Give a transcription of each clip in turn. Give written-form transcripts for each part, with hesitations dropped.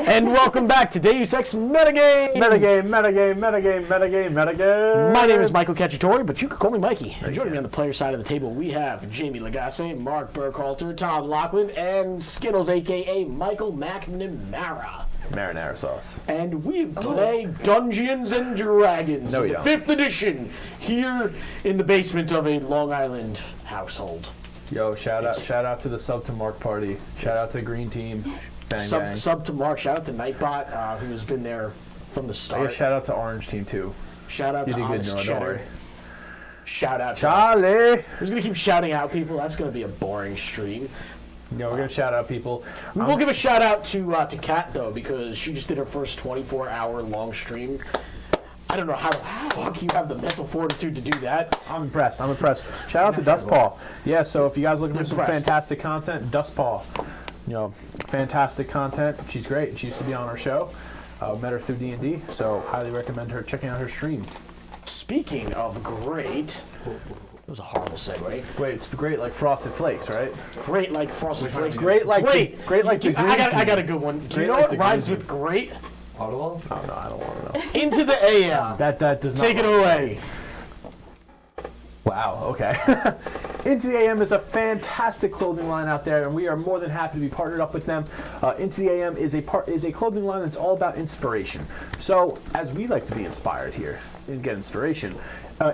And welcome back to Deus Ex Metagame! Metagame. My name is Mikey Cacciatore, but you can call me Mikey. And joining me on the player side of the table, we have Jamie Lagasse, Mark Burkhalter, Tom Loughlin, and Skittles, a.k.a. Michael McNamara. Marinara sauce. And we play Dungeons and Dragons, No, we the don't. 5th edition, here in the basement of a Long Island household. Yo, shout out to the Sub to Mark party. Shout out to Green Team. Bang, bang. Sub to Mark, shout out to Nightbot, who has been there from the I start. guess shout out to Orange Team too. Shout out You to did good, Honest Noah, don't Cheddar. worry. Shout out to Charlie! Who's going to keep shouting out people? That's going to be a boring stream. We're gonna shout out people. We will give a shout out to Kat, though, because she just did her first 24-hour long stream. I don't know how the fuck you have the mental fortitude to do that. I'm impressed. Shout out to Dustpaw. Yeah, so if you guys looking for some fantastic content, Dustpaw. You know, fantastic content. She's great. She used to be on our show. Met her through D&D, so highly recommend her checking out her stream. Speaking of great, that was a horrible segue. Wait, it's great like Frosted Flakes, right? Great like Frosted Flakes. Great like the green I got a good one. Do you know what rhymes with great? Audible? Oh no, I don't want to know. Into the AM. That does not. Take it away. Wow, okay. Into the AM is a fantastic clothing line out there, and we are more than happy to be partnered up with them. Into the AM is a clothing line that's all about inspiration. So, as we like to be inspired here and get inspiration,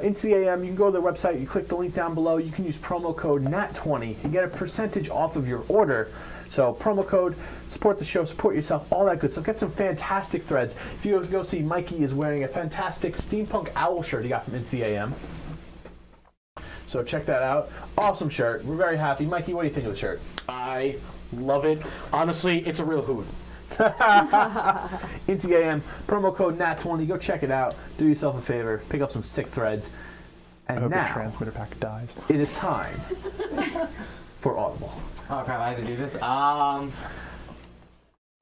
Into the AM, you can go to their website, you click the link down below, you can use promo code NAT20, you get a percentage off of your order. So promo code, support the show, support yourself, all that good stuff. Get some fantastic threads. If you go see, Mikey is wearing a fantastic steampunk owl shirt he got from Into the AM. So check that out. Awesome shirt. We're very happy. Mikey, what do you think of the shirt? I love it. Honestly, it's a real hoot. Into the AM, promo code NAT20. Go check it out. Do yourself a favor. Pick up some sick threads. And I hope now, the transmitter pack dies. it is time for Audible. Oh crap, I had to do this.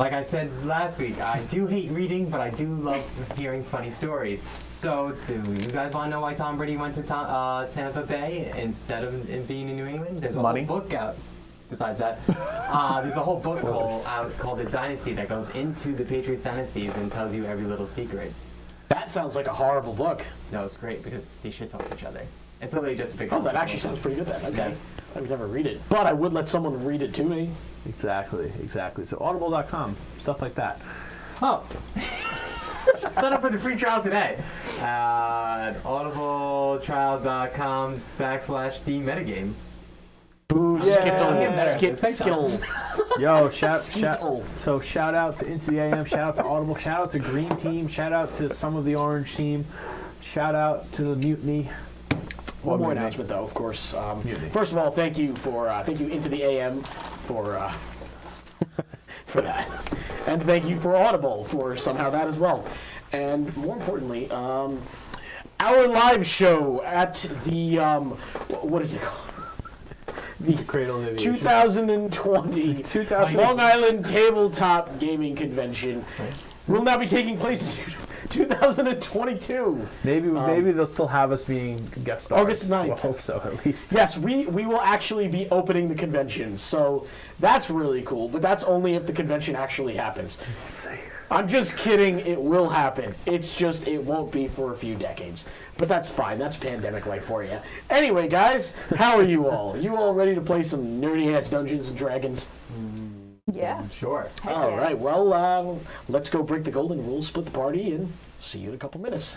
Like I said last week, I do hate reading, but I do love hearing funny stories. So, do you guys want to know why Tom Brady went to Tampa Bay instead of being in New England? There's a Money? whole book out. Besides that, there's a whole book called The Dynasty that goes into the Patriots dynasties and tells you every little secret. That sounds like a horrible book. No, it's great because they shit talk each other. It's literally just a big. Oh, that actually sounds pretty good then. Okay. Yeah. I would never read it. But I would let someone read it to me. Exactly. So audible.com, stuff like that. Oh. Sign up for the free trial today at audibletrial.com/the metagame. Boo, Yeah. Skittle. Yo, Skittle. shout out to Into the AM, shout out to Audible, shout out to Green Team, shout out to some of the Orange Team, shout out to the Mutiny. One more Mutiny. announcement, though, of course. Mutiny. First of all, thank you Into the AM for for that, and thank you for Audible for somehow that as well. And more importantly, our live show at the what is it called? The Cradle of Aviation. 2020 Long Island Tabletop Gaming Convention will now be taking place in 2022. Maybe they'll still have us being guest stars. August 9th. We'll hope so, at least. Yes, we will actually be opening the convention, so that's really cool, but that's only if the convention actually happens. I'm just kidding, it will happen. It's just, it won't be for a few decades. But that's fine, that's pandemic life for you. Anyway, guys, how are you all? You all ready to play some nerdy-ass Dungeons and Dragons? Yeah. Sure. Heck All yeah. right, well, let's go break the golden rule, split the party, and see you in a couple minutes.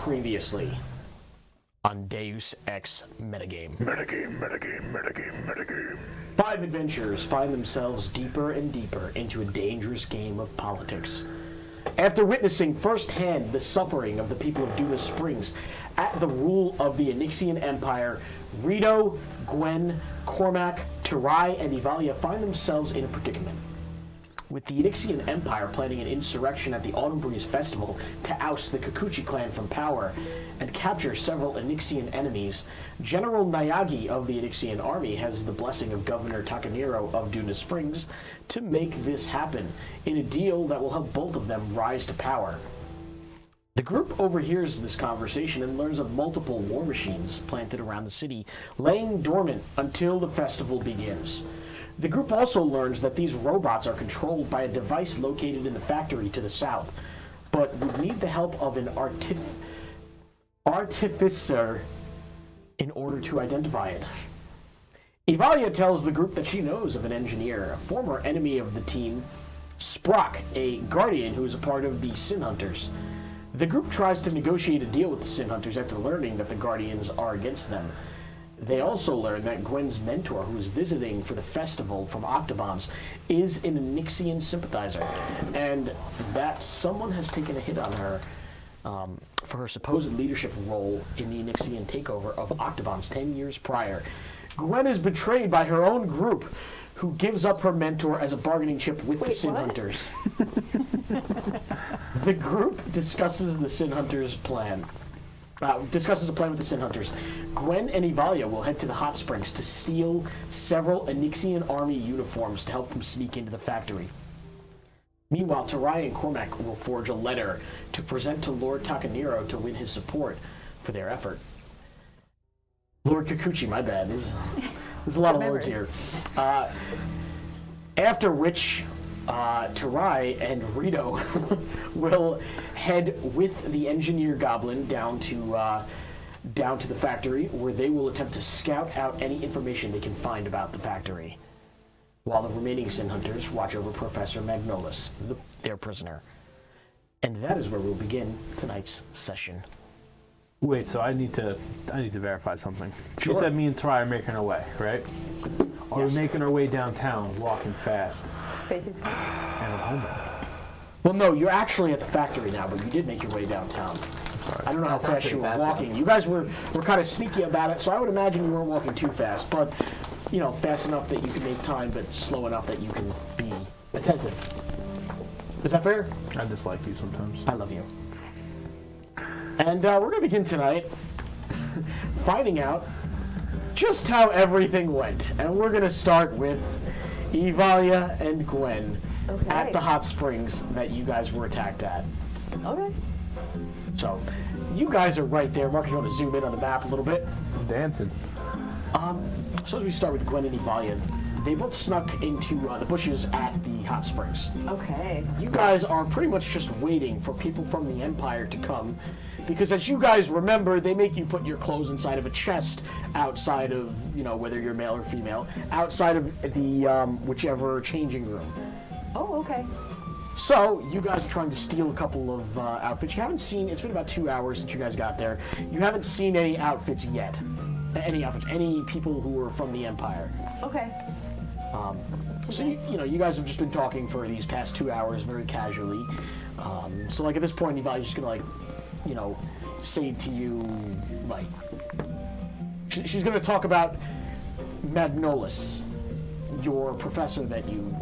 Previously on Deus Ex Metagame. Metagame. 5 adventurers find themselves deeper and deeper into a dangerous game of politics. After witnessing firsthand the suffering of the people of Duna Springs at the rule of the Onyxian Empire, Rito, Gwen, Cormac, Terai, and Ivalia find themselves in a predicament. With the Onyxian Empire planning an insurrection at the Autumn Breeze Festival to oust the Kikuchi clan from power and capture several Onyxian enemies, General Nayagi of the Onyxian army has the blessing of Governor Takaniro of Duna Springs to make this happen in a deal that will help both of them rise to power. The group overhears this conversation and learns of multiple war machines planted around the city, laying dormant until the festival begins. The group also learns that these robots are controlled by a device located in the factory to the south, but would need the help of an artificer in order to identify it. Ivalia tells the group that she knows of an engineer, a former enemy of the team, Sprock, a guardian who is a part of the Sin Hunters. The group tries to negotiate a deal with the Sin Hunters after learning that the Guardians are against them. They also learn that Gwen's mentor, who is visiting for the festival from Octobons, is an Onyxian sympathizer, and that someone has taken a hit on her for her supposed leadership role in the Onyxian takeover of Octobons 10 years prior. Gwen is betrayed by her own group, who gives up her mentor as a bargaining chip with the Sin Hunters. The group discusses the Sin Hunters' plan. Discusses a plan with the Sin Hunters. Gwen and Ivalia will head to the hot springs to steal several Onyxian army uniforms to help them sneak into the factory. Meanwhile, Terai and Cormac will forge a letter to present to Lord Takaniro to win his support for their effort. Lord Kikuchi, my bad. There's a lot of lords here. After which, Terai and Rito will head with the engineer goblin down to the factory, where they will attempt to scout out any information they can find about the factory, while the remaining Sin Hunters watch over Professor Magnolis, their prisoner. And that is where we'll begin tonight's session. Wait, so I need to verify something. Sure. You said me and Terai are making our way, right? Are we making our way downtown, walking fast? Faces face. And at home. Well, no, you're actually at the factory now, but you did make your way downtown. I don't know how That's not fast pretty you were fast, walking. though. You guys were kind of sneaky about it, so I would imagine you weren't walking too fast, but, you know, fast enough that you can make time, but slow enough that you can be attentive. Is that fair? I dislike you sometimes. I love you. And we're going to begin tonight finding out just how everything went. And we're going to start with Ivalia and Gwen at the hot springs that you guys were attacked at. Okay. So, you guys are right there. Mark, you want to zoom in on the map a little bit? I'm dancing. So as we start with Gwen and Ivalia, they both snuck into the bushes at the hot springs. Okay. You guys are pretty much just waiting for people from the Empire to come, because as you guys remember, they make you put your clothes inside of a chest outside of, you know, whether you're male or female, outside of the whichever changing room. Oh, okay. So, you guys are trying to steal a couple of outfits. You haven't seen, it's been about 2 hours since you guys got there. You haven't seen any outfits yet. Any people who are from the Empire. Okay. So, you know, you guys have just been talking for these past 2 hours very casually. So, like, at this point, Ivalia's just gonna, like, you know, say to you, like, she's gonna talk about Magnolis, your professor that you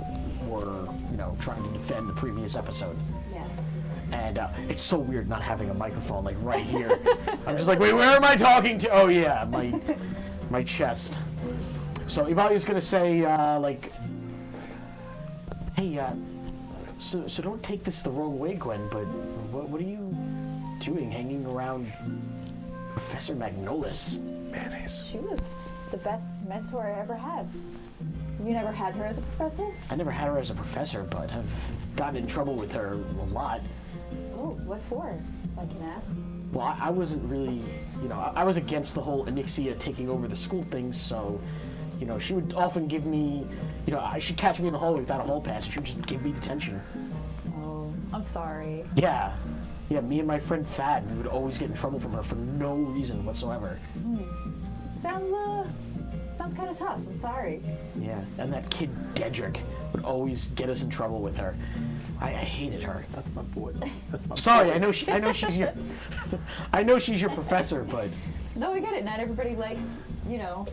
were, you know, trying to defend the previous episode. Yes. And it's so weird not having a microphone, like, right here. I'm just like, wait, where am I talking to? Oh, yeah, my chest. So Ivalia's gonna say, like, hey, so don't take this the wrong way, Gwen, but what are you doing hanging around Professor Magnolis? Mayonnaise. She was the best mentor I ever had. You never had her as a professor? I never had her as a professor, but have gotten in trouble with her a lot. Oh, what for, if I can ask? Well, I wasn't really, you know, I was against the whole Onyxia taking over the school thing, so, you know, she would often give me, you know, she'd catch me in the hallway without a hall pass, and she would just give me detention. Oh, I'm sorry. Yeah, Yeah, me and my friend Thad, we would always get in trouble from her for no reason whatsoever. Sounds kind of tough. I'm sorry. Yeah, and that kid Dedrick would always get us in trouble with her. I hated her. That's my boy. That's my Sorry, boy. I know she's your, I know she's your professor, but No, I get it. Not everybody likes, not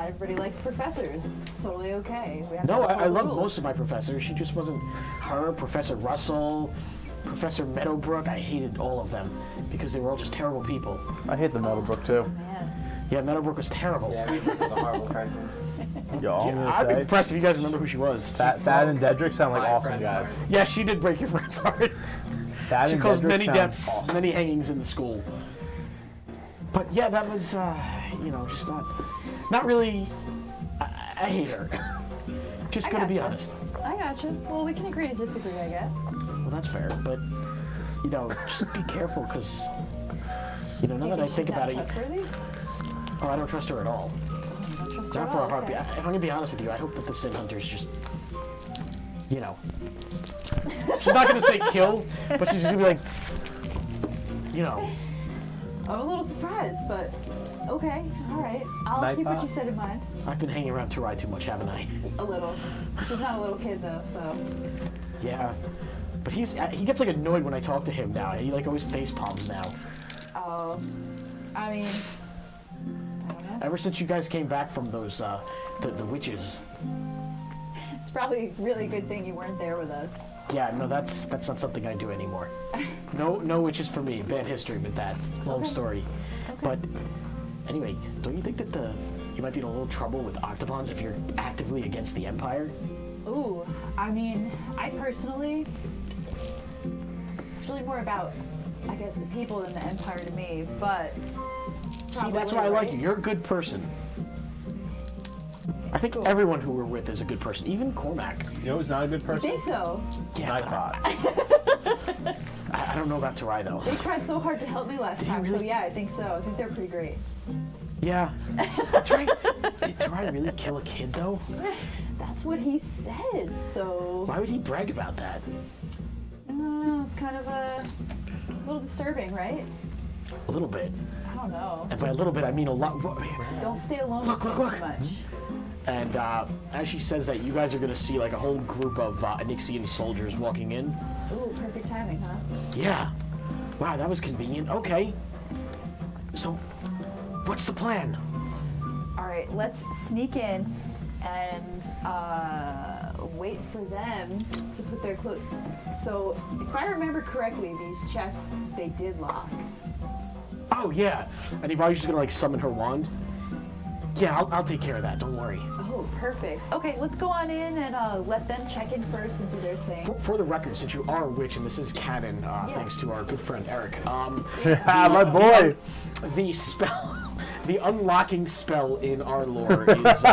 everybody likes professors. It's totally okay. We have to no, I follow love rules. most of my professors. She just wasn't her, Professor Russell, Professor Meadowbrook. I hated all of them because they were all just terrible people. I hate the Meadowbrook too. Man. Yeah, Meadowbrook was terrible. Yeah, he was a horrible person. Yo, all I'm Yeah, gonna I'd be say, impressed if you guys remember who she was. Thad and Dedrick sound like My awesome friend's guys. heart. Yeah, she did break your friend's heart. Thad She and caused Dedrick many sound deaths, awesome. many hangings in the school. But yeah, that was, just not really. I hate her. Just I gonna be gotcha. honest. I gotcha. Well, we can agree to disagree, I guess. Well, that's fair, but just be careful, because now that I think she's about not it, trustworthy? oh, I don't trust her at all. I don't trust her Not at for a all, heartbeat. okay. If I'm gonna be honest with you, I hope that the Sin Hunters just, she's not gonna say kill, but she's just gonna be like, I'm a little surprised, but okay, all right. I'll keep what you said in mind. I've been hanging around Tarai too much, haven't I? A little. She's not a little kid though, so. Yeah. But he gets like annoyed when I talk to him now. He like always face palms now. I mean, I don't know. Ever since you guys came back from those the witches. It's probably a really good thing you weren't there with us. Yeah, no, that's not something I do anymore. No witches for me. Bad history with that. Long story. But anyway, don't you think that you might be in a little trouble with Octobons if you're actively against the Empire? Ooh, I mean, I personally, it's really more about, I guess, the people than the Empire to me, but. See, that's why I like you. You're a good person. I think everyone who we're with is a good person, even Cormac. You know who's not a good You person? think so? Yeah, Nightbot. I don't know about Tarai though. They tried so hard to help me last Did he time, so really? yeah, I think so. I think they're pretty great. Yeah. Did Tarai really kill a kid though? That's what he said, so. Why would he brag about that? It's kind of a little disturbing, right? A little bit. I don't know. And by a little bit, I mean a lot. Don't stay alone Look, with look, things look. too much. And as she says that, you guys are going to see like a whole group of Anixian soldiers walking in. Ooh, perfect timing, huh? Yeah. Wow, that was convenient. Okay. So, what's the plan? All right, let's sneak in and wait for them to put their clothes. So, if I remember correctly, these chests, they did lock. Oh, yeah. And Ivari's just going to like summon her wand? Yeah, I'll take care of that. Don't worry. Oh, perfect. Okay, let's go on in and let them check in first and do their thing. For the record, since you are a witch and this is canon, thanks to our good friend Eric, Yeah, my boy. the spell, the unlocking spell in our lore is,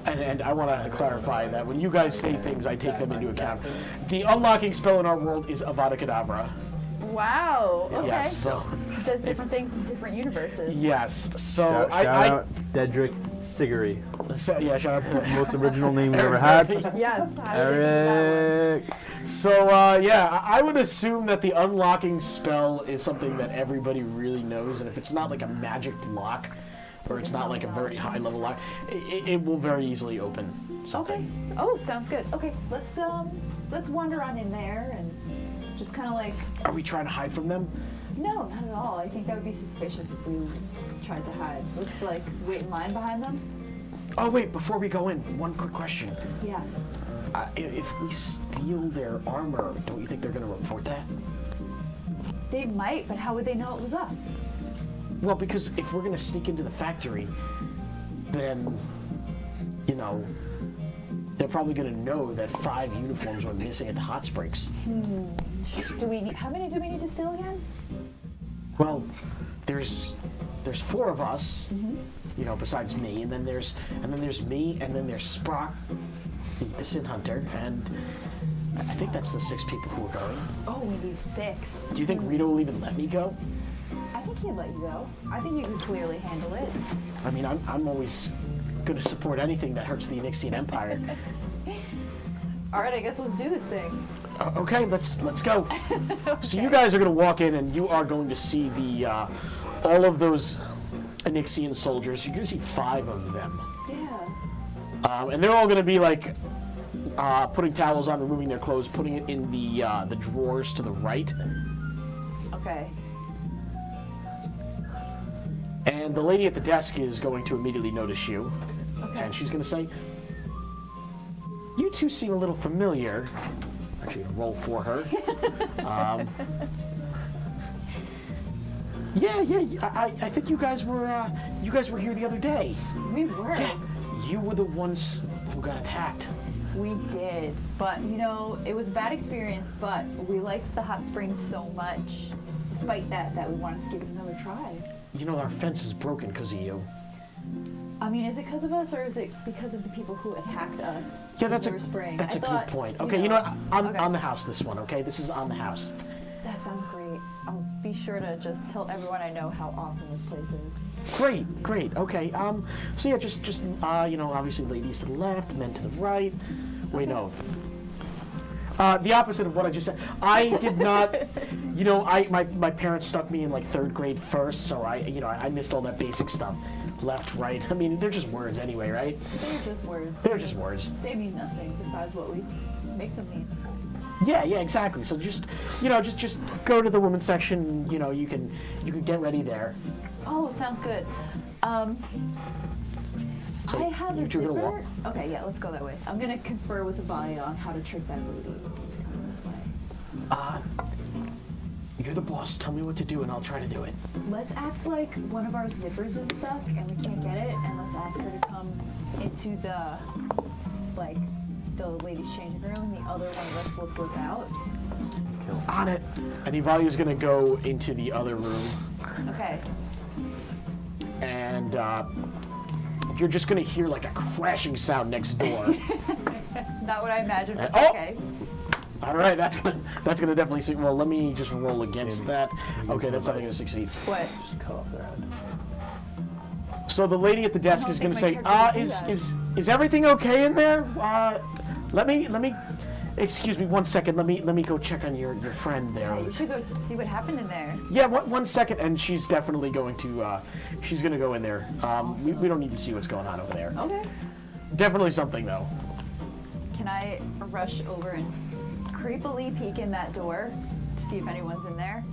and I want to clarify that when you guys say things, I take them into account. The unlocking spell in our world is Avada Kedavra. Wow. Okay. Yes, so, It does different things in different universes. yes, so Shout out Dedric Sigary. shout out to Most original name we've ever had. Yes. I would agree with that one. Eric. So, I would assume that the unlocking spell is something that everybody really knows, and if it's not like a magic lock, or it's not like a very high level lock, it will very easily open something. Okay. Oh, sounds good. Okay, let's wander on in there and just kind of like. Are we trying to hide from them? No, not at all. I think that would be suspicious if we tried to hide. Let's like wait in line behind them. Oh, wait, before we go in, one quick question. Yeah. If we steal their armor, don't you think they're going to report that? They might, but how would they know it was us? Well, because if we're going to sneak into the factory, then, they're probably going to know that 5 uniforms were missing at the hot springs. How many do we need to steal again? Well, there's 4 of us, besides me, and then there's me, and then there's Sprock, the Sin Hunter, and I think that's the 6 people who are going. Oh, we need 6. Do you think Rito will even let me go? I think he'd let you go. I think you could clearly handle it. I mean, I'm always going to support anything that hurts the Anixian Empire. All right, I guess let's do this thing. Okay, let's go. So you guys are going to walk in, and you are going to see the all of those Onyxian soldiers. You're going to see 5 of them, Yeah. and they're all going to be like putting towels on, removing their clothes, putting it in the drawers to the right. Okay. And the lady at the desk is going to immediately notice you, Okay. and she's going to say, "You two seem a little familiar." Actually, going to roll for her. Yeah. I think you guys were here the other day. We were. Yeah, you were the ones who got attacked. We did, but you know, it was a bad experience, but we liked the hot springs so much, despite that we wanted to give it another try. You know, our fence is broken because of you. I mean, is it because of us, or is it because of the people who attacked us? Yeah, that's in the spring? a I good thought, point. Okay, you know what? okay. On the house, this one, okay? This is on the house. That sounds great. I'll be sure to just tell everyone I know how awesome this place is. Great, okay. So yeah, just you know, obviously ladies to the left, men to the right. Wait, no. The opposite of what I just said. I did not, you know, my parents stuck me in like 3rd grade first, so I missed all that basic stuff. Left, right. I mean, they're just words anyway, right? They're just words. They're just words. They mean nothing besides what we make them mean. Yeah, exactly. So just, you know, just go to the women's section. You know, you can get ready there. Oh, sounds good. So I have a you two are gonna zipper. Okay, yeah, let's go that way. I'm gonna confer with Lavalier on how to trick that booty to come this way. You're the boss. Tell me what to do, and I'll try to do it. Let's act like one of our zippers is stuck and we can't get it, and let's ask her to come into the ladies' changing room, and the other one of us will slip out. On it. And Ivalio's gonna go into the other room, Okay. and you're just gonna hear like a crashing sound next door. Not what I imagined, but Oh! okay. All right, that's gonna definitely succeed. Well, let me just roll against that. Okay, some that's not gonna advice. succeed. What? Just cut off their head. So the lady at the desk don't is gonna think say, my character would do is everything okay in there? Let me, excuse me 1 second. Let me go check on your friend there. Yeah, you should go see what happened in there. Yeah, 1 second, and she's definitely going to, she's gonna go in there. We don't need to see what's going on over there. Okay. Definitely something though. Can I rush over and creepily peek in that door to see if anyone's in there?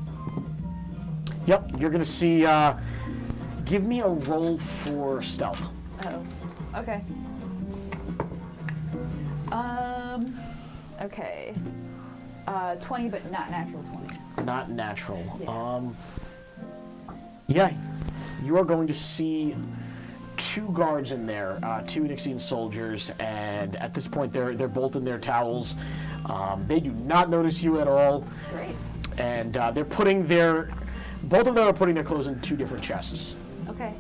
Yep, you're gonna see, give me a roll for stealth. Oh, okay. Okay. 20, but not natural 20. Not natural. Yeah. Yeah, you are going to see 2 guards in there, 2 Onyxian soldiers, and at this point they're both in their towels. They do not notice you at all, Great. and they're putting both of them are putting their clothes in 2 different chests. Okay.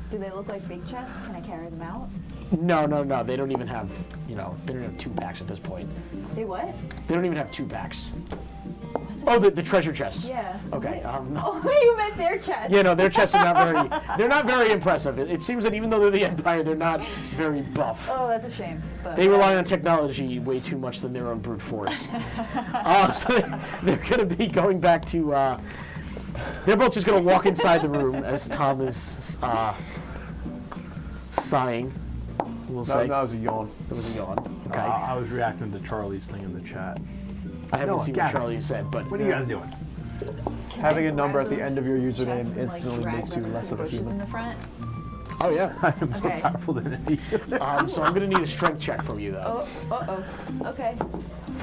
Do they look like big chests? Can I carry them out? No, they don't even have, they don't have 2 packs at this point. They what? They don't even have 2 packs. Oh, the treasure chests. Yeah. Okay. Oh, you meant their chest. Yeah, no, their chests are they're not very impressive. It seems that even though they're the Empire, they're not very buff. Oh, that's a shame. But They rely on technology way too much than their own brute force. So they're going to be going back to, they're both just going to walk inside the room as Tom is sighing, we'll say. That was a yawn. It was a yawn. Okay. I was reacting to Charlie's thing in the chat. I haven't Noah, seen Gavin, what Charlie said, but What are you guys doing? Can Having I a number grab at the end of your those username chests and, instantly drag makes you them less into of a bushes human. in the front? oh yeah. I'm more Okay. powerful than any. So I'm going to need a strength check from you though. Oh, uh-oh. Okay.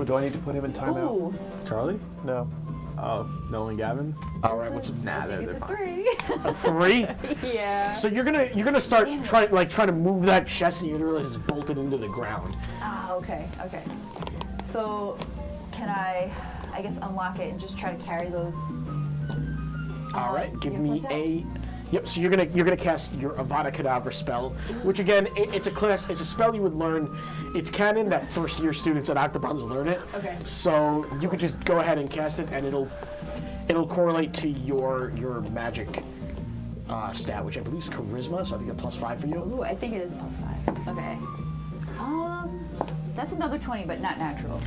Do I need to put him in timeout? Ooh. Charlie? No. Oh, Noah and Gavin? All right, what's Nah, I think they're it's a fine. 3. a 3? Yeah. So you're gonna start trying to move that chest, and you realize it's bolted into the ground. Ah, okay. So, can I guess, unlock it and just try to carry those? All right, give yeah, me what's that? a. Yep. So you're gonna cast your Avada Kedavra spell, which again, it's a spell you would learn. It's canon that first year students at Octobom's learn it. Okay. So you could just go ahead and cast it, and it'll correlate to your magic stat, which I believe is charisma. So I think a +5 for you. Ooh, I think it is a +5. Okay. That's another 20, but not natural.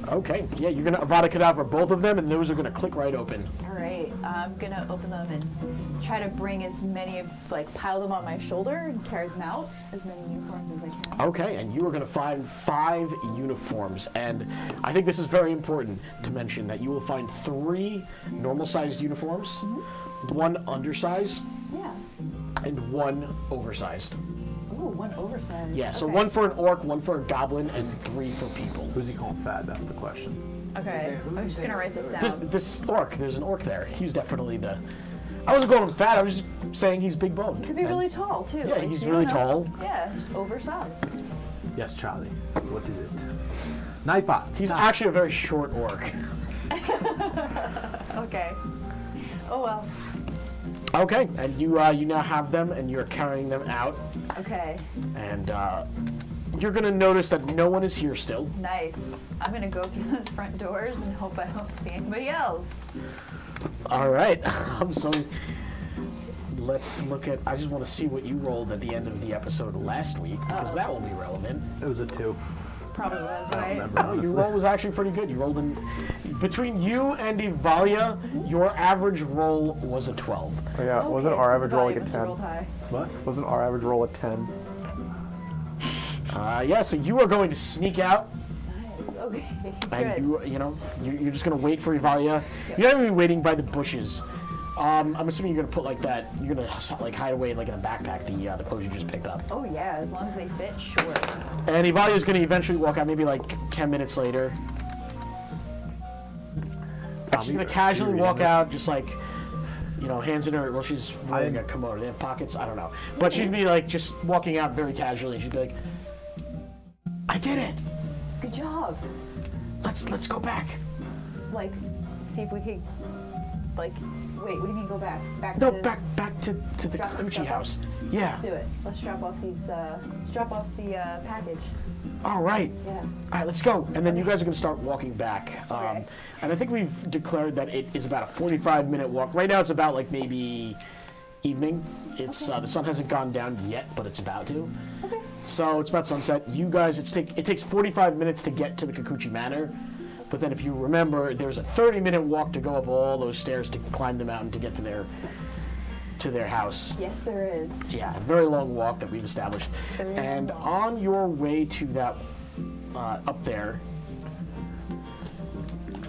Okay, yeah, you're gonna Avada Kedavra both of them, and those are gonna click right open. All right, I'm gonna open them and try to bring as many of, like, pile them on my shoulder and carry them out, as many uniforms as I can. Okay, and you are gonna find 5 uniforms, and I think this is very important to mention that you will find 3 normal-sized uniforms, 1 undersized, Yeah. and 1 oversized. Ooh, 1 oversized. Yeah, so Okay. 1 for an orc, 1 for a goblin, and 3 for people. Who's he calling fat? That's the question. Okay, I'm just gonna write this down. This orc, there's an orc there. He's definitely the. I wasn't calling him fat. I was just saying he's big boned. Could be really tall too. Yeah, like, he's you really don't know. tall. Yeah, just oversized. Yes, Charlie. What is it? Nightbot. He's stop. actually a very short orc. Okay. Oh well. Okay, and you now have them, and you're carrying them out, Okay. and you're gonna notice that no one is here still. Nice. I'm gonna go through those front doors and hope I don't see anybody else. All right, so let's look at. I just want to see what you rolled at the end of the episode last week because that will be relevant. It was a 2. Probably was, I don't right? remember, Oh, your honestly. roll was actually pretty good. You rolled in between you and Evalia. Your average roll was a 12. Oh, yeah, wasn't Okay, our so average the roll value like a must have rolled 10? high. What? Wasn't our average roll a 10? Yeah, so you are going to sneak out, Nice. Okay. and Good. you're just gonna wait for Evalia. You're not gonna be waiting by the bushes. I'm assuming you're gonna put like that. You're gonna like hide away like in a backpack the clothes you just picked up. Oh yeah, as long as they fit, sure. And Evalia's gonna eventually walk out, maybe like 10 minutes later. She's gonna casually walk out, just like, hands in her. Well, she's wearing a kimono. They have pockets. I don't know, but she'd be like just walking out very casually. She'd be like, "I did it. Good job. Let's go back." Like, see if we could. Like, wait. What do you mean go back? No, to back to the Drop the Kikuchi stuff house. off? Yeah. Let's do it. Let's drop off these. Let's drop off the package. All right. Yeah. All right, let's go. And then you guys are going to start walking back. Okay. And I think we've declared that it is about a 45-minute walk. Right now it's about like maybe evening. It's the sun hasn't gone down yet, but it's about to. Okay. So it's about sunset. You guys, it takes 45 minutes to get to the Kikuchi Manor. But then if you remember, there's a 30-minute walk to go up all those stairs to climb the mountain to get to their house. Yes, there is. Yeah, a very long walk that we've established. Very And long walk. on your way to that, up there,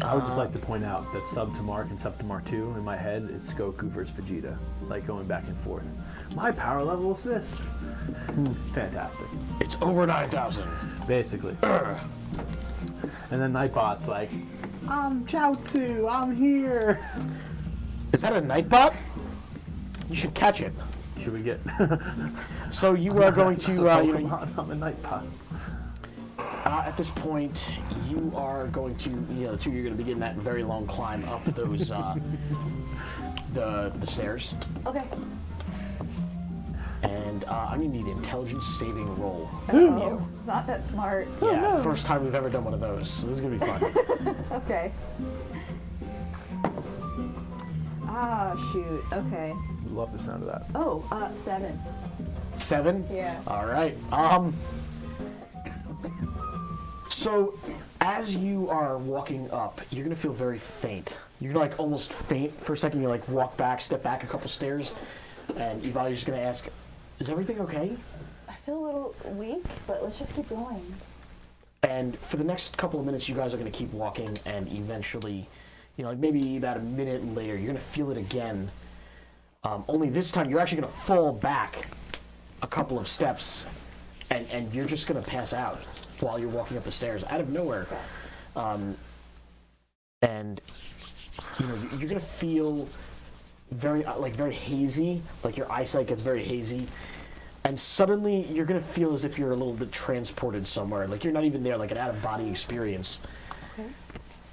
I would just like to point out that sub to Mark and sub to Mark 2, in my head, it's Goku versus Vegeta, like going back and forth. My power level is this. Fantastic. it's over 9,000. Basically. And then Nightbot's like, I'm Chaozu, I'm here. Is that a Nightbot? You should catch it. Should we get So you are going to, Pokemon? I'm a Nightbot. at this point, you are going to, you're going to begin that very long climb up those, the stairs. Okay. And I'm going to need an intelligence saving roll. Oh, not that smart. Yeah, first time we've ever done one of those. So this is going to be fun. Okay. Ah, shoot. Okay. Love the sound of that. Oh, 7. 7? Yeah. All right. So as you are walking up, you're gonna feel very faint. You're gonna like almost faint for a second. You like walk back, step back a couple stairs, and Evalia's just gonna ask, "Is everything okay?" I feel a little weak, but let's just keep going. And for the next couple of minutes, you guys are gonna keep walking, and eventually, like maybe about a minute later, you're gonna feel it again. Only this time, you're actually gonna fall back a couple of steps, and you're just gonna pass out while you're walking up the stairs out of nowhere. And you're gonna feel very very hazy, like your eyesight gets very hazy, and suddenly you're gonna feel as if you're a little bit transported somewhere, like you're not even there, like an out-of-body experience. Okay.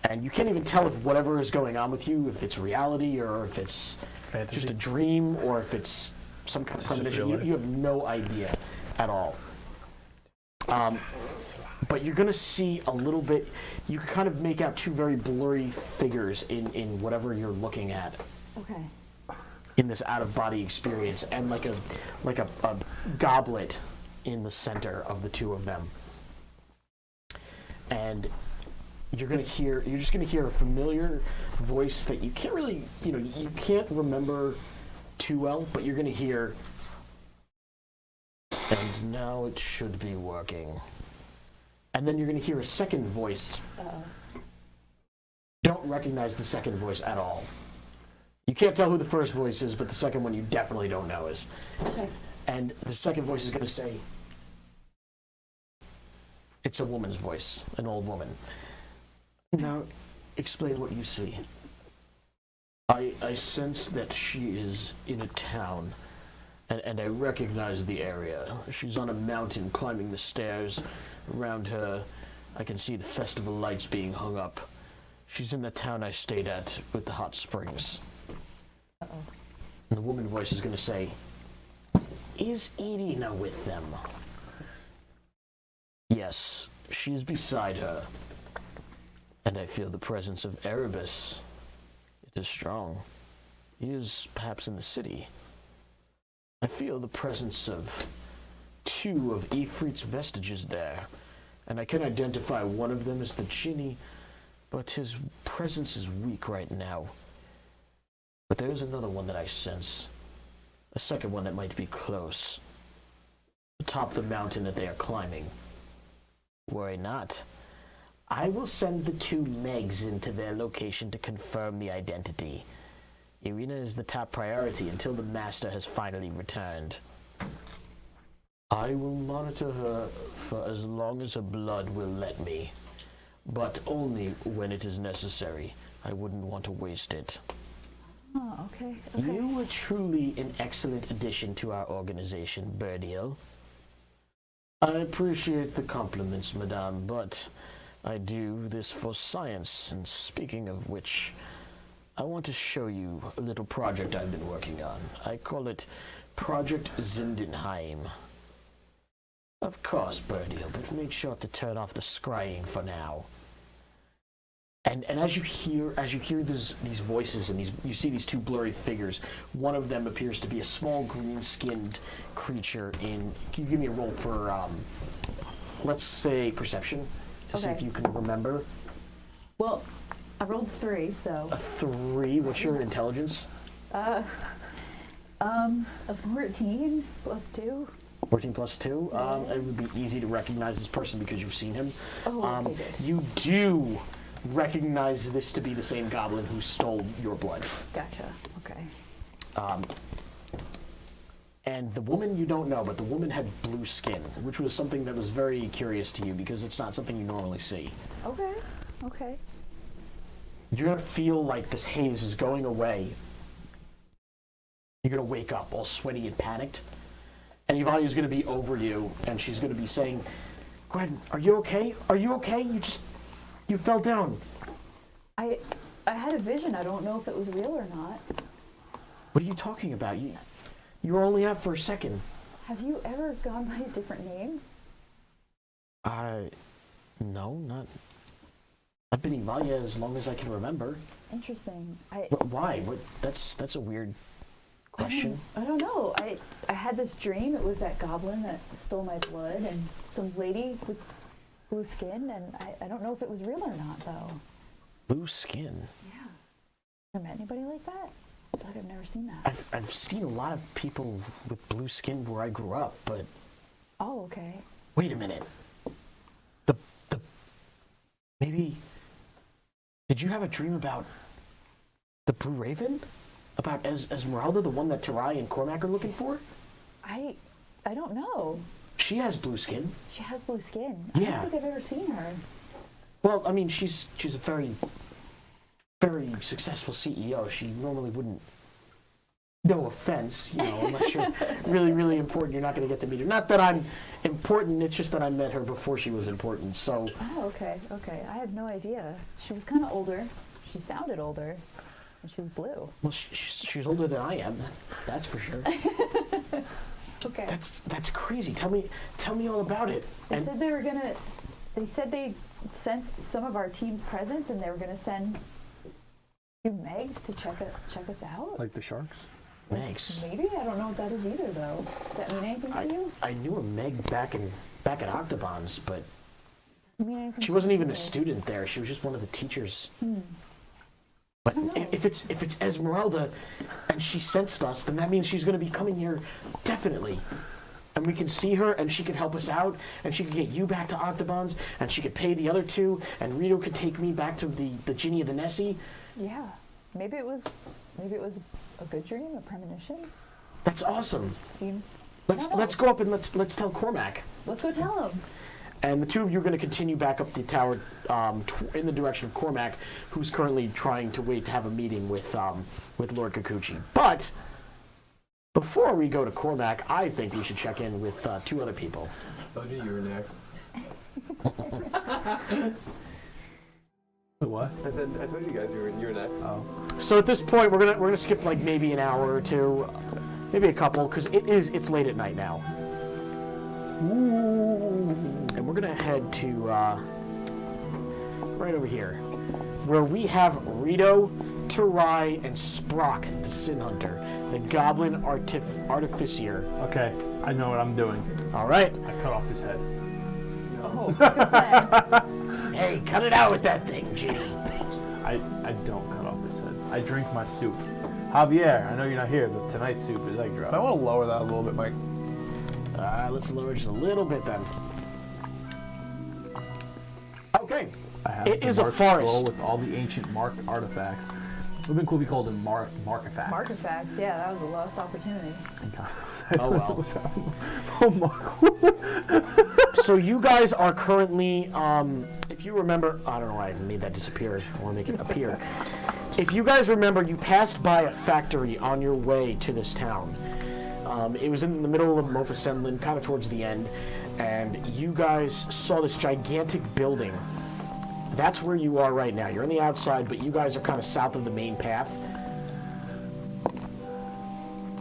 And you can't even tell if whatever is going on with you, if it's reality or if it's Fantasy. just a dream or if it's some kind of premonition. You have no idea at all. But you're gonna see a little bit. You can kind of make out two very blurry figures in whatever you're looking at Okay. in this out-of-body experience, and like a goblet in the center of the two of them. and you're just gonna hear a familiar voice that you can't really, you can't remember too well, but you're gonna hear, and now it should be working. And then you're gonna hear a second voice. Don't recognize the second voice at all. You can't tell who the first voice is, but the second one you definitely don't know is. Okay. And the second voice is gonna say, it's a woman's voice, an old woman. Now, explain what you see. I sense that she is in a town, and I recognize the area. She's on a mountain climbing the stairs. Around her, I can see the festival lights being hung up. She's in the town I stayed at with the hot springs. Uh-oh. And the woman voice is going to say, is Irina with them? Yes, she's beside her. And I feel the presence of Erebus. It is strong. He is perhaps in the city. I feel the presence of 2 of Ifrit's vestiges there, and I can identify one of them as the Jinni, but his presence is weak right now. But there's another one that I sense, a second one that might be close, atop the mountain that they are climbing. Worry not. I will send the 2 Megs into their location to confirm the identity. Irina is the top priority until the Master has finally returned. I will monitor her for as long as her blood will let me, but only when it is necessary. I wouldn't want to waste it. Oh, okay. Okay. You were truly an excellent addition to our organization, Burdiel. I appreciate the compliments, madame, but I do this for science, and speaking of which, I want to show you a little project I've been working on. I call it Project Zindenheim. Of course, Burdiel, but make sure to turn off the scrying for now. And as you hear these voices and you see these 2 blurry figures, one of them appears to be a small green-skinned creature in. Can you give me a roll for, let's say, perception, to see if you can remember? Well, I rolled 3, so. A 3. What's your intelligence? A 14 plus 2. 14 plus 2. It would be easy to recognize this person because you've seen him. Oh, okay, good. You do recognize this to be the same goblin who stole your blood. Gotcha. Okay. And the woman you don't know, but the woman had blue skin, which was something that was very curious to you because it's not something you normally see. Okay. Okay. You're going to feel like this haze is going away. You're going to wake up all sweaty and panicked. And Ivalia's going to be over you, and she's going to be saying, Gwen, are you okay? Are you okay? You fell down. I had a vision. I don't know if it was real or not. What are you talking about? You were only up for a second. Have you ever gone by a different name? No, not. I've been Ivalia as long as I can remember. Interesting. Why? That's a weird question. I don't know. I had this dream. It was that goblin that stole my blood and some lady with blue skin, and I don't know if it was real or not, though. Blue skin? Yeah. Ever met anybody like that? I feel like I've never seen that. I've seen a lot of people with blue skin where I grew up, but... Oh, okay. Wait a minute. The maybe... Did you have a dream about the Blue Raven? About Esmeralda, the one that Tarai and Cormac are looking for? I don't know. She has blue skin. She has blue skin. Yeah. I don't think I've ever seen her. Well, I mean, she's a very, very successful CEO. She normally wouldn't. No offense, unless you're really, really important, you're not going to get to meet her. Not that I'm important, it's just that I met her before she was important, so... Oh, okay. I had no idea. She was kind of older. She sounded older. And she was blue. Well, she's older than I am, that's for sure. Okay. That's crazy. Tell me all about it. They said they were gonna... They said they sensed some of our team's presence and they were gonna send 2 Megs to check us out. Like the sharks? Megs. Maybe? I don't know what that is either, though. Does that mean anything to you? I knew a Meg back at Octobon's, but She wasn't even a student there. She was just one of the teachers. But if it's Esmeralda and she sensed us, then that means she's going to be coming here definitely. And we can see her, and she can help us out, and she can get you back to Octobons, and she could pay the other two, and Rito could take me back to the Ginny of the Nessie. Yeah. Maybe it was a good dream, a premonition. That's awesome. Seems. Let's go up and let's tell Cormac. Let's go tell him. And the two of you are going to continue back up the tower in the direction of Cormac, who's currently trying to wait to have a meeting with Lord Kikuchi. But before we go to Cormac, I think we should check in with two other people. Told you were next. What? I told you guys you were next. Oh. So at this point, we're gonna skip like maybe an hour or two, maybe a couple, because it's late at night now. Ooh. And we're gonna head to right over here, where we have Rito, Tarai, and Sprock, the Sin Hunter, the Goblin Artificier. Okay, I know what I'm doing. All right. I cut off his head. Oh, good plan. Hey, cut it out with that thing, Ginny. I don't cut off his head. I drink my soup. Javier, I know you're not here, but tonight's soup is egg drop. I want to lower that a little bit, Mike. Let's lower just a little bit then. Okay. It is a forest with all the ancient mark artifacts. It would have been cool if we called them markifacts. Markifacts, yeah, that was a lost opportunity. Oh well. Oh, Mark. So you guys are currently, if you remember, I don't know why I made that disappear. I want to make it appear. If you guys remember, you passed by a factory on your way to this town. It was in the middle of Mofasenlin, kind of towards the end, and you guys saw this gigantic building. That's where you are right now. You're on the outside, but you guys are kind of south of the main path.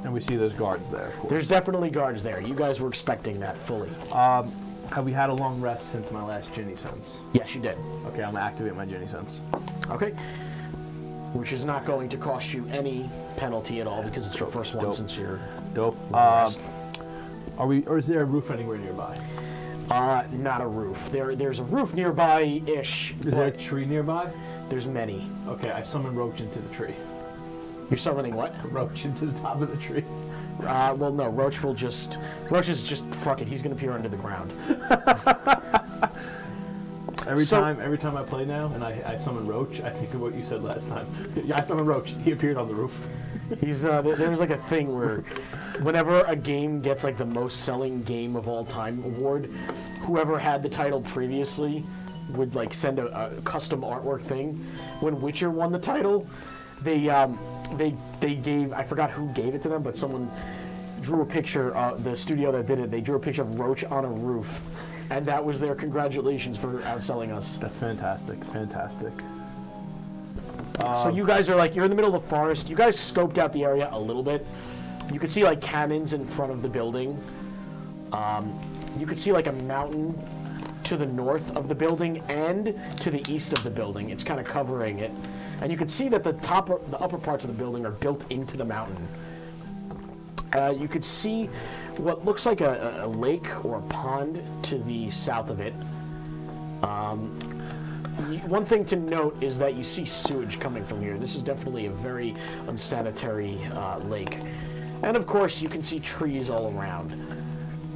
And we see those guards there, of course. There's definitely guards there. You guys were expecting that fully. Have we had a long rest since my last Ginny sense? Yes, you did. Okay, I'm gonna activate my Ginny sense. Okay. Which is not going to cost you any penalty at all because it's your first one Dope. since you're... Dope. Or is there a roof anywhere nearby? Not a roof. There's a roof nearby-ish. Is there a tree nearby? There's many. Okay, I summon Roach into the tree. You're summoning what? Roach into the top of the tree. Well, no. Roach is just, fuck it. He's going to appear under the ground. Every time I play now and I summon Roach, I think of what you said last time. Yeah, I summoned Roach. He appeared on the roof. He's there's like a thing where whenever a game gets like the most selling game of all time award, whoever had the title previously would like send a custom artwork thing. When Witcher won the title, they gave, I forgot who gave it to them, but someone drew a picture, the studio that did it, they drew a picture of Roach on a roof. And that was their congratulations for outselling us. That's fantastic, fantastic. So you guys are like, you're in the middle of the forest. You guys scoped out the area a little bit. You could see like cannons in front of the building. You could see like a mountain to the north of the building and to the east of the building. It's kind of covering it. And you can see that the upper parts of the building are built into the mountain. You could see what looks like a lake or a pond to the south of it. One thing to note is that you see sewage coming from here. This is definitely a very unsanitary lake. And of course, you can see trees all around.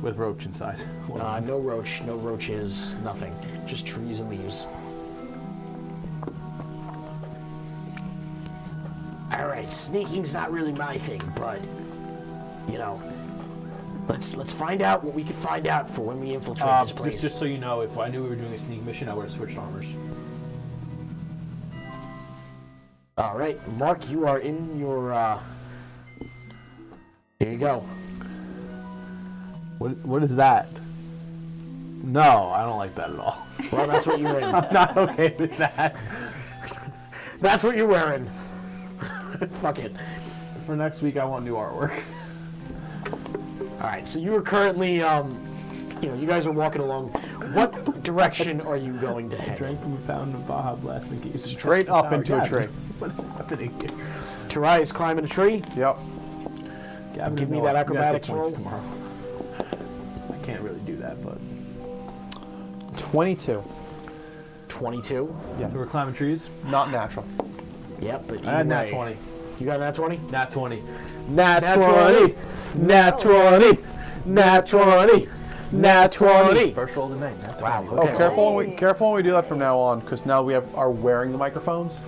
With Roach inside. No roaches, nothing. Just trees and leaves. All right, sneaking's not really my thing, but you know, let's find out what we can find out for when we infiltrate this place. Just so you know, if I knew we were doing a sneak mission, I would have switched armors. All right, Mark, you are in your. Here you go. What is that? No, I don't like that at all. Well, that's what you're in. I'm not okay with that. That's what you're wearing. Fuck it. For next week, I want new artwork. All right, so you are currently, you guys are walking along. What direction are you going to head? Drank from a fountain of Baja Blast and keep Straight up into a tree. What is happening here? Tarai is climbing a tree. Yep. Gavin, Give me no, that you acrobatics guys get points roll. tomorrow. I can't really do that, but 22. 22. So we're climbing trees. Not natural. Yep, but I had either nat way- 20. You got a nat 20? Nat 20. Nat 20! Nat 20! Nat 20! Nat 20! First roll of the night. Nat 20. Wow. Oh, Okay. careful when we do that from now on, because now we are wearing the microphones.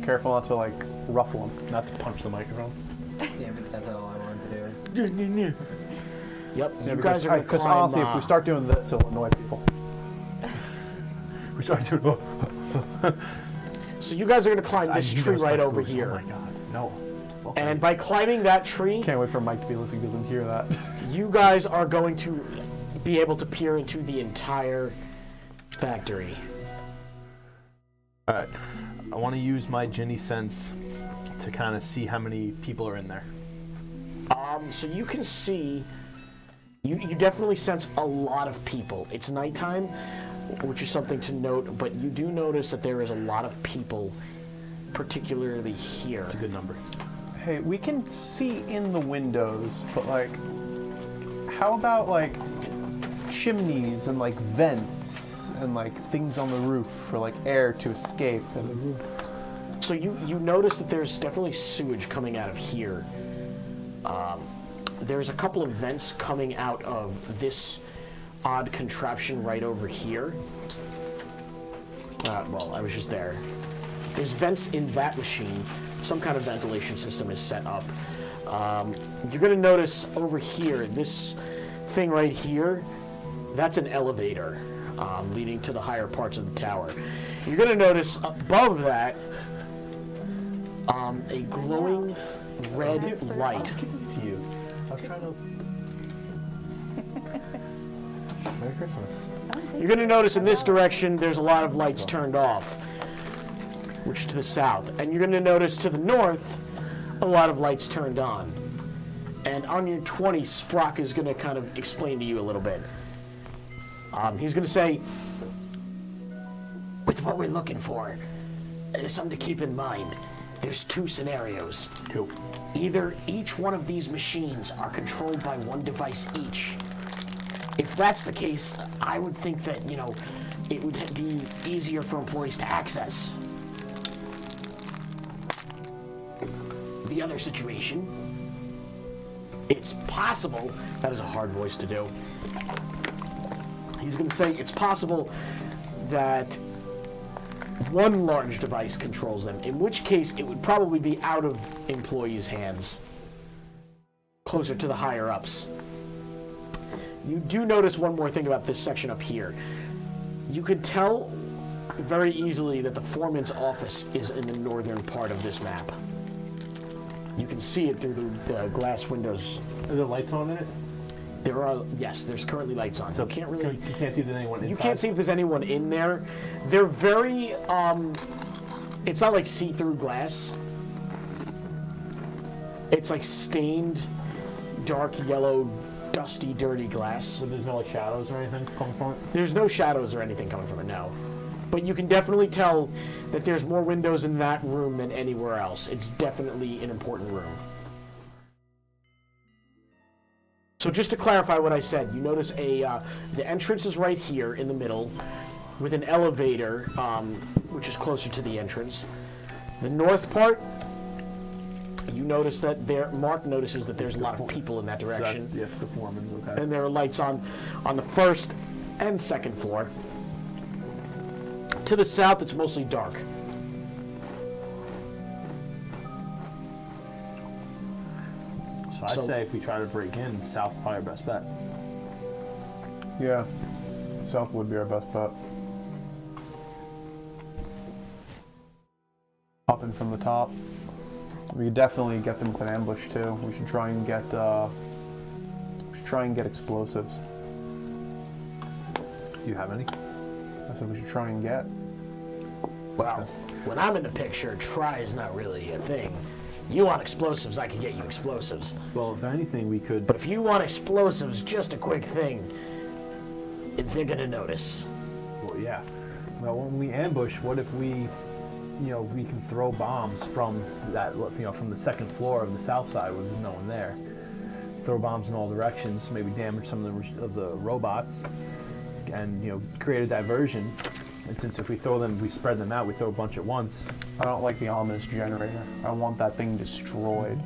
Careful not to like ruffle them. Not to punch the microphone. Damn it, that's all I wanted to do. Yep, you guys are going to Because climb. honestly, if we start doing this, it'll annoy people. We started doing. So you guys are going to climb this tree right over Oh here. my god. No. Okay. And by climbing that tree, Can't wait for Mike to be listening to them hear that. you guys are going to be able to peer into the entire factory. All right. I want to use my Ginny sense to kind of see how many people are in there. So you can see, you definitely sense a lot of people. It's nighttime, which is something to note, but you do notice that there is a lot of people, particularly here. It's a good number. Hey, we can see in the windows, but like, how about like chimneys and like vents and like things on the roof for like air to escape? And So you notice that there's definitely sewage coming out of here. There's a couple of vents coming out of this odd contraption right over here. Well, I was just there. There's vents in that machine. Some kind of ventilation system is set up. You're going to notice over here, this thing right here, that's an elevator leading to the higher parts of the tower. You're going to notice above that a glowing red light. I'll give it to you. I was trying to. Merry Christmas. You're going to notice in this direction there's a lot of lights turned off, which is to the south. And you're going to notice to the north a lot of lights turned on. And on your 20, Sprock is going to kind of explain to you a little bit. He's going to say, with what we're looking for, there's something to keep in mind. There's two scenarios. Two. Either each one of these machines are controlled by one device each. If that's the case, I would think that, you know, it would be easier for employees to access. The other situation, it's possible, that is a hard voice to do. He's going to say it's possible that one large device controls them, in which case it would probably be out of employees' hands, closer to the higher-ups. You do notice one more thing about this section up here. You can tell very easily that the foreman's office is in the northern part of this map. You can see it through the glass windows. Are there lights on in it? There are, yes, there's currently lights on. You can't really... You can't see if there's anyone inside. You can't see if there's anyone in there. They're very, it's not like see-through glass. It's like stained, dark yellow, dusty, dirty glass. So there's no like shadows or anything coming from it? There's no shadows or anything coming from it, no. But you can definitely tell that there's more windows in that room than anywhere else. It's definitely an important room. So just to clarify what I said, you notice the entrance is right here in the middle with an elevator, which is closer to the entrance. The north part, you notice that Mark notices that there's a lot of people in that direction. So that's the foreman's, okay. And there are lights on the first and second floor. To the south, it's mostly dark. So I say if we try to break in, south's probably our best bet. yeah, south would be our best bet. Hop in from the top. We could definitely get them with an ambush too. We should try and get explosives. Do you have any? I said we should try and get. Well, when I'm in the picture, try is not really a thing. You want explosives, I can get you explosives. Well, if anything, we could. But if you want explosives, just a quick thing, they're gonna notice. Well, yeah. Well, when we ambush, what if we, we can throw bombs from that, from the second floor of the south side where there's no one there. Throw bombs in all directions, maybe damage some of the robots, and create a diversion, And since if we throw them, we spread them out, we throw a bunch at once, I don't like the ominous generator. I want that thing destroyed.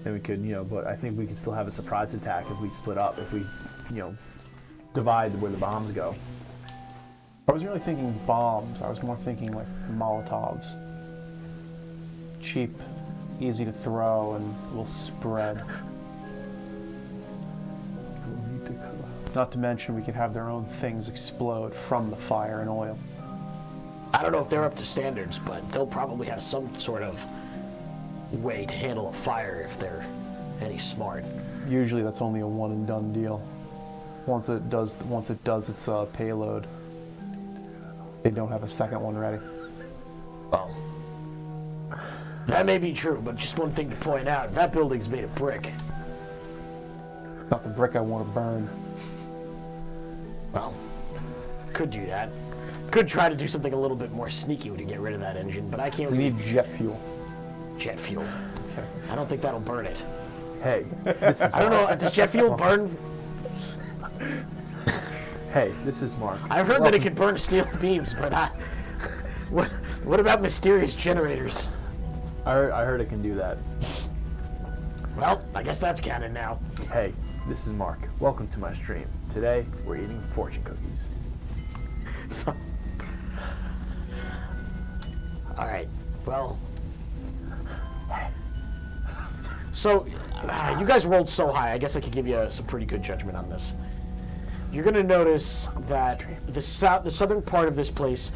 then we could, but I think we could still have a surprise attack if we split up, if we, divide where the bombs go. I wasn't really thinking bombs. I was more thinking like Molotovs. Cheap, easy to throw, and will spread. Not to mention we could have their own things explode from the fire and oil. I don't know if they're up to standards, but they'll probably have some sort of way to handle a fire if they're any smart. Usually that's only a one and done deal. Once it does its payload, they don't have a second one ready. Well, that may be true, but just one thing to point out, that building's made of brick. Not the brick I want to burn. Well, could do that. Could try to do something a little bit more sneaky to get rid of that engine, but I can't We really... need jet fuel. Jet fuel. Okay. I don't think that'll burn it. Hey, this is I don't know, does jet fuel burn? Hey, this is Mark. I've heard that it can burn steel beams, but what about mysterious generators? I heard it can do that. Well, I guess that's canon now. Hey, this is Mark. Welcome to my stream. Today, we're eating fortune cookies. All right, well... So, you guys rolled so high, I guess I could give you some pretty good judgment on this. You're going to notice that the southern part of this place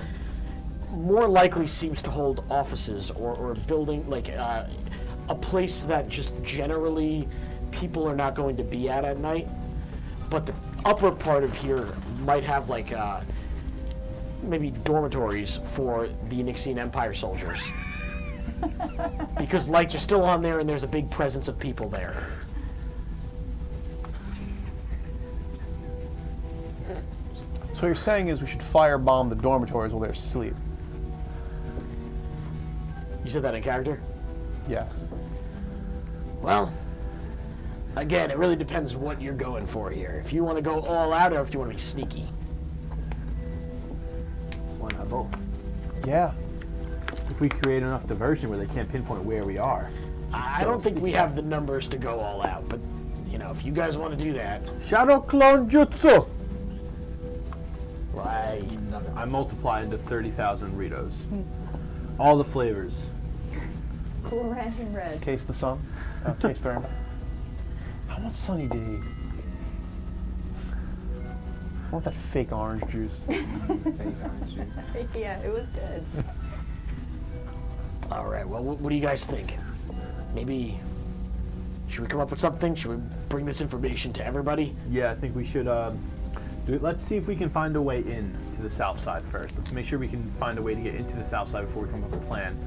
more likely seems to hold offices or a building, like a place that just generally people are not going to be at night. But the upper part of here might have like maybe dormitories for the Nixian Empire soldiers. Because lights are still on there and there's a big presence of people there. So what you're saying is we should firebomb the dormitories while they're asleep. You said that in character? Yes. Well, again, it really depends what you're going for here. If you want to go all out or if you want to be sneaky. Why not both? Yeah. If we create enough diversion where they can't pinpoint where we are. I don't think we have the numbers to go all out, but, if you guys want to do that, Shadow Clone Jutsu! why... I multiply into 30,000 Ritos. All the flavors. Cool Ranch and Red. Taste the sun. Taste the rainbow. I want Sunny D. I want that fake orange juice. Yeah, it was good. All right, well, what do you guys think? Maybe... Should we come up with something? Should we bring this information to everybody? Yeah, I think we should do it. Let's see if we can find a way in to the south side first. Let's make sure we can find a way to get into the south side before we come up with a plan.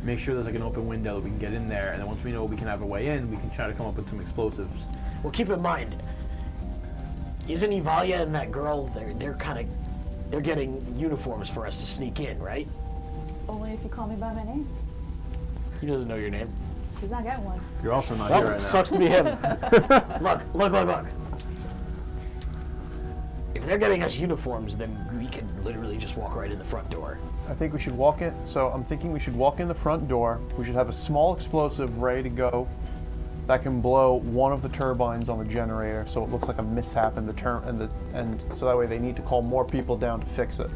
Make sure there's like an open window that we can get in there, and then once we know we can have a way in, we can try to come up with some explosives. Well, keep in mind, isn't Evalia and that girl, they're getting uniforms for us to sneak in, right? Only if you call me by my name. He doesn't know your name. He's not getting one. You're also not Well, here right now. sucks to be him. Look. If they're getting us uniforms, then we can literally just walk right in the front door. I think we should walk in. So I'm thinking we should walk in the front door. We should have a small explosive ready to go that can blow one of the turbines on the generator, so it looks like a mishap in the and so that way they need to call more people down to fix it.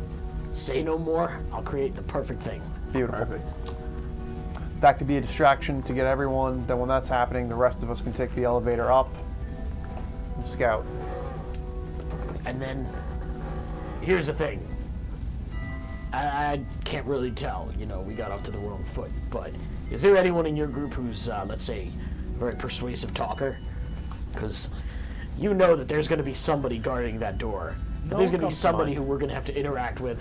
Say no more. I'll create the perfect thing. Beautiful. Perfect. That could be a distraction to get everyone. Then when that's happening, the rest of us can take the elevator up and scout. And then, here's the thing. I can't really tell, we got off to the wrong foot, but is there anyone in your group who's, let's say, a very persuasive talker? Because you know that there's going to be somebody guarding that door. No There's going to be comes to somebody mind. who we're going to have to interact with.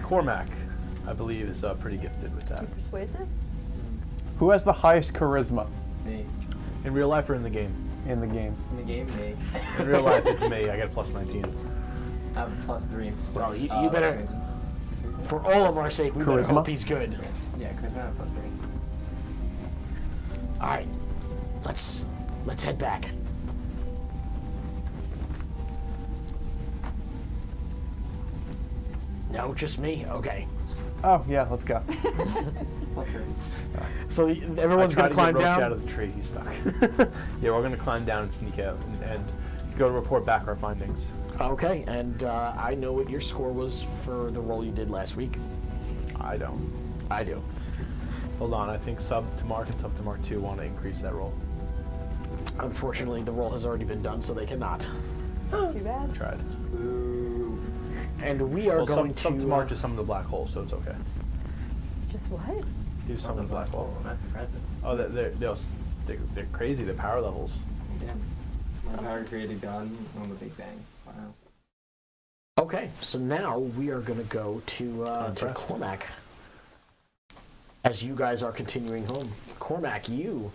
Cormac, I believe, is pretty gifted with that. Persuasive? Who has the highest charisma Me. In real life or in the game? in the game? In the game, me. In real life, it's me. I got a plus 19. I have +3. Well, you better, for all of our sake, we better Charisma? hope he's good. Yeah, because I have +3. All right, let's head back. No, just me. Okay. Oh yeah, let's go. That's great. So everyone's I gonna tried climb to get Roach down. out of the tree. He's stuck. Yeah, we're gonna climb down and sneak out and go to report back our findings. Okay, and I know what your score was for the roll you did last week. I don't. I do. Hold on, I think sub to Mark and sub to Mark 2 want to increase that roll. Unfortunately, the roll has already been done, so they cannot. Too bad. Tried. And we are Well, going sub to. to Mark is some of the black hole, so it's okay. Just what? He's some of the black hole. That's impressive. Oh, they're crazy. The power levels. Damn. My power created God on the Big Bang. Wow. Okay, so now we are going to go to Cormac. As you guys are continuing home, Cormac, you,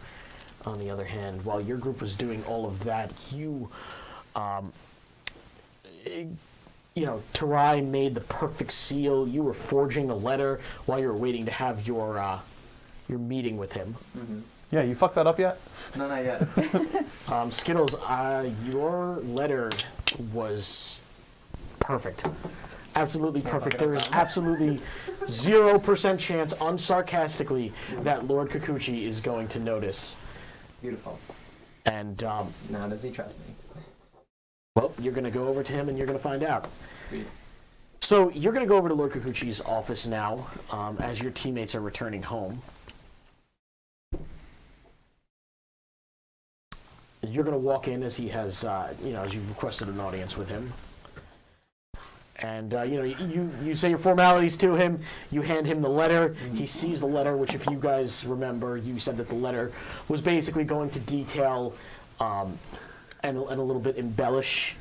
on the other hand, while your group was doing all of that, you, Tarai made the perfect seal. You were forging a letter while you were waiting to have your meeting with him. Mm-hmm. Yeah, you fucked that up yet? No, not yet. Skittles, your letter was perfect. Absolutely perfect. There is absolutely 0% chance, unsarcastically, that Lord Kikuchi is going to notice. Beautiful. And, Now does he trust me? well, you're going to go over to him and you're going to find out. Sweet. So you're going to go over to Lord Kikuchi's office now, as your teammates are returning home. You're going to walk in as he has, as you've requested an audience with him. And, you say your formalities to him, you hand him the letter, he sees the letter, which if you guys remember, you said that the letter was basically going to detail and a little bit embellish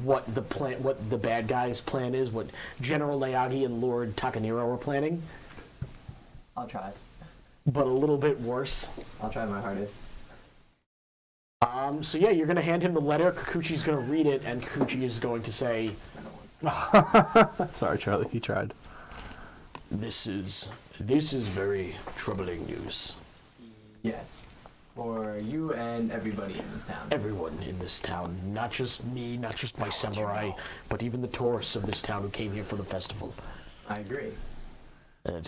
what the bad guy's plan is, what General Leagi and Lord Takaniro were planning, I'll try. but a little bit worse. I'll try my hardest. So yeah, you're going to hand him the letter, Kikuchi's going to read it, and Kikuchi is going to say, Sorry, Charlie. He tried. This is very troubling news. Yes. For you and everybody in this town. Everyone in this town, not just me, not just my samurai, but even the tourists of this town who came here for the festival. I agree. And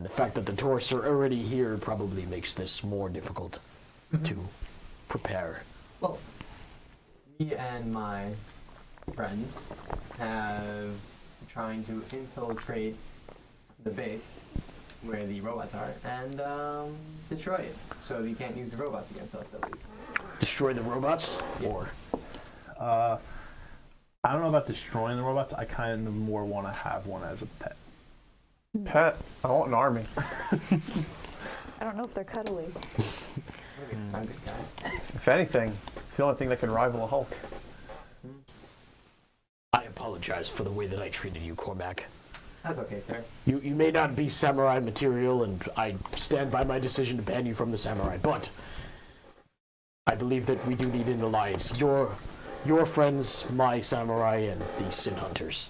the fact that the tourists are already here probably makes this more difficult to prepare. Well, me and my friends have trying to infiltrate the base where the robots are and destroy it, so you can't use the robots against us at least. Destroy the robots? Yes. Or I don't know about destroying the robots. I kind of more want to have one as a pet. Pet. I want an army. I don't know if they're cuddly. Maybe it's time, guys. If anything, it's the only thing that can rival a Hulk. I apologize for the way that I treated you, Cormac. That's okay, sir. You may not be samurai material, and I stand by my decision to ban you from the samurai, but I believe that we do need an alliance. Your friends, my samurai, and the Sin Hunters.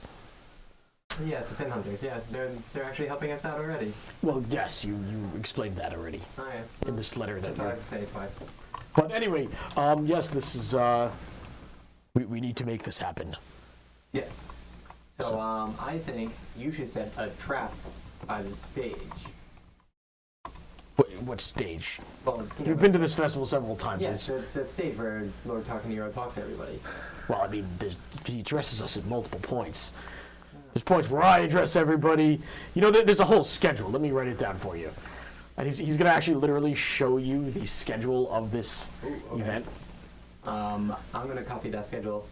Yes, the Sin Hunters. Yeah, they're actually helping us out already. Well, yes, you explained that already Oh yeah. in this letter that That's all I have to say twice. But anyway, yes, this is, we need to make this happen. Yes. So I think you should set a trap by the stage. What stage? Well, You've been to this festival several times. Yes, the stage where Lord Takaniro talks to everybody. Well, I mean, he addresses us at multiple points. There's points where I address everybody. There's a whole schedule. Let me write it down for you. And he's going to actually literally show you the schedule of this event. I'm going to copy that schedule.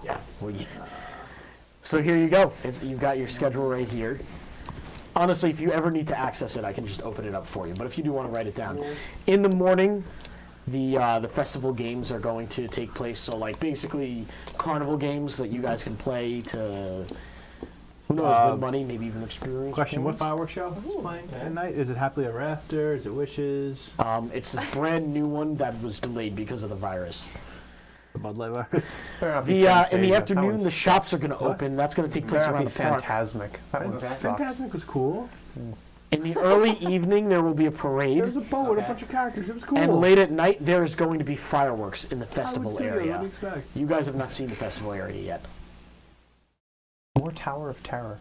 Yeah. Well, yeah. So here you go. You've got your schedule right here. Honestly, if you ever need to access it, I can just open it up for you. But if you do want to write it down, in the morning, the festival games are going to take place. So basically carnival games that you guys can play to, who knows, win money, maybe even experience. Question: What points. fireworks show is playing at night? Is it Happily Ever After? Is it Wishes? It's this brand new one that was delayed because of the virus. The Bud Light virus? Better not be In the Fantasia. afternoon, That the shops are going to open. That's going to take place better not around be the park. Phantasmic. That one Okay. sucks. Fantasmic was cool. In the early evening, there will be a parade. There's a boat with a Okay. bunch of characters. It was cool. And late at night, there is going to be fireworks in the Hollywood festival Studios, what do area. you expect? You guys have not seen the festival area yet. More Tower of Terror.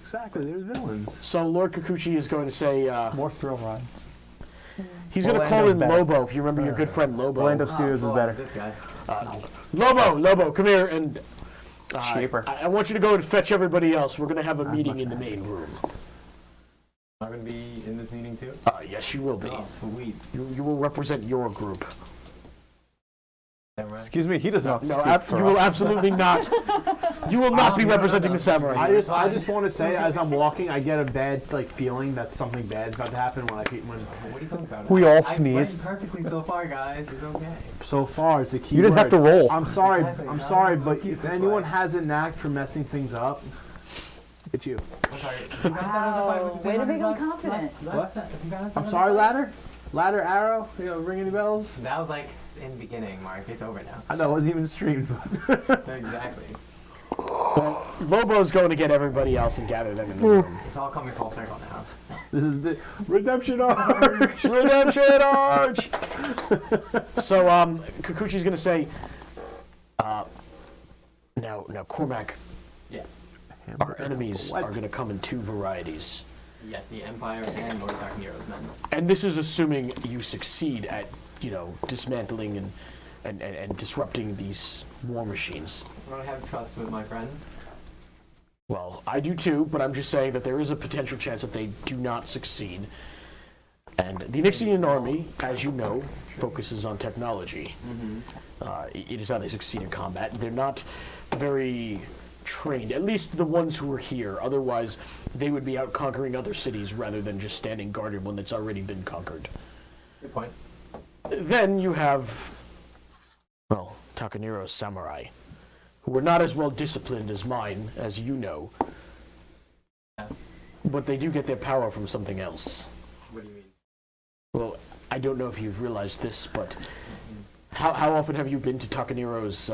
Exactly, there's villains. So Lord Kikuchi is going to say, More thrill rides. he's going to call in Orlando's better. Lobo, if you remember your good friend Lobo. Orlando Studios is boy, better. This guy. Lobo, come here, and Shaper. I want you to go and fetch everybody else. We're going to have a That's meeting much in the better. main room. I'm gonna be in this meeting too. Yes, you will be. Oh, sweet. You will represent your group. Samurai. Excuse me, he does not No, speak for you us. will absolutely not. You will not be No, representing no. the samurai. I just want to say, as I'm walking, I get a bad feeling that something bad's about to happen when What are you talking about? We all I sneeze. went perfectly so far, guys. It's okay. so far is the key. You didn't have to roll. I'm sorry. Exactly. I'm No, sorry, let's but keep if this anyone way. has a knack for messing things up, it's you. I'm sorry. You guys started the fight with the Way to Samurais become last- confident. last- last- you guys I'm started sorry, the fight? ladder, arrow. You know, ring any bells? That was like in the beginning, Mark. It's over now. I know it wasn't even streamed. Exactly. Well, Lobo's going to get everybody else and gather them in the room. It's all coming full circle now. This is the redemption arc. Redemption Arch! So, Kikuchi's going to say, now, Cormac, Yes. our enemies are going to come in two varieties. Yes, the Empire and Lord Dark Nero's men. And this is assuming you succeed at, dismantling and disrupting these war machines. I don't have trust with my friends. Well, I do too, but I'm just saying that there is a potential chance that they do not succeed. And the Nixian army, as you know, focuses on technology. It is how they succeed in combat. They're not very trained, at least the ones who are here. Otherwise, they would be out conquering other cities rather than just standing guard in one that's already been conquered. Good point. Then you have, Takaniro's samurai, who were not as well disciplined as mine, as you know. But they do get their power from something else. What do you mean? Well, I don't know if you've realized this, but how often have you been to Takaniro's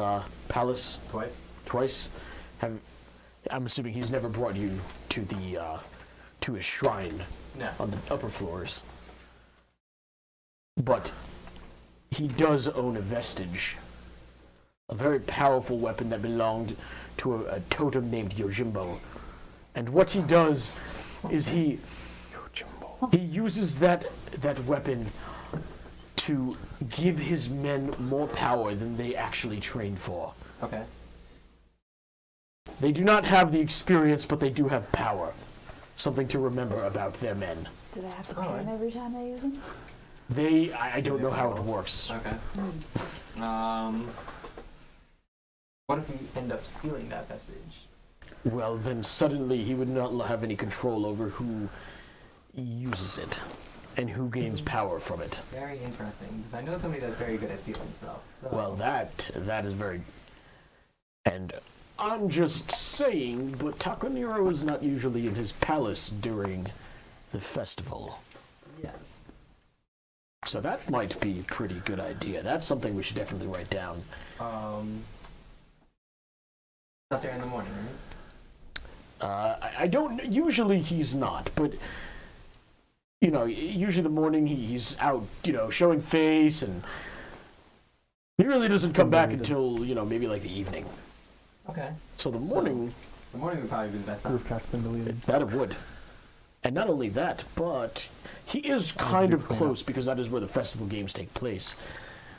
palace? Twice? Twice? I'm assuming he's never brought you to the to his shrine No. on the upper floors. But he does own a vestige, a very powerful weapon that belonged to a totem named Yojimbo. And what he does is he uses that weapon to give his men more power than they actually trained for. Okay. They do not have the experience, but they do have power. Something to remember about their men. Do they have to pay him every time they use them? I don't know how it works. Okay. What if we end up stealing that vestige? Well, then suddenly he would not have any control over who uses it and who gains power from it. Very interesting, because I know somebody that's very good at stealing stuff. So. Well, that is very... And I'm just saying, but Takaniro is not usually in his palace during the festival. Yes. So that might be a pretty good idea. That's something we should definitely write down. Not there in the morning, right? I don't... Usually he's not, but... usually in the morning he's out, showing face, and he really doesn't come back until, maybe like the evening. Okay. So the morning... The morning would probably be the best time. Roof cat's been deleted. That it would. And not only that, but he is kind of close because that is where the festival games take place.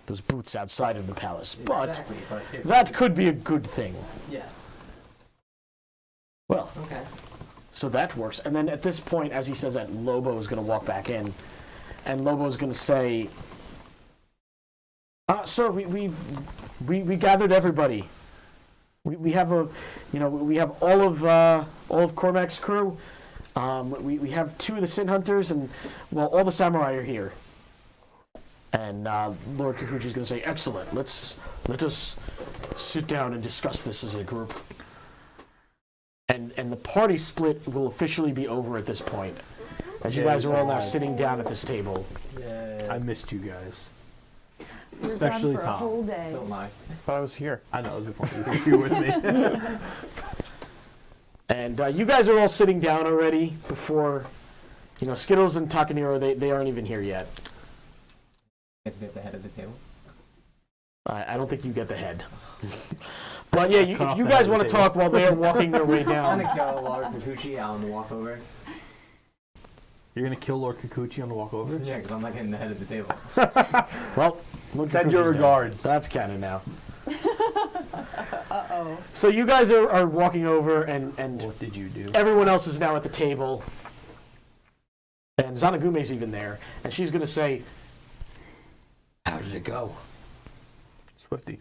Those booths outside of the palace. But Exactly, but if that could be a good thing. Yes. Well, Okay. so that works. And then at this point, as he says that, Lobo is going to walk back in. And Lobo is going to say, sir, we gathered everybody. We have we have all of Cormac's crew. We have 2 of the Sin Hunters, and all the samurai are here. And Lord Kikuchi is going to say, "Excellent. Let us sit down and discuss this as a group." And the party split will officially be over at this point, as you guys are all now sitting down at this table. Yeah. I missed you guys. We're Especially gone for Tom. a whole day. Don't lie. Thought I was here. I know, it was a point. You were with me. And you guys are all sitting down already before You know, Skittles and Takaniro, they aren't even here yet. Get to be at the head of the table. I don't think you get the head. But yeah, Cut off you the guys head of want the to table. talk while they are walking their way I'm down. gonna kill Laura Kikuchi on the walk over. You're gonna kill Lord Kikuchi on the walk over? Yeah, because I'm not getting the head of the table. Well, look Send at your Kuchi's dead. regards. That's canon now. Uh-oh. So you guys are walking over, and What did you do? everyone else is now at the table. And Zanagume's even there, and she's going to say, how did it go? Swifty.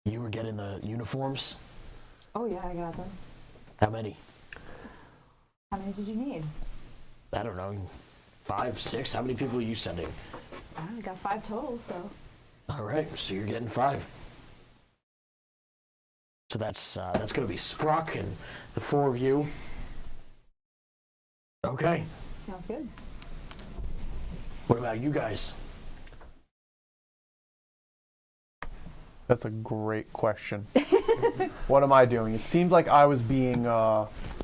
You were getting the uniforms? Oh, yeah, I got them. How many? How many did you need? I don't know. 5, 6? How many people are you sending? I got 5 total, so. All right, so you're getting 5. So that's going to be Sprock and the 4 of you. Okay. Sounds good. What about you guys? That's a great question. What am I doing? It seemed like I was being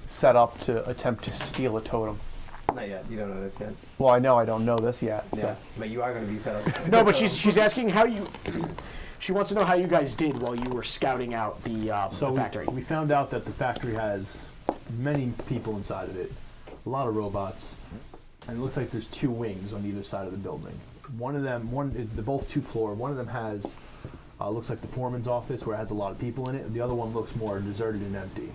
set up to attempt to steal a totem. Not yet. You don't know this yet. Well, I know I don't know this yet. Yeah, So. but you are going to be set up. No, but she's asking how you. She wants to know how you guys did while you were scouting out the factory. We found out that the factory has many people inside of it, a lot of robots, and it looks like there's 2 wings on either side of the building. One of them, they're both 2 floor. One of them has, looks like the foreman's office where it has a lot of people in it, and the other one looks more deserted and empty.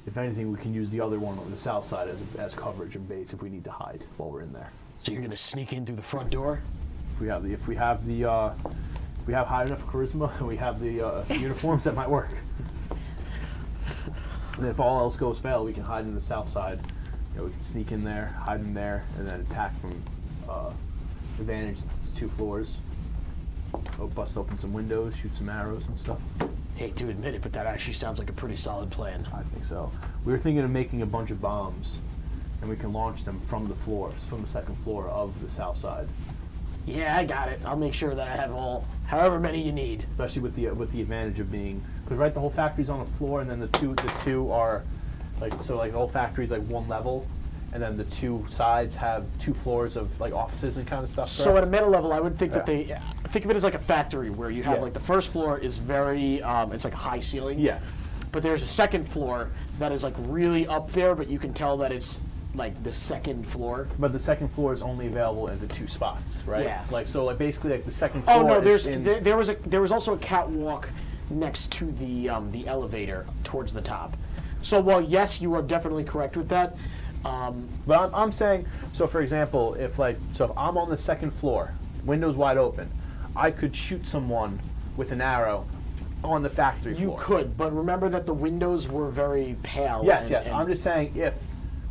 If anything, we can use the other one on the south side as coverage and base if we need to hide while we're in there. So you're gonna sneak in through the front door? If we have high enough charisma and we have the uniforms, that might work. And if all else goes fail, we can hide in the south side. You know, we can sneak in there, hide in there, and then attack from advantage. It's 2 floors. Go bust open some windows, shoot some arrows and stuff. Hate to admit it, but that actually sounds like a pretty solid plan. I think so. We were thinking of making a bunch of bombs, and we can launch them from the floors, from the 2nd floor of the south side. Yeah, I got it. I'll make sure that I have however many you need. Especially with the advantage of being, because right, the whole factory's on the floor, and then the two are like, so like the whole factory's like 1 level, and then the 2 sides have 2 floors of like offices and kind of stuff. So at a meta level, I would think that Yeah. think of it as like a factory where you have Yeah. like the first floor is very it's like a high ceiling. Yeah. But there's a 2nd floor that is like really up there, but you can tell that it's like the 2nd floor. But the 2nd floor is only available in the 2 spots, right? Yeah. Like, so like basically like the 2nd floor Oh no, is in, there was also a catwalk next to the elevator towards the top. So while yes, you are definitely correct with that. But I'm saying, so for example, if I'm on the 2nd floor, windows wide open, I could shoot someone with an arrow on the factory You floor. could, but remember that the windows were very pale. Yes, and- I'm just saying if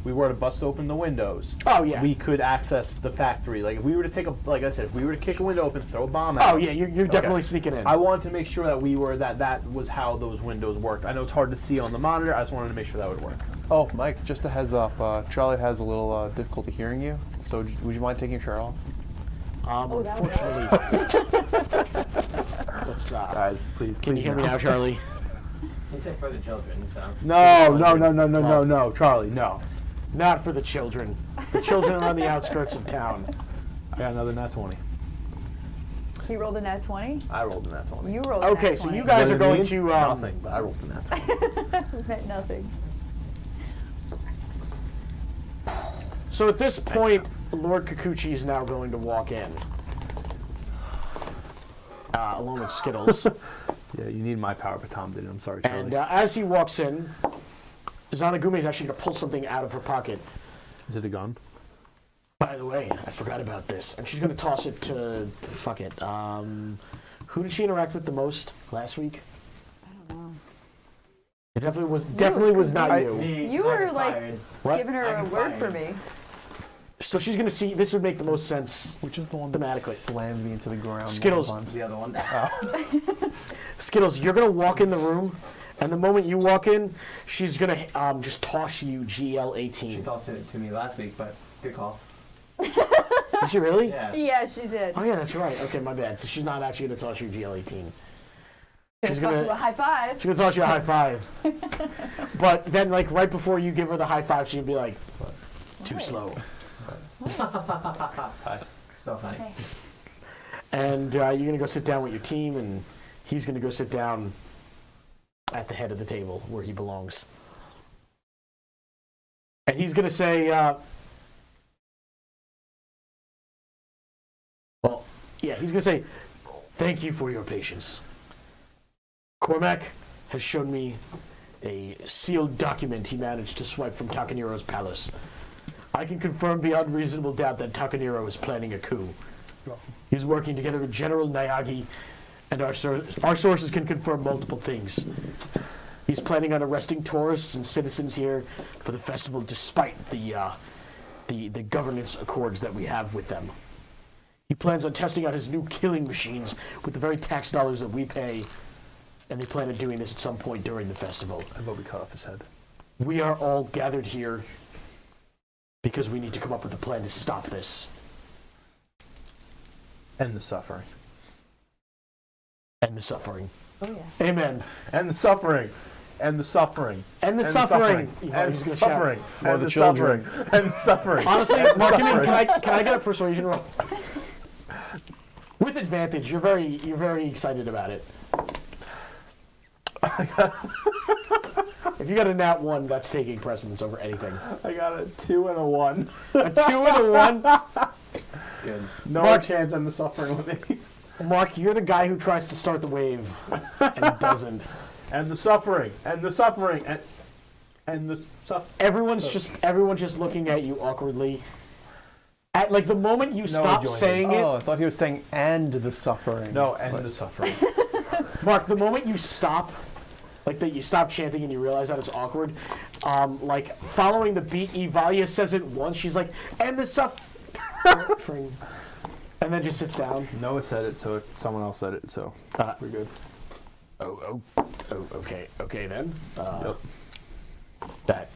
we were to bust open the windows, Oh yeah. we could access the factory. Like if we were to like I said, if we were to kick a window open, throw a bomb out. Oh yeah, you're definitely sneaking in. I wanted to make sure that we were that was how those windows worked. I know it's hard to see on the monitor. I just wanted to make sure that would work. Oh, Mike, just a heads up. Charlie has a little difficulty hearing you. So would you mind taking your shirt off? that would Unfortunately. Let's, Guys, please. can you hear me now, Charlie? He said for the children, so. No, Charlie, no. Not for the children. The children are on the outskirts of town. I got another nat 20. He rolled a nat 20. I rolled a nat 20. You rolled a Okay, nat so 20. you guys What are does it going mean? to Nothing, but I rolled a nat 20. meant nothing. So at this point, Lord Kikuchi is now going to walk in. Along with Skittles. Yeah, you need my power, but Tom didn't. I'm sorry, Charlie. And as he walks in, Zanagume is actually going to pull something out of her pocket. Is it a gun? By the way, I forgot about this. And she's going to toss it to, fuck it. Who did she interact with the most last week? I don't know. It definitely was not you. You were like What? giving her a word for me. So she's going to see, this would make the most sense. Which is the one that Thematically. slammed me into the ground? Skittles. multiple times? The other one. Skittles, you're going to walk in the room, and the moment you walk in, she's going to just toss you GL18. She tossed it to me last week, but good call. Did she really? Yeah. Yeah, she did. Oh yeah, that's right. Okay, my bad. So she's not actually going to toss you GL18. She's gonna toss you a high five. She's going to toss you a high five. But then, like, right before you give her the high five, she'd be like, Too slow. So funny. Okay. And you're going to go sit down with your team, and he's going to go sit down at the head of the table where he belongs. And he's going to say, he's going to say, thank you for your patience. Cormac has shown me a sealed document he managed to swipe from Takaniro's palace. I can confirm beyond reasonable doubt that Takaniro is planning a coup. He's working together with General Nayagi, and our sources can confirm multiple things. He's planning on arresting tourists and citizens here for the festival, despite the governance accords that we have with them. He plans on testing out his new killing machines with the very tax dollars that we pay, and they plan on doing this at some point during the festival. I vote we cut off his head. We are all gathered here because we need to come up with a plan to stop this. End the suffering. End the suffering. Oh yeah. Amen. End the suffering. End the suffering. End the End suffering. End the suffering. For End the the children. suffering. End the suffering. Honestly, End the Mark, suffering. can I get a persuasion roll? With advantage. You're very excited about it. If you got a nat 1, that's taking precedence over anything. I got a 2 and a 1. A 2 and a 1. Good. No Mark- chance end the suffering with me. Mark, you're the guy who tries to start the wave and doesn't. End the suffering. End the suffering. End the suffering. Everyone's just looking at you awkwardly. At like the moment you stop joining. saying Oh, it, I thought he was saying "and the suffering." No, end the suffering. Mark, the moment you stop, like that you stop chanting and you realize that it's awkward, like following the beat, Evalia says it once. She's like, "And the suffering," and then just sits down. Noah said it, so someone else said it, so we're good. Okay then. Yep. That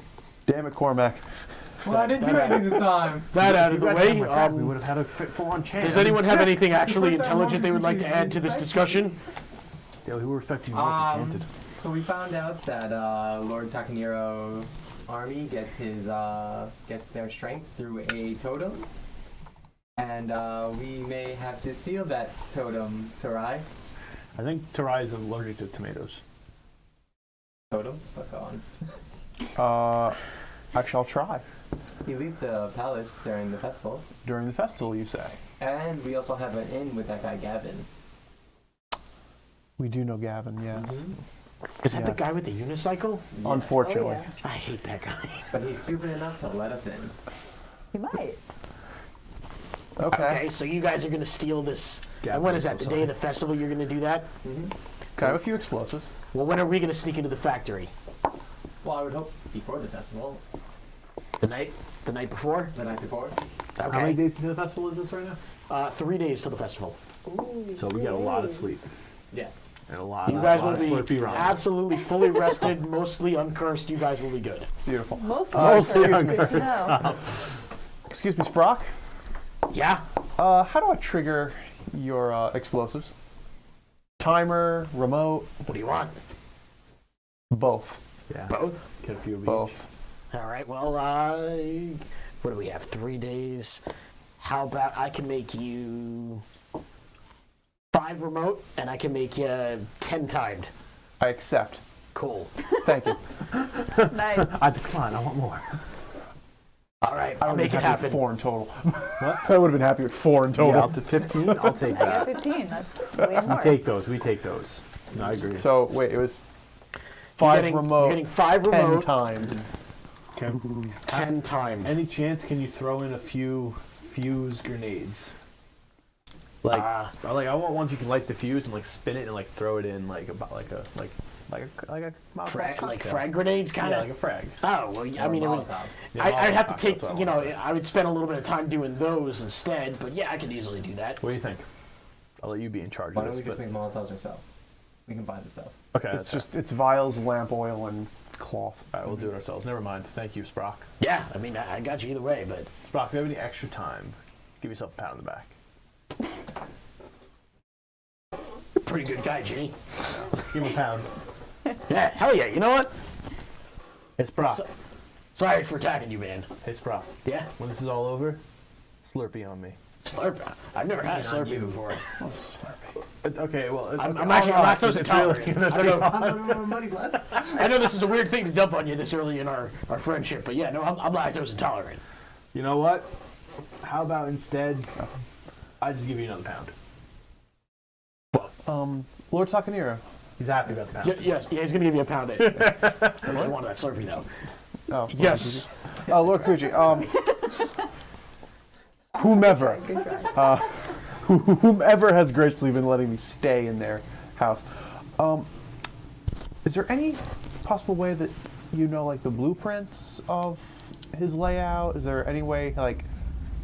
Damn it, Cormac. Well, I didn't do anything this time. that out of the way. We would have had a full-on chance. Does anyone have anything It's the actually first time intelligent they would like to Morgan add to this discussion? Yeah, we were expecting more if we chanted. So we found out that Lord Takaniro's army gets their strength through a totem, and we may have to steal that totem, Tarai. I think Tarai is allergic to tomatoes. Totems? But go on. Actually, I'll try. He leads the palace during the festival, During the festival, you say? and we also have an inn with that guy Gavin. We do know Gavin, yes. Is that the Yeah. guy with the unicycle? Yeah. Unfortunately. Oh, I hate that guy. But he's stupid enough to let us in. You might. Okay, so you guys are gonna steal this. Yeah, And when is I'm that? The so day of sorry. the festival you're gonna do that? Mm-hmm. Okay, I have a few explosives. Well, when are we gonna sneak into the factory? Well, I would hope before the festival, The night before? the night before. How many Okay. days into the festival is this right now? 3 days till the festival. Ooh, So we got a lot of sleep. Yes. And a lot You of guys lot will of be Slurpee rum. absolutely fully rested, mostly uncursed. You guys will be good. Beautiful. Mostly Mostly good to know. Excuse me, Sprock. Yeah? How do I trigger your explosives? Timer, remote, What do you want? both. Yeah. Both? Get a few of each. Both. All right, well, what do we have? 3 days. How about I can make you 5 remote, and I can make you 10 timed. I accept. Cool. Thank you. Nice. I decline. I want more. All right, I I'll would make have it been happy with happen. 4 in total. I would have been happy with 4 in total. Yeah, up to 15. I'll take I got that. 15. That's way We more. take those. We take those. No, I agree. So wait, it was You're 5 getting, remote, You're getting 5 10 remote, timed. Okay. 10 timed. Any chance can you throw in a few fuse grenades? Like, I want ones you can light the fuse and like spin it and like throw it in like a Like frag grenades, kind Yeah, of. like a frag. Oh well, I mean, it would, Molotov. Yeah, I'd have to Molotov, take, that's what I you know, wanna say. I would spend a little bit of time doing those instead. But yeah, I could easily do that. What do you think? I'll let you be in charge Why of don't this. we just But, make Molotovs ourselves? We can buy the stuff. okay, It's that's just it's vials, lamp oil, and cloth. all right. We'll do it ourselves. Never mind. Thank you, Sprock. Yeah, I mean, I got you either way, but Sprock, if you have any extra time, give yourself a pat on the back. you're a pretty good guy, Ginny. Give him a pound. Yeah, hell yeah. You know what? Hey, Sprock. So- Sorry for attacking you, man. Hey, Sprout. Yeah? When this is all over, Slurpee on me. Slurp. I've never had a Not Slurpee you. before. Okay, well, I'm actually lactose intolerant. Money left. I know this is a weird thing to dump on you this early in our friendship, but yeah, no, I'm lactose intolerant. You know what? How about instead, I just give you another pound. Lord Takaniro. He's happy about the pound. Yes, yeah, he's gonna give you a pound. I really wanted that Slurpee though. Oh, Yes. Lord Kuji. Whomever. Whomever has graciously been letting me stay in their house. Is there any possible way that you know, like, the blueprints of his layout? Is there any way, like,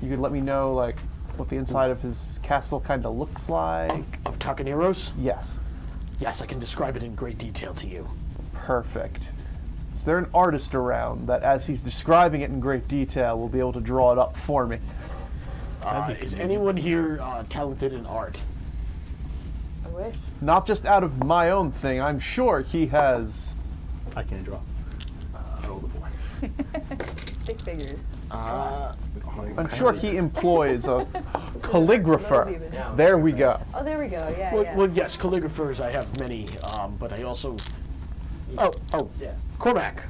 you could let me know, like, what the inside of his castle kind of looks like? Of Takaniro's? Yes. Yes, I can describe it in great detail to you. Perfect. Is there an artist around that, as he's describing it in great detail, will be able to draw it up for me? Is anyone here talented in art? I wish. Not just out of my own thing. I'm sure he has. I can't draw. Roll the board. Stick figures. I'm sure he employs a calligrapher. Even. Yeah. There we go. Oh, there we go. Yeah, Well, yeah. well, yes, calligraphers. I have many, but I also. Oh, Yes. Cormac.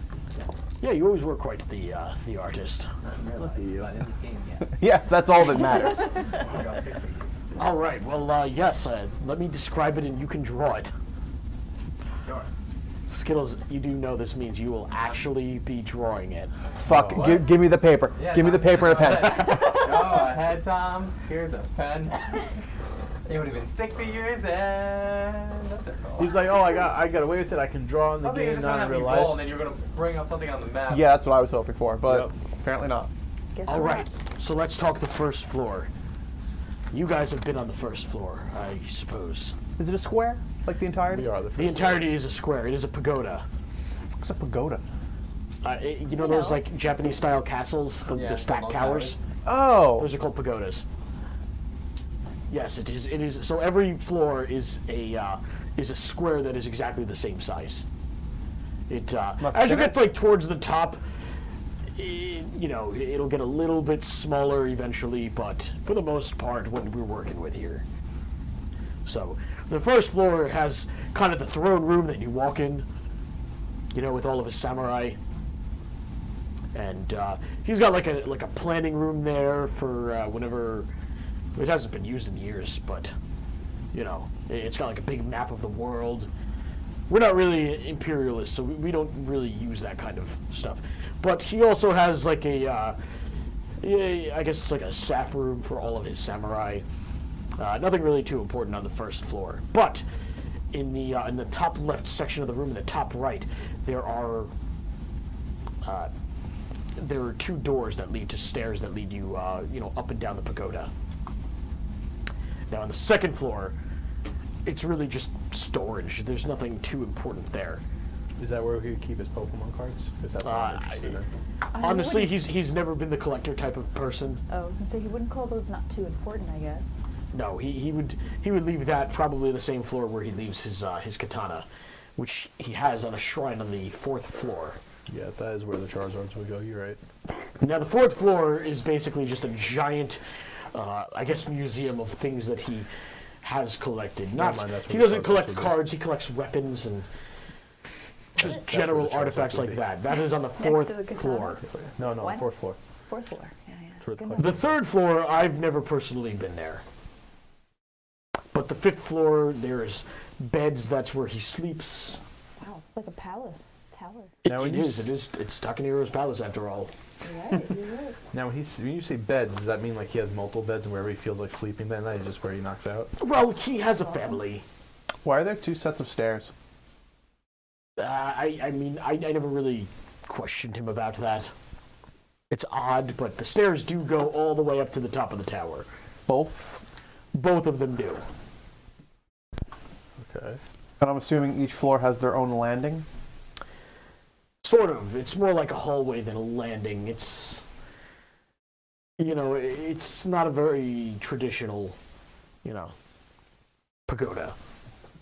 Yeah, you always were quite the artist. But in this game, yes. Yes, that's all that matters. Draw stick figures. All right. Well, yes. Let me describe it, and you can draw it. Sure. Skittles, you do know this means you will actually be drawing it. Fuck, what? give me the paper. Yeah, give me the Tom, paper and a go pen. ahead. Go ahead, Tom. Here's a pen. It would have been stick figures and a circle. He's like, oh, I got away with it. I can draw in the I think you're game, just gonna not in have me real roll, life. and then you're gonna bring up something on the map. Yeah, that's what I was hoping for, but Yep. apparently not. Guess All not. right. So let's talk the first floor. You guys have been on the first floor, I suppose. Is it a square? Like the entirety? We are the The entirety is a square. It is a pagoda. It's a pagoda. You know those like Japanese-style castles, the Yeah, stacked long towers? Oh! Those are called pagodas. Yes, it is. It is. So every floor is a square that is exactly the same size. It as you get like towards the top, it'll get a little bit smaller eventually, but for the most part, what we're working with here. So the first floor has kind of the throne room that you walk in, with all of his samurai. And he's got like a planning room there for whenever. It hasn't been used in years, but it's got like a big map of the world. We're not really imperialists, so we don't really use that kind of stuff. But he also has like I guess it's like a staff room for all of his samurai. Nothing really too important on the first floor, but in the top left section of the room, in the top right, there are two doors that lead to stairs that lead you up and down the pagoda. Now on the second floor, it's really just storage. There's nothing too important there. Is that where he would keep his Pokemon cards? Is that what I'm interested in? Honestly, he's never been the collector type of person. Oh, I was gonna say he wouldn't call those not too important, I guess. No, he would leave that probably the same floor where he leaves his katana, which he has on a shrine on the fourth floor. Yeah, that is where the Charizards would go. You're right. Now the fourth floor is basically just a giant, I guess, museum of things that he has collected. Never mind, that's where He the doesn't Charizards collect would be. cards. He collects weapons and just That's general where the Charizards artifacts would like be. that. That is on the to the fourth katana? floor. No, What? fourth floor. Fourth floor. Yeah, yeah. where the Good collector- The third floor, I've never personally been there. But the fifth floor, there's beds. That's where he sleeps. Wow, it's like a palace tower. Now, when It you is. It's Takaniro's palace after all. You're right. You're right. Now, when you say beds, does that mean like he has multiple beds and wherever he feels like sleeping that night is just where he knocks out? Well, he has a family. Why are there two sets of stairs? I mean, I never really questioned him about that. It's odd, but the stairs do go all the way up to the top of the tower. Both? Both of them do. Okay. And I'm assuming each floor has their own landing? Sort of. It's more like a hallway than a landing. It's, it's not a very traditional, pagoda.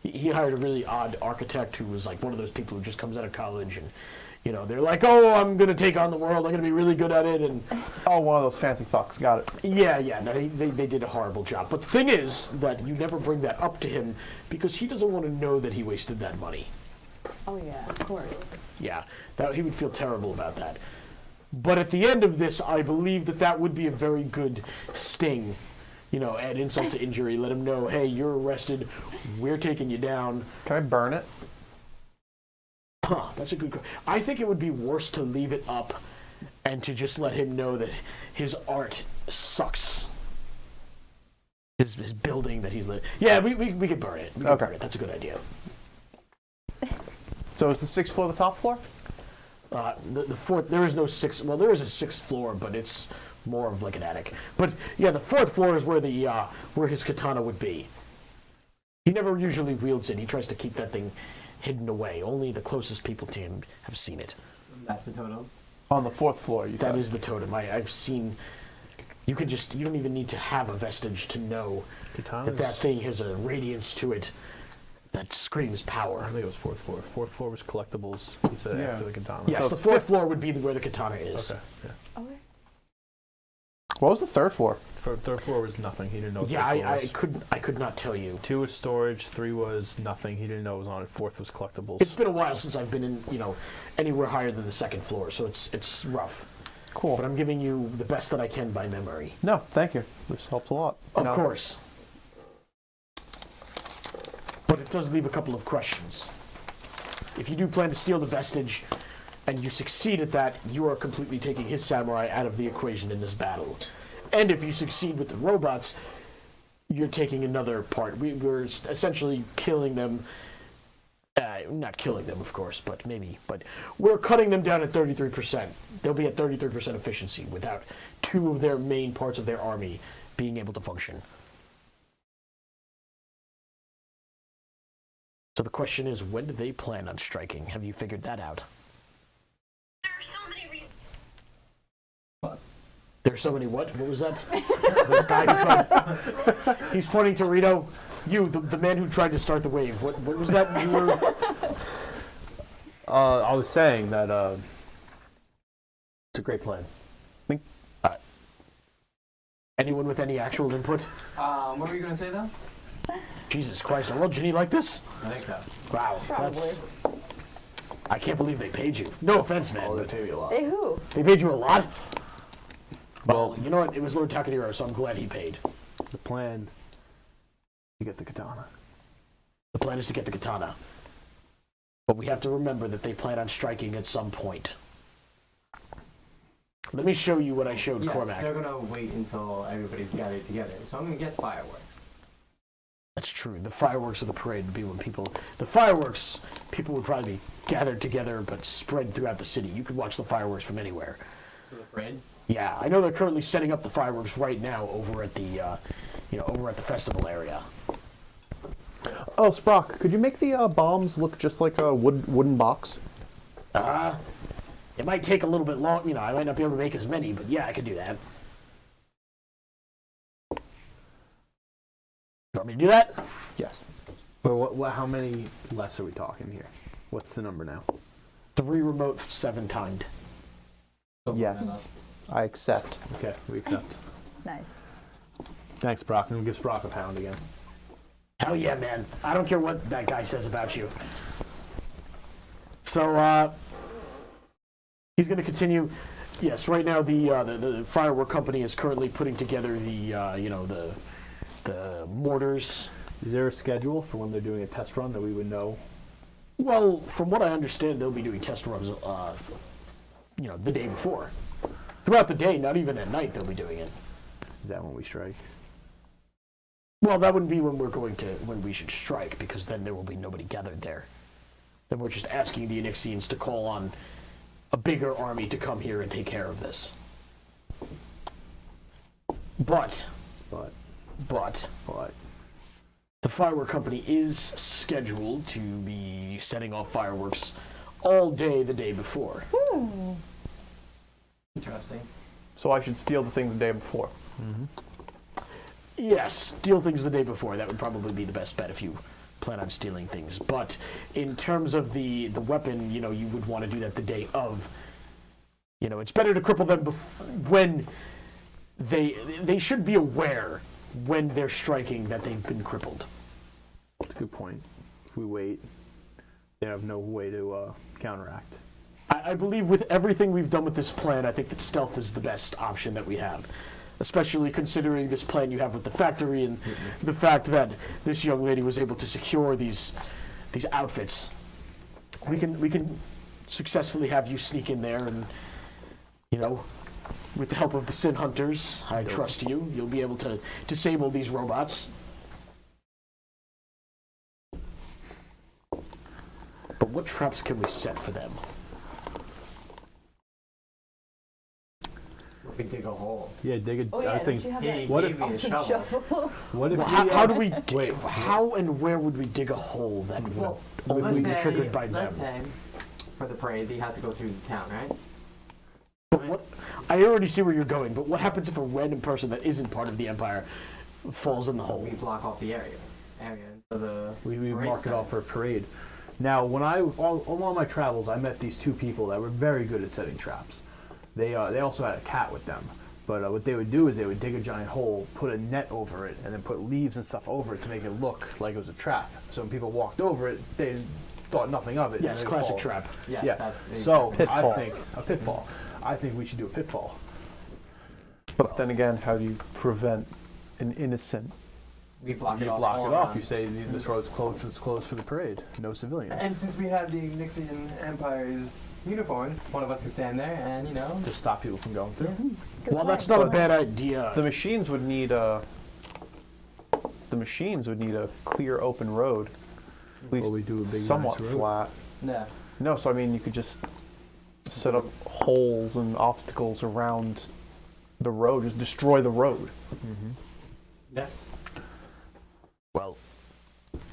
He hired a really odd architect who was like one of those people who just comes out of college and, You know, they're like, oh, I'm going to take on the world. I'm going to be really good at it. And Oh, one of those fancy fucks. Got it. yeah, no, they did a horrible job. But the thing is that you never bring that up to him because he doesn't want to know that he wasted that money. Oh yeah, of course. Yeah, that he would feel terrible about that. But at the end of this, I believe that would be a very good sting. You know, add insult to injury. Let him know, hey, you're arrested. We're taking you down. Can I burn it? Huh, that's a good question. I think it would be worse to leave it up and to just let him know that his art sucks. His building that he's lit. Yeah, we could burn it. We could burn it. That's a good idea. So is the 6th floor the top floor? The fourth, there is no sixth. Well, there is a 6th floor, but it's more of like an attic. But yeah, the 4th floor is where where his katana would be. He never usually wields it. He tries to keep that thing hidden away. Only the closest people to him have seen it. That's the totem. On the 4th floor, you said. That is the totem. I've seen. You don't even need to have a vestige to know that thing has a radiance to it that screams power. I think it was 4th floor. 4th floor was collectibles. He said Yeah. after the katana. Yes, So the it's 4th floor would be where the katana is. Okay. Yeah. Okay. What was the 3rd floor? For 3rd floor was nothing. He didn't know. What Yeah, 3rd floor I could not tell you. 2 was storage. 3 was nothing. He didn't know it was on it. 4th was collectibles. It's been a while since I've been in, anywhere higher than the 2nd floor, so it's rough. Cool. But I'm giving you the best that I can by memory. No, thank you. This helps a lot. Of course. But it does leave a couple of questions. If you do plan to steal the vestige, and you succeed at that, you are completely taking his samurai out of the equation in this battle. And if you succeed with the robots, you're taking another part. We're essentially killing them. Not killing them, of course, but we're cutting them down at 33%. They'll be at 33% efficiency without 2 of their main parts of their army being able to function. So the question is, when do they plan on striking? Have you figured that out? There are so many reasons. There's so many what? What was that? The guy who tried, he's pointing to Rito. You, the man who tried to start the wave. What was that? You were... I was saying that it's a great plan. Anyone with any actual input? What were you going to say, though? Jesus Christ, are all Ginny like this? I think so. Wow, that's... I can't believe they paid you. No offense, man. But Pay me a lot. They who? they paid you a lot? Well, You know what? It was Lord Takadiro, so I'm glad he paid. the plan to get the katana. The plan is to get the katana. But we have to remember that they plan on striking at some point. Let me show you what I showed Yes, Cormac. they're going to wait until everybody's gathered together. So I'm going to guess fireworks. That's true. The fireworks of the parade would be when people would probably be gathered together but spread throughout the city. You could watch the fireworks from anywhere. So the parade? Yeah, I know they're currently setting up the fireworks right now over at the, over at the festival area. Oh, Sprock, could you make the bombs look just like a wooden box? It might take a little bit long. I might not be able to make as many, but yeah, I could do that. You want me to do that? Yes. But how many less are we talking here? What's the number now? 3 remote, 7 timed. Yes. I accept. Okay, we accept. Nice. Thanks, Brock. And we'll give Sprock a pound again. Hell yeah, man. I don't care what that guy says about you. So, he's going to continue. Yes, right now the firework company is currently putting together the mortars. Is there a schedule for when they're doing a test run that we would know? Well, from what I understand, they'll be doing test runs, the day before. Throughout the day, not even at night, they'll be doing it. Is that when we strike? Well, that wouldn't be when we should strike, because then there will be nobody gathered there. Then we're just asking the Onyxians to call on a bigger army to come here and take care of this. But the firework company is scheduled to be setting off fireworks all day the day before. Interesting. So I should steal the thing the day before. Yes, steal things the day before. That would probably be the best bet if you plan on stealing things. But in terms of the weapon, you would want to do that the day of. It's better to cripple them when they should be aware when they're striking that they've been crippled. That's a good point. If we wait, they have no way to counteract. I believe with everything we've done with this plan, I think that stealth is the best option that we have. Especially considering this plan you have with the factory and the fact that this young lady was able to secure these outfits. We can successfully have you sneak in there and, with the help of the Sin Hunters, I trust you. You'll be able to disable these robots. But what traps can we set for them? We could dig a hole. Yeah, dig a. Oh I yeah, was don't you thinking, have He that what gave if- me a awesome shovel. shovel? what if Well, we, how do we wait? how and where would we dig a hole that would Well, only let's be say, triggered by let's them? say for the parade, you have to go through the town, right? But what, I already see where you're going, but what happens if a random person that isn't part of the Empire falls in the hole? We block off the area. So the We parade mark it off for a starts. parade. Now, when on one of my travels, I met these two people that were very good at setting traps. They also had a cat with them. But what they would do is they would dig a giant hole, put a net over it, and then put leaves and stuff over it to make it look like it was a trap. So when people walked over it, they thought nothing of it. Yes, and they'd classic fall. trap. Yeah. Yeah. That's So Pitfall. I think a pitfall. I think we should do a pitfall. But then again, how do you prevent an innocent? we block You it off. block all it off. around. You say this road's closed for the parade. No civilians. And since we have the Nixian Empire's uniforms, one of us can stand there and to stop people from going through. Good Well, plan, that's not a good bad plan. idea. The machines would need a. The machines would need a clear, open road. At least Or we do a big, somewhat nice road. flat. no. No, so I mean, you could just set up holes and obstacles around the road. Just destroy the road. Yeah. Well,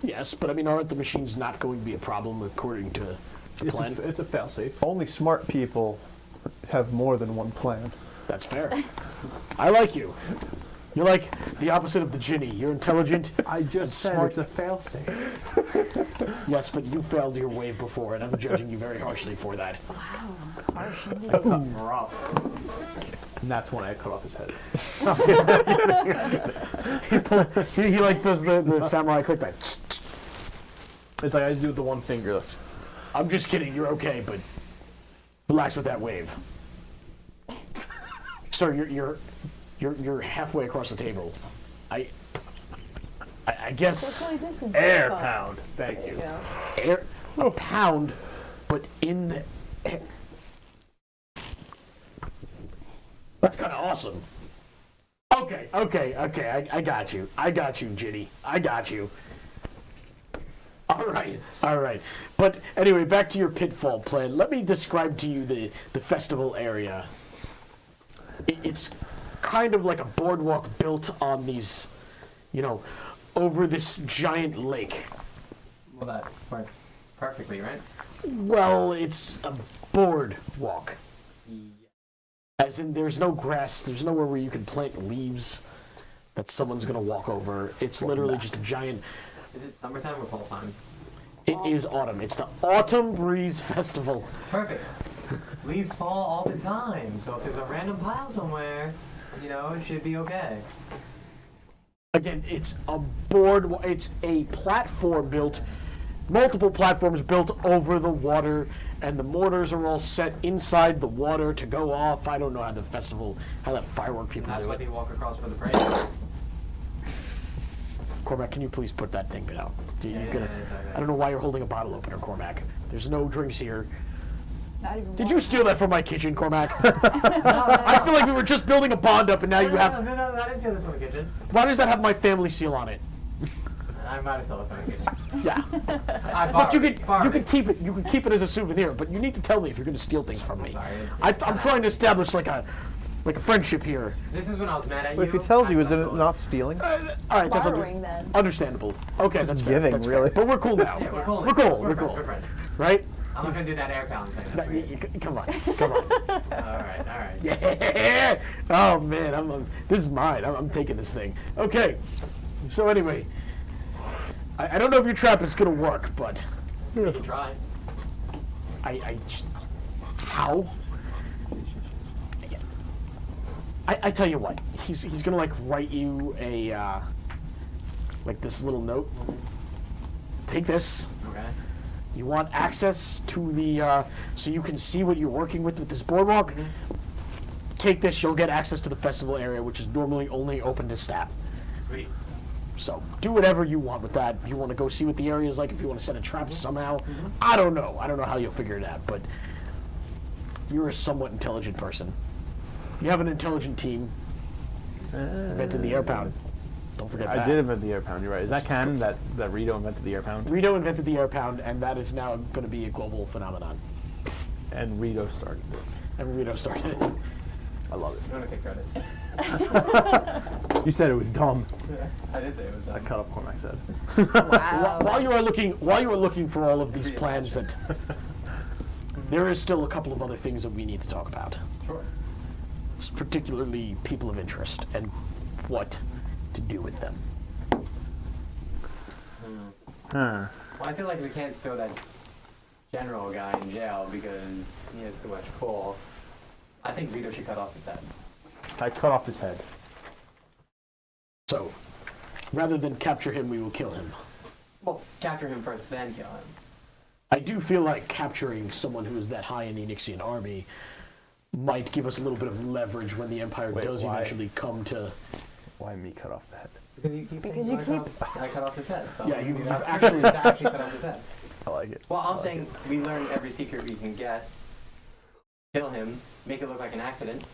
yes, but I mean, aren't the machines not going to be a problem according to the It's plan? a failsafe. Only smart people have more than one plan. That's fair. I like you. You're like the opposite of the Ginny. You're intelligent. I just said smart. it's a failsafe. Yes, but you failed your wave before, and I'm judging you very harshly for that. Wow, harsh indeed. Rough. And that's when I cut off his head. He like does the samurai click that. It's like I just do it with the one finger. I'm just kidding. You're okay, but relax with that wave. Sir, you're halfway across the table. I guess Socially distanced. Air Oh, pound. Thank there you. you go. a pound, but in the air. That's kind of awesome. Okay. I got you. Ginny. I got you. All right. But anyway, back to your pitfall plan. Let me describe to you the festival area. It's kind of like a boardwalk built on these, over this giant lake. Well, that worked perfectly, right? Well, it's a boardwalk. As in, there's no grass, there's nowhere where you can plant leaves that someone's gonna walk over. It's literally just a giant. Is it summertime or fall time? It is autumn. It's the Autumn Breeze Festival. Perfect. Leaves fall all the time, so if there's a random pile somewhere, it should be okay. Again, it's a board. It's a platform built, multiple platforms built over the water, and the mortars are all set inside the water to go off. I don't know how that firework people That's do what it. they walk across for the parade. Cormac, can you please put that thing down? Yeah, I don't know why you're holding a bottle opener, Cormac. There's no drinks here. Not even Did one. you steal that from my kitchen, Cormac? I feel like we were just building a bond up, and now you have. No, I didn't see this in the kitchen. Why does that have my family seal on it? I might have sold it from the kitchen. Yeah. I But borrowed you it. can Borrowed it. keep it. You can keep it as a souvenir. But you need to tell me if you're going to steal things from me. Sorry, I'm trying to establish like a friendship here. This is when I was mad at you. But if he tells you, I is it stole not stealing? All right, that's Borrowing then. understandable. Okay, Just that's fair, giving, that's really. fair. But we're cool now. Yeah, we're cool. We're cool. We're We're friends, cool. we're friends. Right? I'm not gonna do that air pound thing. No, That's weird. come on. All right. Yeah. Oh man, this is mine. I'm taking this thing. Okay. So anyway, I don't know if your trap is gonna work, but You can try. I just, how? I tell you what, he's gonna like write you a like this little note. Take this. Okay. You want access to the so you can see what you're working with this boardwalk. Take this. You'll get access to the festival area, which is normally only open to staff. Sweet. So do whatever you want with that. You want to go see what the area is like. If you want to set a trap somehow, I don't know. I don't know how you'll figure it out, but you're a somewhat intelligent person. You have an intelligent team. Invented the air pound. Don't forget that. I did invent the air pound. You're right. Is that canon that Rito invented the air pound? Rito invented the air pound, and that is now going to be a global phenomenon. And Rito started this. And Rito started it. I love it. I'm gonna take credit. You said it was dumb. I did say it was I done. cut off Cormac said. Wow. While you are looking for all of these plans, that there is still a couple of other things that we need to talk about, Sure. particularly people of interest and what to do with them. Huh. Well, I feel like we can't throw that general guy in jail because he has too much pull. I think Rito should cut off his head. I cut off his head. So, rather than capture him, we will kill him. Well, capture him first, then kill him. I do feel like capturing someone who is that high in the Onyxian army might give us a little bit of leverage when the Empire Wait, does why? eventually come to... Why me cut off the head? Because you keep Because saying you I cut off his head. So Yeah, you have actually- to actually cut off his head. I like it. Well, I I'm like saying we learn every secret we can get, kill him, make it look like an accident.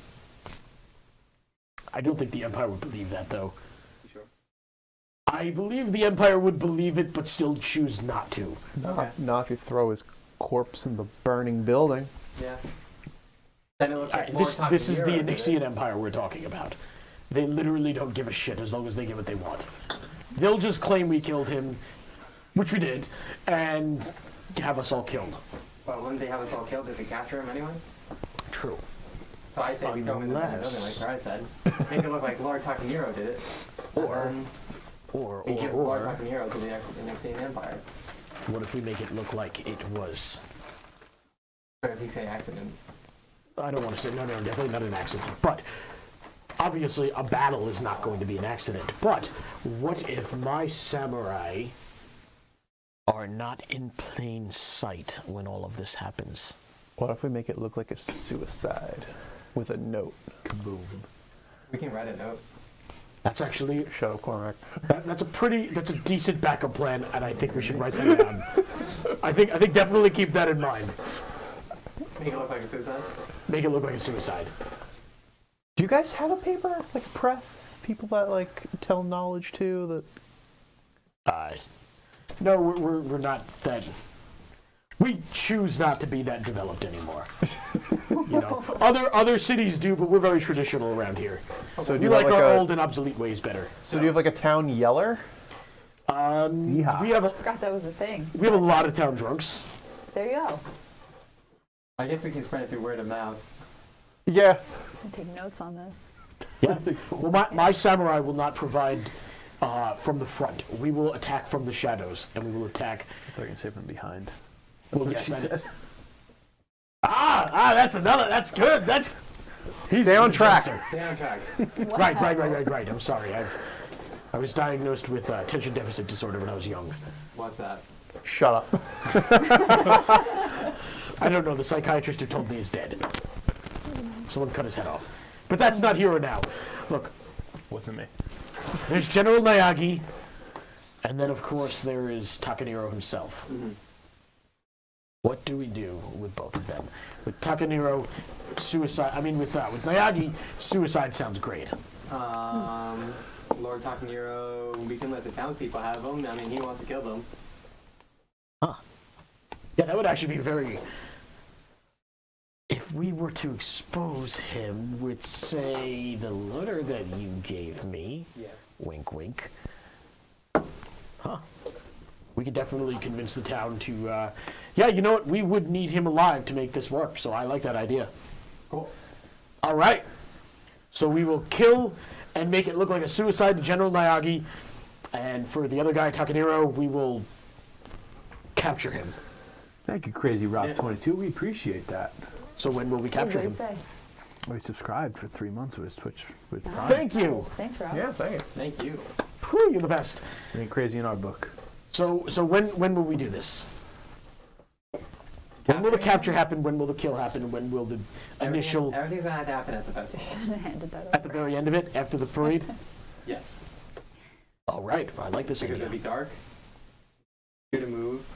I don't think the Empire would believe that, though. Sure. I believe the Empire would believe it, but still choose not to. Okay. Not if you throw his corpse in the burning building. Yeah. Then it looks like This is the Onyxian Empire we're talking about. They literally don't give a shit as long as they get what they want. They'll just claim we killed him, which we did, and have us all killed. Well, wouldn't they have us all killed if we capture him anyway? True. So I say we throw him in the building, like Brad said. Make it look like Lord Takaniro did it. Or, we give Lord or, Takaniro to the Onyxian Empire. what if we make it look like it was... Or if we say accident. I don't want to say, no, definitely not an accident. But, obviously, a battle is not going to be an accident. But, what if my samurai are not in plain sight when all of this happens? What if we make it look like a suicide with a note? Kaboom. We can write a note. That's actually, Shut up, Cormac. that's a decent backup plan, and I think we should write that down. I think definitely keep that in mind. Make it look like a suicide. Make it look like a suicide. Do you guys have a paper? Like press? People that like tell knowledge to that? No, we're not that. We choose not to be that developed anymore. You know, other cities do, but we're very traditional around here. So do We you like have like our a, old and obsolete ways better. So do you have like a town yeller? Yeehaw. We have a Forgot that was a thing. lot of town drunks. There you go. I guess we can spread it through word of mouth. Yeah. I'll take notes on this. Yeah. Well, my samurai will not provide from the front. We will attack from the shadows, and we will attack. I thought you were going to say from behind. Well, That's what yes, she that- said. that's another. That's good. That's Stay on track. Stay on track. Wow. Right. I'm sorry. I was diagnosed with attention deficit disorder when I was young. What's that? Shut up. I don't know. The psychiatrist who told me is dead. Someone cut his head off. But that's not here or now. Look, Wasn't me. there's General Nayagi, and then of course there is Takaniro himself. What do we do with both of them? With Takaniro, suicide. I mean, with Nayagi, suicide sounds great. Lord Takaniro, we can let the townspeople have him. I mean, he wants to kill them. Yeah, that would actually be very. If we were to expose him with, say, the letter that you gave me, Yes. wink, wink. We could definitely convince the town to. Yeah, you know what? We would need him alive to make this work. So I like that idea. Cool. All right. So we will kill and make it look like a suicide to General Nayagi, And for the other guy, Takaniro, we will capture him. Thank you, Crazy Rob 22. We appreciate that. So when will we capture What him? did they say? We subscribed for 3 months with Twitch with Prime. Thank you. Nice. Thanks, Rob. Yeah, thank you. Thank you. Whew, you're the best. We ain't crazy in our book. So when will we do this? When will the capture happen? When will the kill happen? When will the initial... Everything's gonna have to happen at the festival. Handed that At the very end of it, after the parade? Yes. All right, I like this Because idea. it'll be dark. You to move.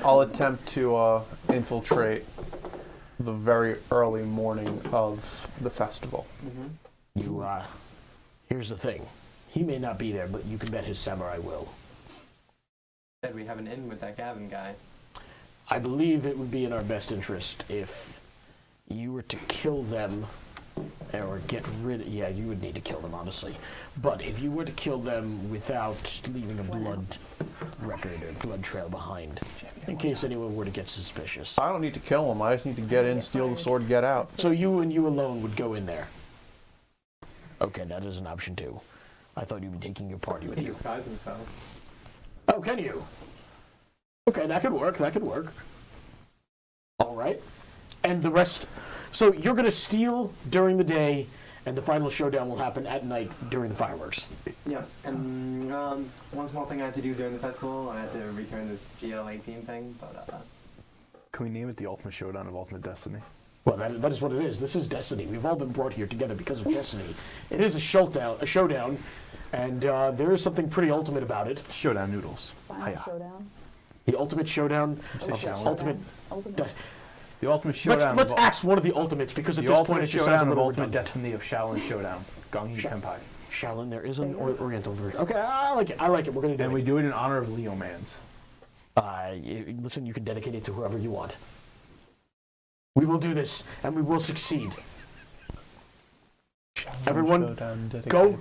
I'll attempt to infiltrate the very early morning of the festival. You, here's the thing. He may not be there, but you can bet his samurai will. Said we have an in with that Gavin guy. I believe it would be in our best interest if you were to kill them, or get rid of... Yeah, you would need to kill them, honestly. But if you were to kill them without leaving a blood record or blood trail behind, in case anyone were to get suspicious. I don't need to kill him. I just need to get in, steal the sword, get out. So you and you alone would go in there. Okay, that is an option too. I thought you'd be taking your party with He you. disguised himself. Oh, can you? Okay, that could work, that could work. All right. And the rest... So you're going to steal during the day, and the final showdown will happen at night during the fireworks. Yeah, and one small thing I had to do during the festival, I had to return this GL18 thing, but Can we name it the Ultimate Showdown of Ultimate Destiny? Well, that is what it is. This is Destiny. We've all been brought here together because of Destiny. It is a showdown, and there is something pretty ultimate about it. Showdown Noodles. Final Hiya. showdown. The ultimate showdown of challenge. ultimate... Ultimate. The Ultimate Showdown Let's of axe one of the ultimates, because at the this Ultimate point it just sounds a Showdown of little Ultimate redundant. Destiny of Shaolin Showdown. Gonghi Tenpai. Shaolin, there is an Oriental version. Okay, I like it. I like it. We're going to do And it. we do it in honor of Leo Mans. Listen, you can dedicate it to whoever you want. We will do this, and we will succeed. Everyone, go.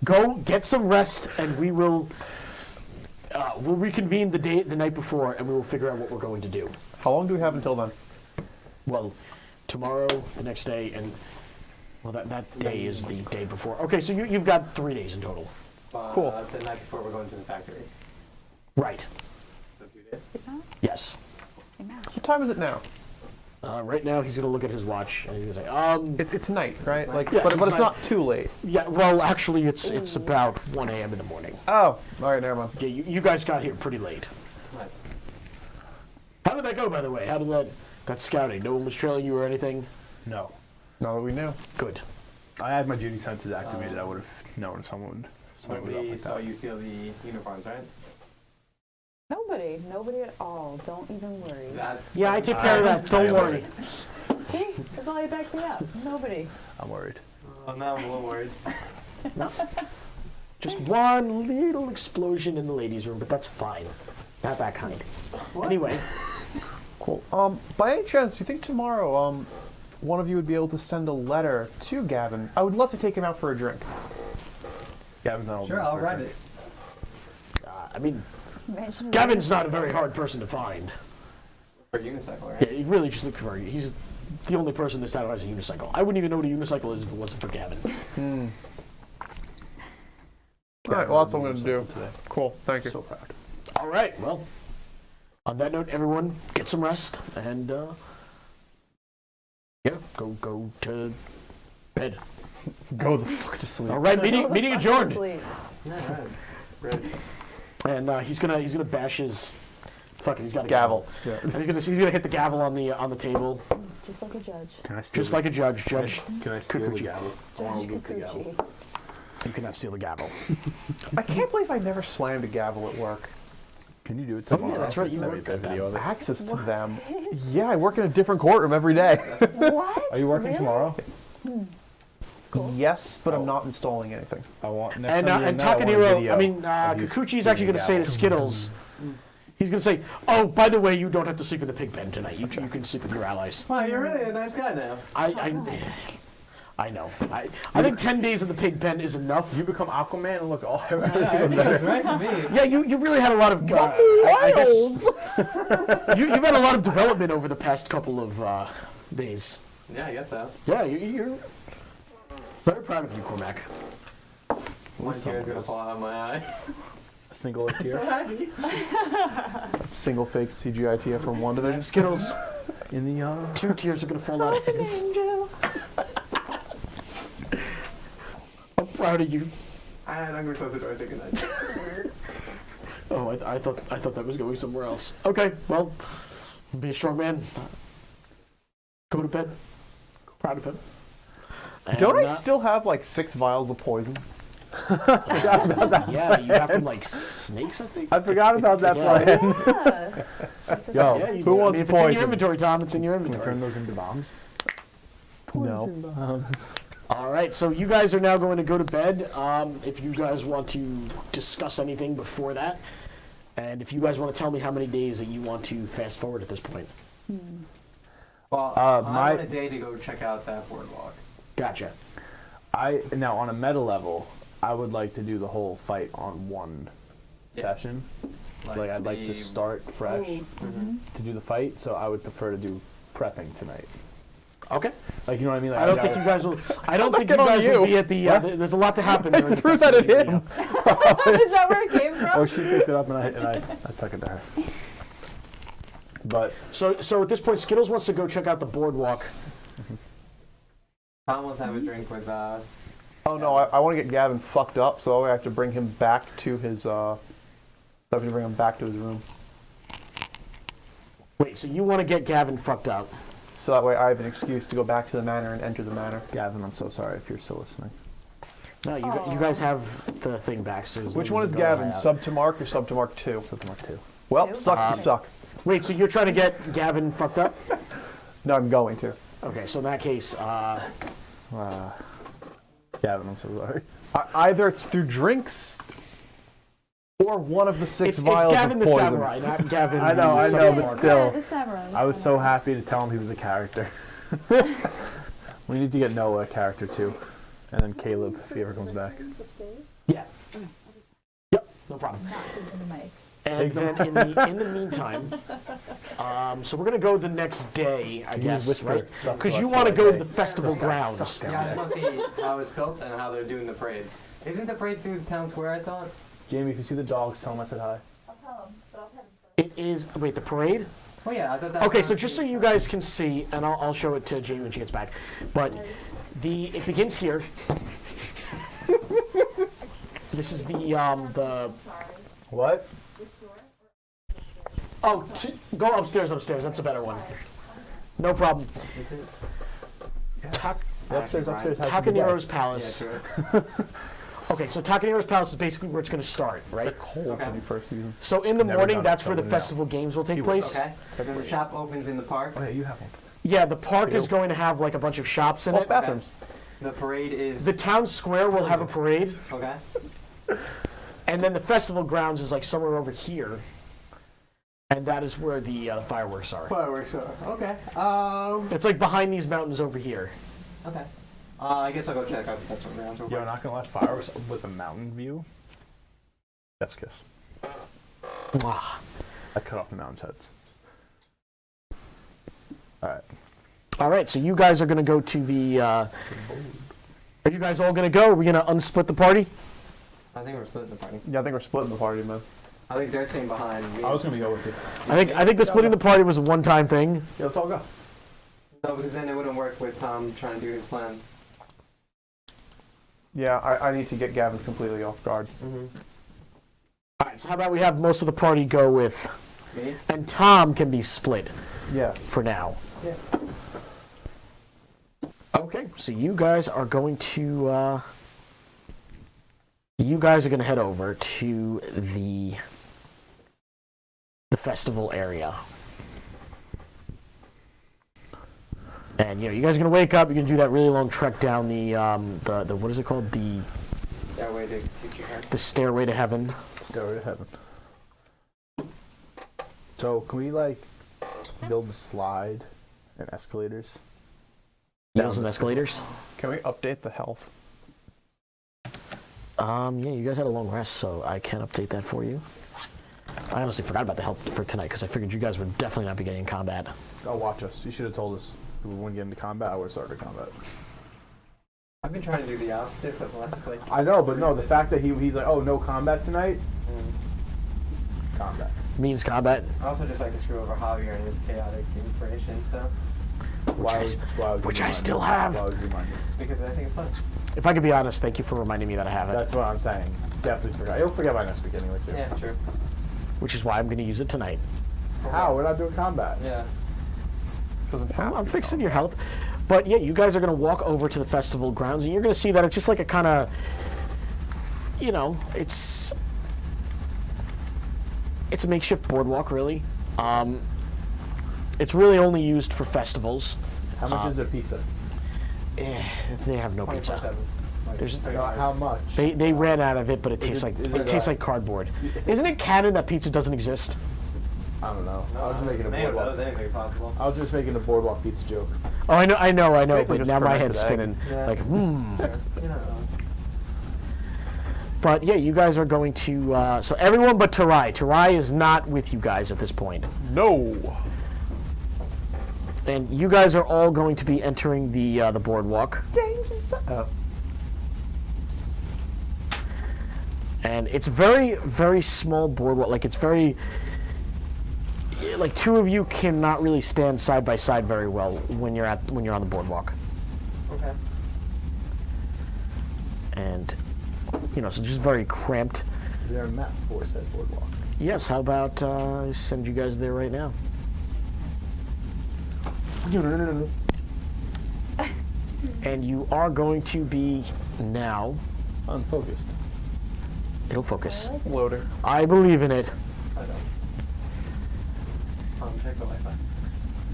Go get some rest, and we will. We'll reconvene the night before, and we will figure out what we're going to do. How long do we have until then? Well, tomorrow, the next day, and well, that day is the day before. Okay, so you've got 3 days in total. Cool. The night before we're going to the factory. Right. So 2 days. Yes. What time is it now? Right now, he's going to look at his watch, and he's going to say, It's night, right? Like, Yeah, but it's it's night. not too late. yeah, well, actually, it's about 1 a.m. in the morning. Oh, all right, never mind. Yeah, you guys got here pretty late. Nice. How did that go, by the way? How did that scouting? No one was trailing you or anything? No. Now that we knew. Good. I had my duty senses activated. I would have known someone was up Nobody like saw that. you steal the uniforms, right? Nobody at all. Don't even worry. Yeah, I take care of that. Don't worry. See? That's all you backed me up. Nobody. I'm worried. Oh, now I'm a little worried. Just one little explosion in the ladies' room, but that's fine. Not that kind. Anyway, Cool. By any chance, do you think tomorrow, one of you would be able to send a letter to Gavin? I would love to take him out for a drink. Gavin's not old Sure, enough I'll for write it. it. I mean, Mention it. Gavin's not a very hard person to find. For unicycle, right? Yeah, he really just looked for you. He's the only person in this town who has a unicycle. I wouldn't even know what a unicycle is if it wasn't for Gavin. All right, well, that's what I'm going to do. Today. Cool, thank you. So proud. All right, well, on that note, everyone, get some rest, and, yeah, go to bed. Go the fuck to sleep. All right, meeting adjourned. Sleep. Yeah, right. Right. And he's gonna bash his fucking. He's got a Gavel. gavel. And he's gonna hit the gavel on the table, Just like a judge. Can I steal just like a judge. Judge, Can I steal the Kikuchi. gavel? Judge Kikuchi. you cannot steal the gavel. I can't believe I never slammed a gavel at work. Can you do it Oh, tomorrow? yeah, that's right, you Send me work that at that. video of it. Access to them. Yeah, I work in a different courtroom every day. What? Are you working Really? tomorrow? Cool. Yes, but Oh. I'm not installing anything. I want next And time you're in that, I want a Takaniro, video I mean, of you Kikuchi's actually gonna say to gavel. Skittles. He's gonna say, "Oh, by the way, you don't have to sleep in the pig pen tonight. You can sleep with your allies." Wow, you're really a nice guy now. I know. I think 10 days in the pig pen is enough. You become Aquaman and look all Right for me. Yeah, you really had a lot of. I guess you've had a lot of development over the past couple of days. Yeah, I guess so. Yeah, you're very proud of you, Cormac. One tear is gonna fall out of my eye. A single So tear. happy. Single fake CGI tear from one division. Skittles, In the 2 tears are gonna fall out of his. I'm proud of you. And I'm gonna close the door and say goodnight. Oh, I thought that was going somewhere else. Okay, well, be a strong man. Go to bed. Proud of him. Don't I And, still have like 6 vials of poison? Yeah, you got from like snakes, I think. I forgot about that Yeah. plan. Yeah. Yo, Yeah, you who do. wants if it's in your poison? inventory, Tom, it's in your Can we inventory. turn those into bombs? No. Bombs. All right, so you guys are now going to go to bed. If you guys want to discuss anything before that, and if you guys want to tell me how many days that you want to fast forward at this point. Well, Uh, I my- want a day to go check out that boardwalk. Gotcha. Now on a meta level, I would like to do the whole fight on one session. Like I'd like to start fresh to do the fight, so I would prefer to do prepping tonight. Okay. Like you know what I mean? Like I don't think you guys will. I don't think you Get on guys will you. be at the. There's a lot to happen. during the threw that festival, at you him. know. Is that where it came from? Oh, she picked it up and I stuck it to her. But So at this point, Skittles wants to go check out the boardwalk. Tom wants to have a drink with Oh no, I want to get Gavin fucked up, so I have to bring him back to his. I have to bring him back to his room, Wait, so you want to get Gavin fucked up? so that way I have an excuse to go back to the manor and enter the manor. Gavin, I'm so sorry if you're still listening. No, you guys have the thing back. So there's no Which need one to is go Gavin? that out. Sub to Mark or sub to Mark 2? Something like 2. Well, Two? sucks to suck. Wait, so you're trying to get Gavin fucked up? No, I'm going to. Okay, so in that case, Gavin, I'm so sorry. Either it's through drinks or one of the 6 it's vials Gavin of the poison. samurai, not Gavin. I know, the I know, Samurai. but still. Yeah, the samurai. I was so happy to tell him he was a character. We need to get Noah a character too, and then Caleb if he ever comes back. Yeah. Yep, no problem. And then in the meantime, so we're gonna go the next day, I you guess, whisper right? stuff to Because us you the want to other go day? to the festival This guy grounds. sucks down Yeah, I there. just want to see how it's built and how they're doing the parade. Isn't the parade through the town square, I thought? Jamie, if you see the dogs, tell him I said hi. It is. Wait, the parade? Oh yeah, I thought that. Okay, so just so you guys can see, and I'll show it to Jamie when she gets back. But it begins here. This is the. What? Oh, go upstairs. That's a better one. No problem. Upstairs has to be Takaniro's Yeah, Palace. true. Okay, so Takaniro's Palace is basically where it's going to start, right? Cold Okay. when you first use them. So in the Never morning, done it, that's so where the I wouldn't know. festival games will take place. Okay. Then the shop opens in the park. Oh yeah, you have one. Yeah, the park is Ew. going to have like a bunch of shops in Both it. bathrooms. The parade is. The town square will have a parade, Okay. and then the festival grounds is like somewhere over here, and that is where the fireworks are. Fireworks are. Okay. It's like behind these mountains over here. Okay. I guess I'll go check out the festival grounds real Yo, quick. not gonna let fireworks with a mountain view. Chef's kiss. Mwah. I cut off the mountain's heads. All right. All right, so you guys are going to go to the. Are you guys all going to go? Are we going to unsplit the party? I think we're splitting the party. Yeah, I think we're splitting the party, man. I think they're staying behind. I was gonna go with you. I think the splitting the party was a one-time thing. Yeah, let's all go. No, because then it wouldn't work with Tom trying to do his plan. Yeah, I need to get Gavin completely off guard. All right, so how about we have most of the party go with, Me? and Tom can be split Yes. for now. Yeah. Okay, so you guys are going to. You guys are going to head over to the festival area. And you guys are gonna wake up. You're gonna do that really long trek down the what is it called? That way to future head. The stairway to heaven. Stairway to heaven. So can we like build a slide and escalators? Hills and escalators. Can we update the health? Yeah, you guys had a long rest, so I can update that for you. I honestly forgot about the help for tonight because I figured you guys would definitely not be getting in combat. Oh, watch us. You should have told us. We wouldn't get into combat. I would have started combat. I've been trying to do the opposite for the last like. I know, but no, the fact that he's like, oh, no combat tonight. Combat. Means combat. I also just like to screw over Javier and his chaotic inspiration, so Why would you which I remind still me? have. Why would you remind me? because I think it's fun. If I could be honest, thank you for reminding me that I have it. That's what I'm saying. Definitely forgot. You'll forget by next week anyway, too. Yeah, true. Which is why I'm going to use it tonight. How? We're not doing combat. Yeah. I'm fixing your health. But yeah, you guys are going to walk over to the festival grounds, and you're going to see that it's just like a kind of, you know, it's a makeshift boardwalk, really. It's really only used for festivals. How much is their pizza? They have no pizza. 24/7. Like, There's- pretty No, hard. how much? They ran out of it, but it tastes it- like cardboard. Isn't it canon that pizza doesn't exist? I don't know. No, I was just making a Mayo boardwalk. does anything possible. I was just making a boardwalk pizza joke. Oh, I know, basically but just now my fermented head's egg. spinning. Yeah. Like, Sure. You're not wrong. But yeah, you guys are going to. So everyone but Tarai. Tarai is not with you guys at this point, No. and you guys are all going to be entering the boardwalk. And it's very, very small boardwalk. Like it's very. Like two of you cannot really stand side by side very well when you're on the boardwalk. Okay. And you know, so just very cramped. Is there a map for said boardwalk? Yes, how about I send you guys there right now? No. And you are going to be now. Unfocused. It'll focus. Loader. I believe in it. I don't. Check the Wi-Fi.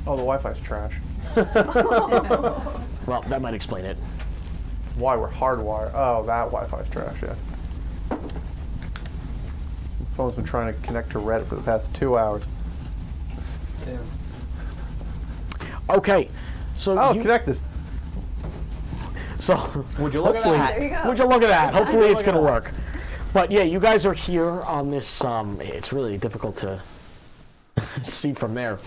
Oh, the Wi-Fi's trash. Well, that might explain it. Why we're hardwired. Oh, that Wi-Fi's trash, yeah. The phone's been trying to connect to Reddit for the past 2 hours. Damn. Okay, so Oh, you, connected. so Would you look at hopefully- that? There you go. Would you look at that? Hopefully, it's Look at gonna that. work. But yeah, you guys are here on this. It's really difficult to see from there.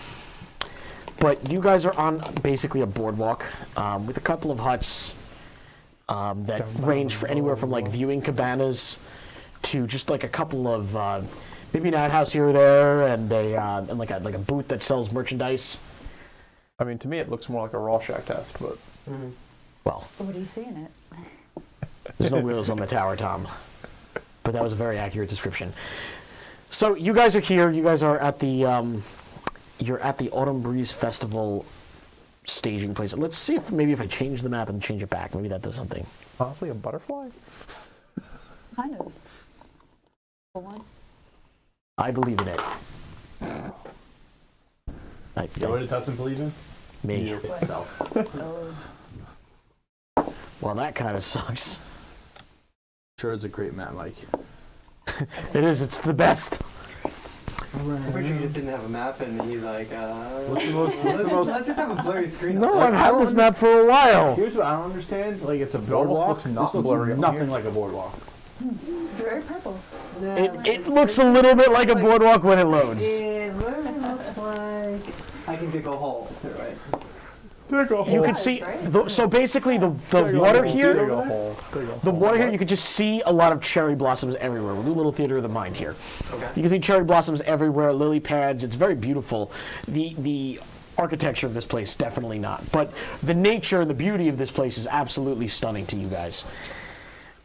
But you guys are on basically a boardwalk with a couple of huts that range for anywhere from like viewing cabanas to just like a couple of maybe an outhouse here or there, and like a booth that sells merchandise. I mean, to me, it looks more like a Rorschach test, but Well, What do you see in it? there's no wheels on the tower, Tom. But that was a very accurate description. So you guys are here. You guys are at the you're at the Autumn Breeze Festival staging place. Let's see if maybe if I change the map and change it back, maybe that does something. honestly, a butterfly? Kind of. For one. I believe in it. You know what it doesn't believe in? Me. Itself. Well, that kind of sucks. Sure, it's a great map, Mike. It is. It's the best. I'm pretty sure he just didn't have a map, and he's like, What's the most? let's just have a blurry screen. No, Like, I've I had don't this map for a while. Here's what I don't understand. Like, it's a almost boardwalk. looks not This looks blurry on nothing here. like a boardwalk. Very purple. It looks a little bit like a boardwalk when it loads. It literally looks like I can dig a hole through it. You can see. right? So basically, the water here. Dig a hole. The water here, you can just see a lot of cherry blossoms everywhere. We'll do a little theater of the mind here. Okay. You can see cherry blossoms everywhere, lily pads. It's very beautiful. The architecture of this place, definitely not. But the nature and the beauty of this place is absolutely stunning to you guys.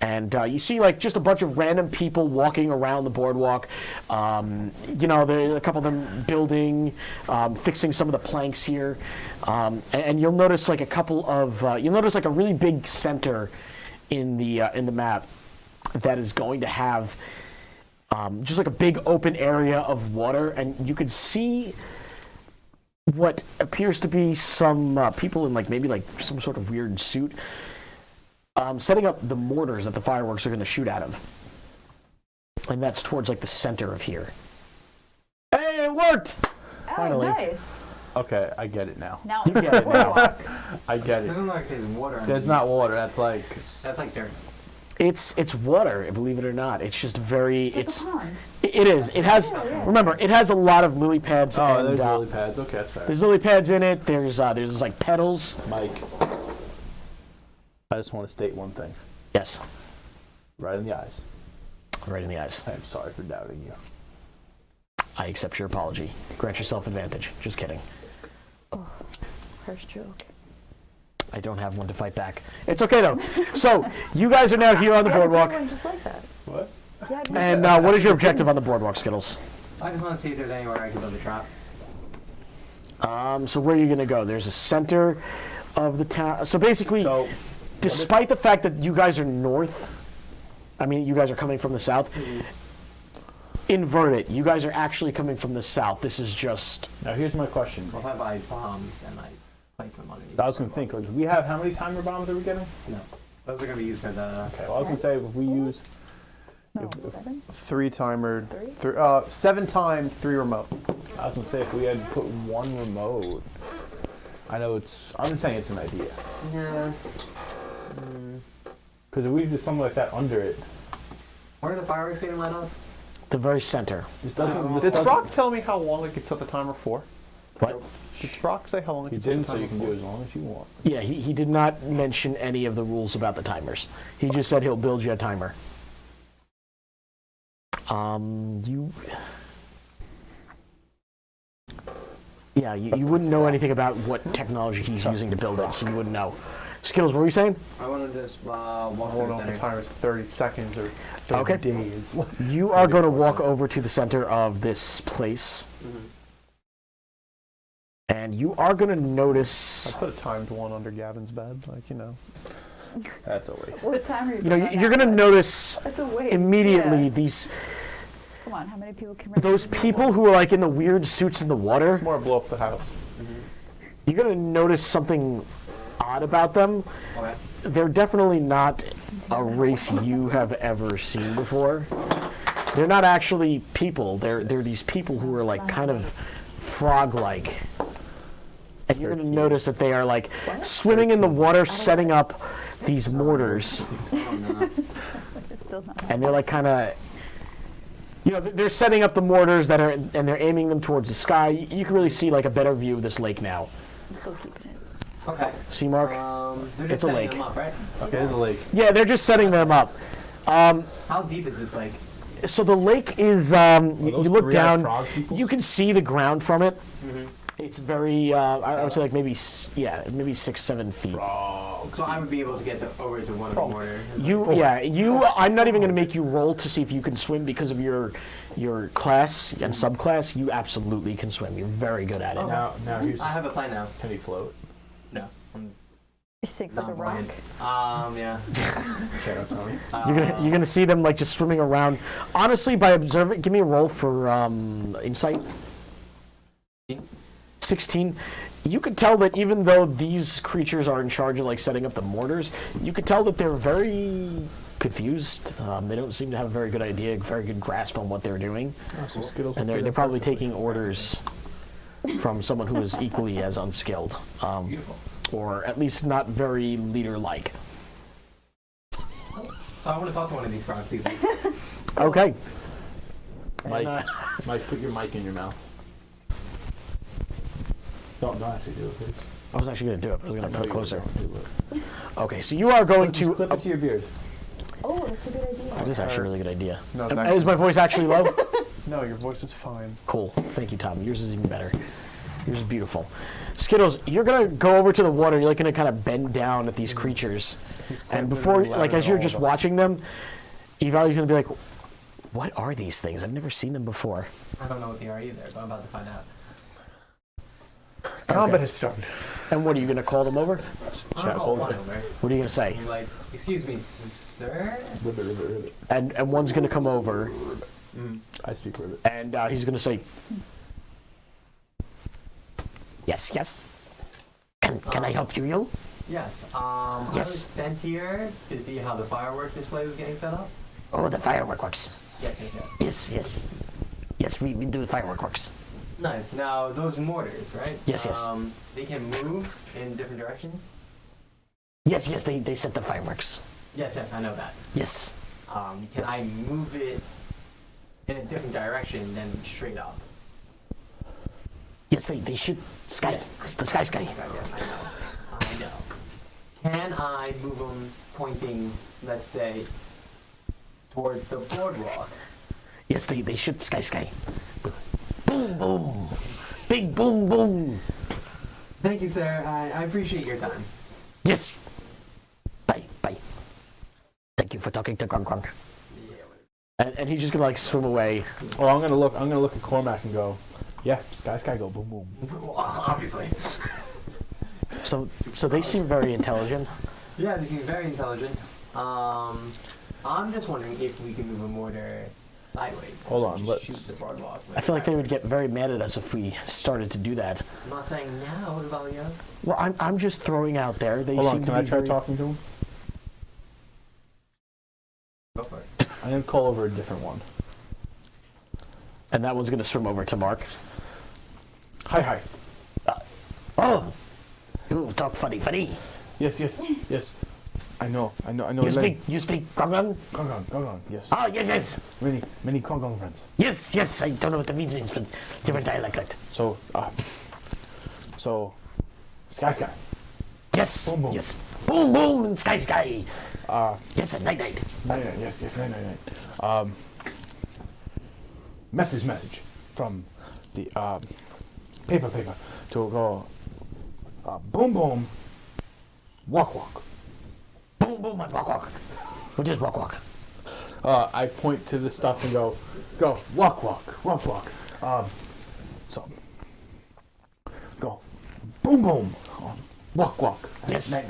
And you see, like, just a bunch of random people walking around the boardwalk. You know, there's a couple of them building, fixing some of the planks here. And you'll notice, like, a couple of... you'll notice, like, a really big center in the map that is going to have just, like, a big open area of water. And you can see what appears to be some people in, like, maybe, like, some sort of weird suit. Setting up the mortars that the fireworks are going to shoot out of. And that's towards like the center of here. Hey, it worked! Oh, Finally. nice. Okay, I get it now. Now You get it now. boardwalk. I get It it. doesn't look like there's water. That's underneath. not water. That's like. That's like dirt. It's water, believe it or not. It's just very It's like a pond. it is. It has remember, it has a lot of lily pads Oh, and there's lily pads. Okay, that's fair. there's lily pads in it. There's like petals. Mike. I just want to state one thing. Yes. Right in the eyes. Right in the eyes. I am sorry for doubting you. I accept your apology. Grant yourself advantage. Just kidding. Oh, harsh joke. I don't have one to fight back. It's okay though. So you guys are now here on the boardwalk. One just like that. What? Yeah, And what is your objective on the boardwalk, Skittles? I just want to see if there's anywhere I can build a trap. So where are you going to go? There's a center of the town. So basically, So, despite the fact that you guys are north, I mean, you guys are coming from the south, invert it. You guys are actually coming from the south. This is just... now here's my question. Well, if I buy bombs, then I place them underneath. I was going to think, like, we have how many timer bombs are we getting? No. Those are going to be used for the... Okay, well, I was going to say, if we use No, 7? 3-timer. 7 time, 3 remote. I was going to say, if we had put 1 remote, I know it's, I'm just saying it's an idea. Yeah. Because if we did something like that under it, Where are the fireworks getting lit up? the very center. this doesn't, this Did doesn't, Sprock tell me how long I could set the timer for? What? Did Sprock say how long I you could set the didn't, so timer you can for? do as long as you want. Yeah, he did not mention any of the rules about the timers. He just said he'll build you a timer. You... Yeah, you wouldn't know anything about what technology he's Trust using to me, build it, Sprock. so you wouldn't know. Skittles, what were you saying? I want to just walk Hold through the on, the center. timer's 30 seconds or 30 Okay. days. You are going to walk over to the center of this place, and you are going to notice... I put a timed one under Gavin's bed, like, you know. That's a waste. What time are you You know, putting on you're that going to one? notice That's a waste. immediately Yeah. these... Come on, how many people can remember? Those people who are like in the weird suits in the water, It's more blow up the house. you're going to notice something odd about them. Okay. They're definitely not a race you have ever seen before. They're not actually people. They're these people who are like kind of frog-like. And you're going to notice that they are like swimming in the water, setting up these mortars. It's still not. And they're like kind of, you know, they're setting up the mortars that are, and they're aiming them towards the sky. You can really see like a better view of this lake now. I'm still keeping it. Okay. See, Mark? They're It's just a setting lake. them up, right? Okay, there's a lake. Yeah, they're just setting them up. How deep is this lake? So the lake is, you those look three-eyed down, frog peoples? you can see the ground from it. It's very, I would say like maybe 6-7 feet. So I would be able to get over to one of the mortar. I'm not even going to make you roll to see if you can swim because of your class and subclass. You absolutely can swim. You're very good at it. Now here's I have a plan now. can he float? No. I'm It sinks like a rock. non-buoyant. Yeah. Check out Tony. You're gonna see them like just swimming around. Honestly, by observing, give me a roll for insight. 16. You could tell that even though these creatures are in charge of like setting up the mortars, you could tell that they're very confused. They don't seem to have a very good idea, very good grasp on what they're doing, So Skittles and will fit they're in probably perfectly. taking orders from someone who is equally as unskilled, Beautiful. or at least not very leader-like. So I want to talk to one of these frog people. Okay. Mike, And, Mike, put your mic in your mouth. Don't actually do it, please. I was actually going to do it, but I was going to put it you closer. don't do it. Okay, so you are going Just to... clip it to your beard. Oh, that's a good idea. That is actually a really good idea. No, it's Is my voice actually low? No, your voice is fine. Cool. Thank you, Tom. Yours is even better. Yours is beautiful. Skittles, you're going to go over to the water. You're like going to kind of bend down at these creatures. And before, like as you're just watching them, Evali's going to be like, what are these things? I've never seen them before. I don't know what they are either, but I'm about to find out. Combat has started. And what are you going to call them over? Chat, Oh, hold one it. over. What are you going to say? I'm like, excuse me, sir? Ribbit. And one's going to come over, I speak ribbit. and he's going to say, yes, yes. Can I help you? Yes. I Yes. was sent here to see how the firework display was getting set up. Oh, the firework works. Yes. Yes, we do the firework works. Nice. Now, those mortars, right? Yes. They can move in different directions? Yes, they set the fireworks. Yes, I know that. Yes. Can I move it in a different direction than straight up? Yes, they shoot sky. Yes. The sky. Yes, I know. can I move them pointing, let's say, toward the boardwalk? Yes, they should sky. Boom, boom. Big boom, boom. Thank you, sir. I appreciate your time. Yes. Bye. Thank you for talking to Grunk. And he's just gonna like swim away. Well, I'm gonna look at Cormac and go, yeah, sky, go boom, boom. Well, obviously. So they seem very intelligent. Yeah, they seem very intelligent. I'm just wondering if we can move a mortar sideways. Hold on, Just let's- shoot the boardwalk. I feel like they would get very mad at us if we started to do that. I'm not saying now, Lavalier. Well, I'm just throwing out there. They Hold seem on, to can I be try very... talking to him? Go for it. I'm gonna call over a different one. And that one's gonna swim over to Mark. Hi. Oh, you talk funny. Yes. I know. You speak Gongon? Gong, yes. Oh, yes. Many Kong friends. Yes. I don't know what that means, but different dialect. So, sky. Yes. Boom, boom. Yes. Boom, boom, and sky. Yes, and night. Night. Message from the paper to go boom, walk. Boom, boom, and walk. We'll just walk. I point to the stuff and go walk. So go boom, walk. Yes. Night.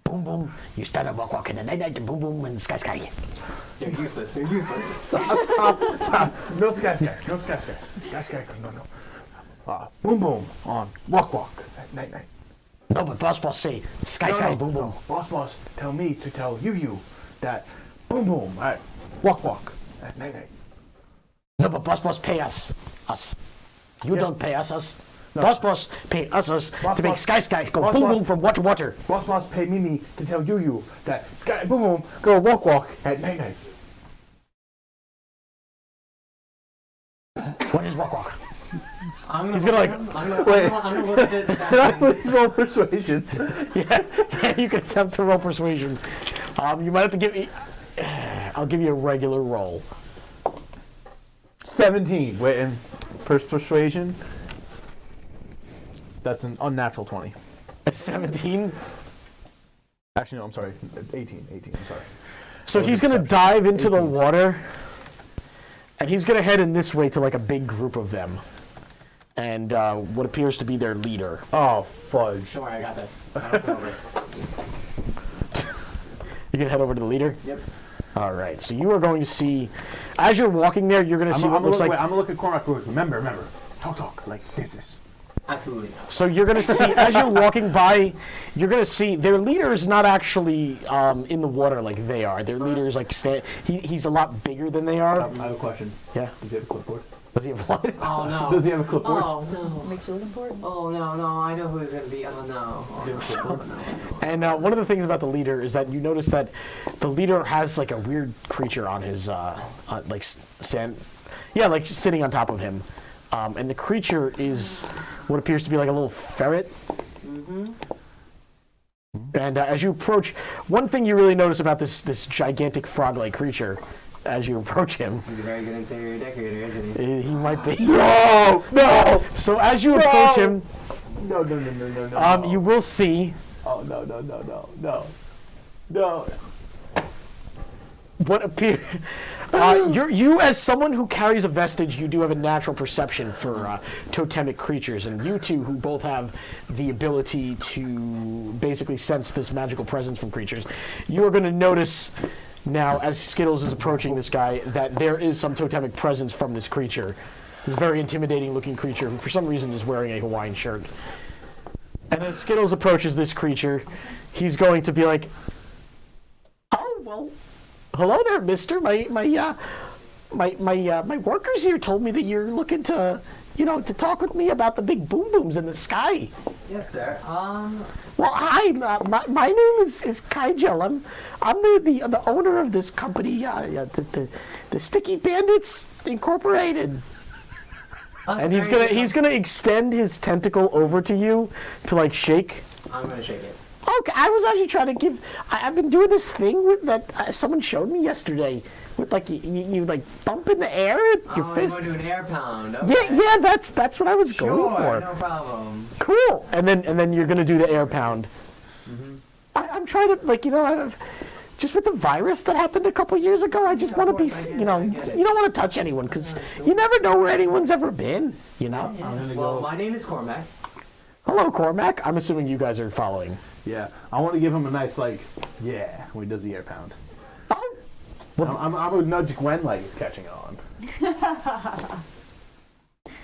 Boom, boom. You start a walk in the night. Boom, boom, and sky. You're useless. Stop. No sky. Sky. No. Boom on walk. Night. No, but boss say sky, boom, boom. No. Boss, tell me to tell you that boom. All right. Walk. At night. No, but boss pay us. You Yeah. don't pay us. No. Boss pay us Boss, to make boss. sky go Boss, boom, boss. boom from water to water. Boss, pay me to tell you that sky boom go walk at night. What is walk? He's gonna, like, I'm gonna look at it. Can I please roll persuasion? Yeah, you can attempt to roll persuasion. You might have to give me. I'll give you a regular roll. 17. Wait, and first persuasion. That's an unnatural 20. A 17. Actually, no, I'm sorry. 18. I'm sorry. So That was he's gonna exception. dive into the 18. water, and he's gonna head in this way to like a big group of them, and what appears to be their leader. Oh, fudge. Don't worry, I got this. I'll come over. You can head over to the leader. Yep. All right. So you are going to see, as you're walking there, you're going to see what looks like. I'm gonna look at Cormac. Remember. Talk like this. Absolutely not. So you're going to see, as you're walking by, you're going to see their leader is not actually in the water like they are. Their leader is like, he's a lot bigger than they are. I have a question. Yeah. Does he have a clipboard? Does he have one? Oh no. Does he have a clipboard? Oh no. Makes you look important. Oh no. I know who it's gonna be. Oh no. Oh, no. And one of the things about the leader is that you notice that the leader has like a weird creature on his like stand, like sitting on top of him, and the creature is what appears to be like a little ferret. And as you approach, one thing you really notice about this gigantic frog-like creature, as you approach him, He's a very good interior decorator, isn't he? he might be. No! So as you approach him, No. you will see. Oh, no. What appear you as someone who carries a vestige, you do have a natural perception for totemic creatures, and you two who both have the ability to basically sense this magical presence from creatures, you are going to notice now as Skittles is approaching this guy that there is some totemic presence from this creature. This very intimidating looking creature who for some reason is wearing a Hawaiian shirt. And as Skittles approaches this creature, he's going to be like, "Oh well, hello there, mister. My workers here told me that you're looking to, to talk with me about the big boom booms in the sky." Yes, sir. Well, hi. My name is Kygel. I'm the owner of this company, the Sticky Bandits Incorporated. And he's gonna extend his tentacle over to you to like shake. I'm gonna shake it. Okay, I was actually trying to give. I've been doing this thing with that someone showed me yesterday. With like you like bump in the air with your Oh, fist. you want to do an air pound? Yeah, Okay. yeah, that's what I was going Sure, for. no problem. Cool. And then you're gonna do the air pound. Mm-hmm. I'm trying to just with the virus that happened a couple years ago. I just Of want to be, course, I get you know, it, I get it. you don't want to touch anyone because you never know where anyone's ever been. You know. Well, my name is Cormac. Hello, Cormac. I'm assuming you guys are following. Yeah, I want to give him a nice when he does the air pound. Oh. I'm gonna nudge Gwen like he's catching on.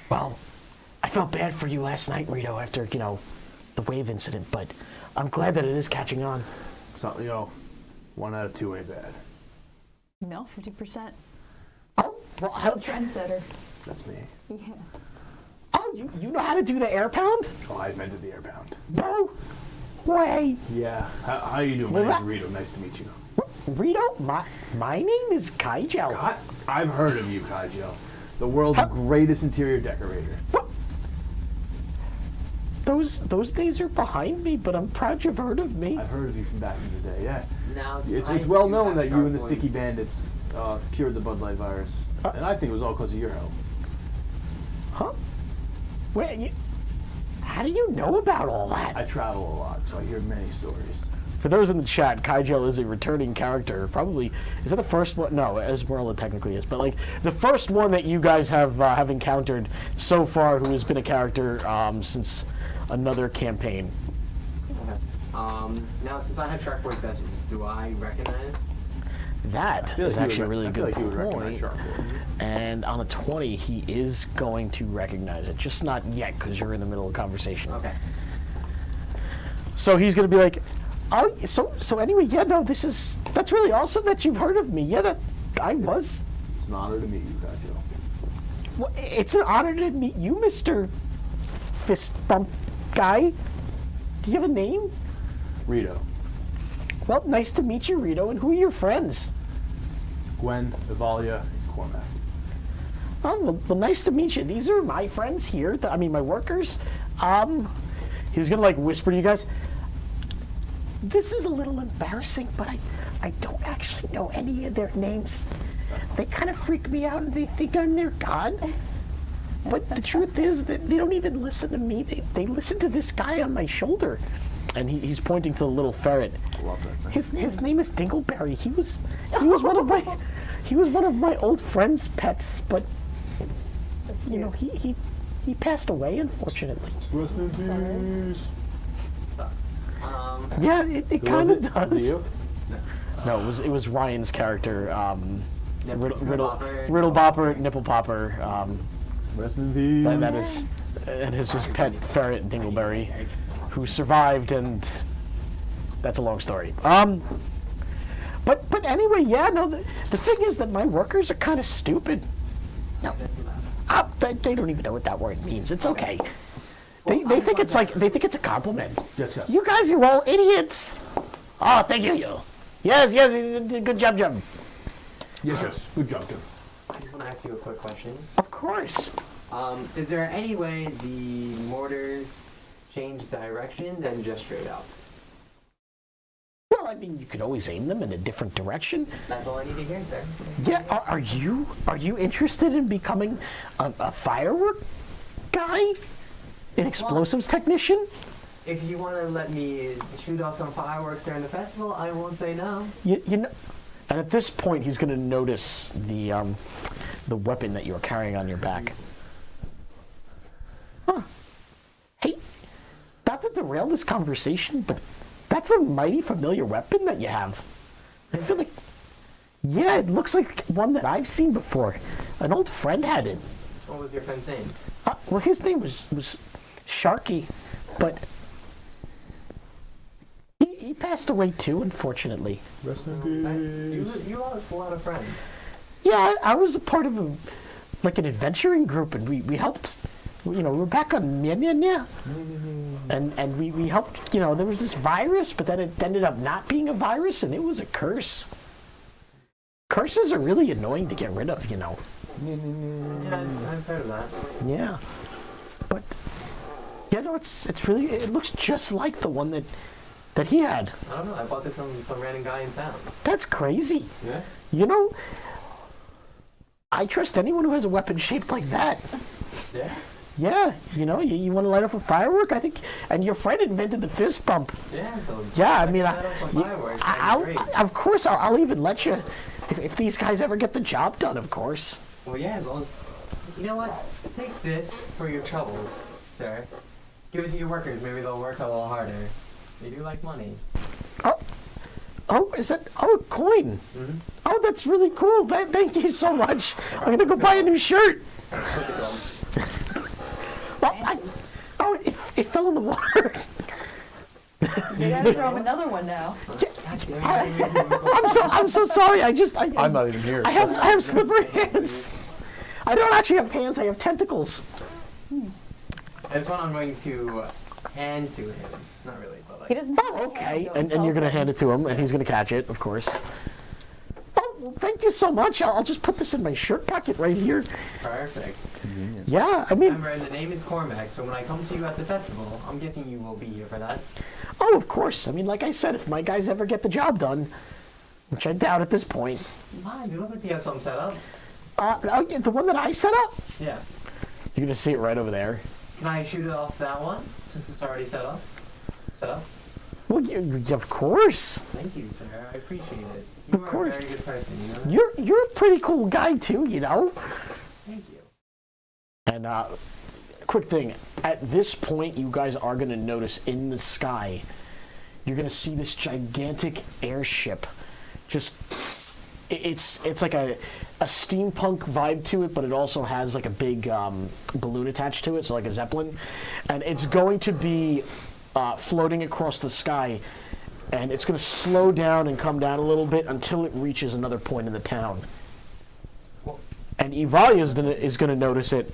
Well, I felt bad for you last night, Rito, after the wave incident, but I'm glad that it is catching on. It's not 1 out of 2 ain't bad. No, 50%. Oh, well, Trendsetter. That's me. Yeah. oh, you know how to do the air pound? Oh, I invented the air pound. No way. Yeah. How you doing? My Well, name's Rito. Nice to meet you. Rito, my name is Kaijel. God, I've heard of you, Kaijo. The world's How- greatest interior decorator. What? Those days are behind me, but I'm proud you've heard of me. I've heard of you from back in the day, yeah. Now It's well known that you and the Sticky Bandits cured the Bud Light virus. And I think it was all because of your help. Huh? How do you know about all that? I travel a lot, so I hear many stories. For those in the chat, Kaijel is a returning character. Probably, is that the first one? No, Esmeralda technically is, but like the first one that you guys have encountered so far, who has been a character since another campaign. Okay. Now, since I have shark voice badges, do I recognize? That is actually a really good I feel like you would recognize point. Sharkboy. And on a 20, he is going to recognize it, just not yet because you're in the middle of conversation. Okay. So he's going to be like, oh, so anyway, yeah, no, that's really awesome that you've heard of me. Yeah, that I was. It's an honor to meet you, Kaijo. Well, it's an honor to meet you, Mr. Fist Bump Guy. Do you have a name? Rito. Well, nice to meet you, Rito. And who are your friends? Gwen, Evalia, and Cormac. Oh, well, nice to meet you. These are my friends here. My workers. He's gonna whisper to you guys. This is a little embarrassing, but I don't actually know any of their names. They kind of freak me out and they think I'm their god. But the truth is that they don't even listen to me. They listen to this guy on my shoulder. And he's pointing to the little ferret. Love that thing. His name is Dingleberry. He was one of my old friend's pets, but he passed away, unfortunately. Rest in peace. So, Yeah, it Who kind was of it? does. Was it you? No, it was Ryan's character, Riddle Bopper. Bopper, Nipple Popper. Rest in peace. That is, and his pet ferret Dingleberry, who survived, and that's a long story. But anyway, yeah, no. The thing is that my workers are kind of stupid. No, they don't even know what that word means. It's okay. They think it's a compliment. Yes, yes. You guys are all idiots. Oh, thank you. Yes, good job. Yes, yes. Good job, Tim. I just want to ask you a quick question. Of course. Is there any way the mortars change direction than just straight up? Well, you could always aim them in a different direction. That's all I need to hear, sir. Yeah, are you interested in becoming a firework guy? An explosives technician? If you want to let me shoot off some fireworks during the festival, I won't say no. You know, and at this point, he's going to notice the weapon that you're carrying on your back. Huh. Hey, not to derail this conversation, but that's a mighty familiar weapon that you have. I feel like, yeah, it looks like one that I've seen before. An old friend had it. What was your friend's name? Well, his name was Sharky, but he passed away too, unfortunately. Rest in peace. You lost a lot of friends. Yeah, I was a part of an adventuring group, and we helped. We were back on Nya, and we helped. There was this virus, but then it ended up not being a virus, and it was a curse. Curses are really annoying to get rid of, Yeah, I've heard of that. Yeah, but it's really, it looks just like the one that that he had. I don't know. I bought this from some random guy in town. That's crazy. Yeah. You know, I trust anyone who has a weapon shaped like that. Yeah. Yeah, you know, you want to light up a firework? I think, and your friend invented the fist bump. Yeah. So. Yeah, I mean, I'll of course, I'll even let you, if these guys ever get the job done, of course. Well, yeah. As long as you know what, take this for your troubles, sir. Give it to your workers. Maybe they'll work a little harder. They do like money. Oh, is that? Oh, a coin. Mm-hmm. Oh, that's really cool. Thank you so much. I'm gonna go buy a new shirt. Well, it fell in the water. You gotta throw him another one now. I'm so sorry. I'm not even here. I have slippery hands. I don't actually have hands. I have tentacles. This one I'm going to hand to him. Not really, but like. He doesn't have Oh, a okay. hand, though, And you're gonna hand it to him, and he's gonna catch it, of course. Oh, well, thank you so much. I'll just put this in my shirt pocket right here. Perfect. Yeah, I mean, Remember, the name is Cormac, so when I come to you at the festival, I'm guessing you will be here for that. oh, of course. I mean, like I said, if my guys ever get the job done, which I doubt at this point. Mine, you look like you have something set up. Yeah, the one that I set up. Yeah. You're gonna see it right over there. Can I shoot it off that one, since it's already set up? Set up? Well, of course. Thank you, sir. I appreciate it. You Of are course. a very good person, you know that? You're a pretty cool guy too, you know. Thank you. And quick thing, at this point, you guys are gonna notice in the sky, you're gonna see this gigantic airship. Just, it's like a steampunk vibe to it, but it also has like a big balloon attached to it, so like a Zeppelin, and it's going to be floating across the sky, and it's going to slow down and come down a little bit until it reaches another point in the town. And Ivalia is going to notice it,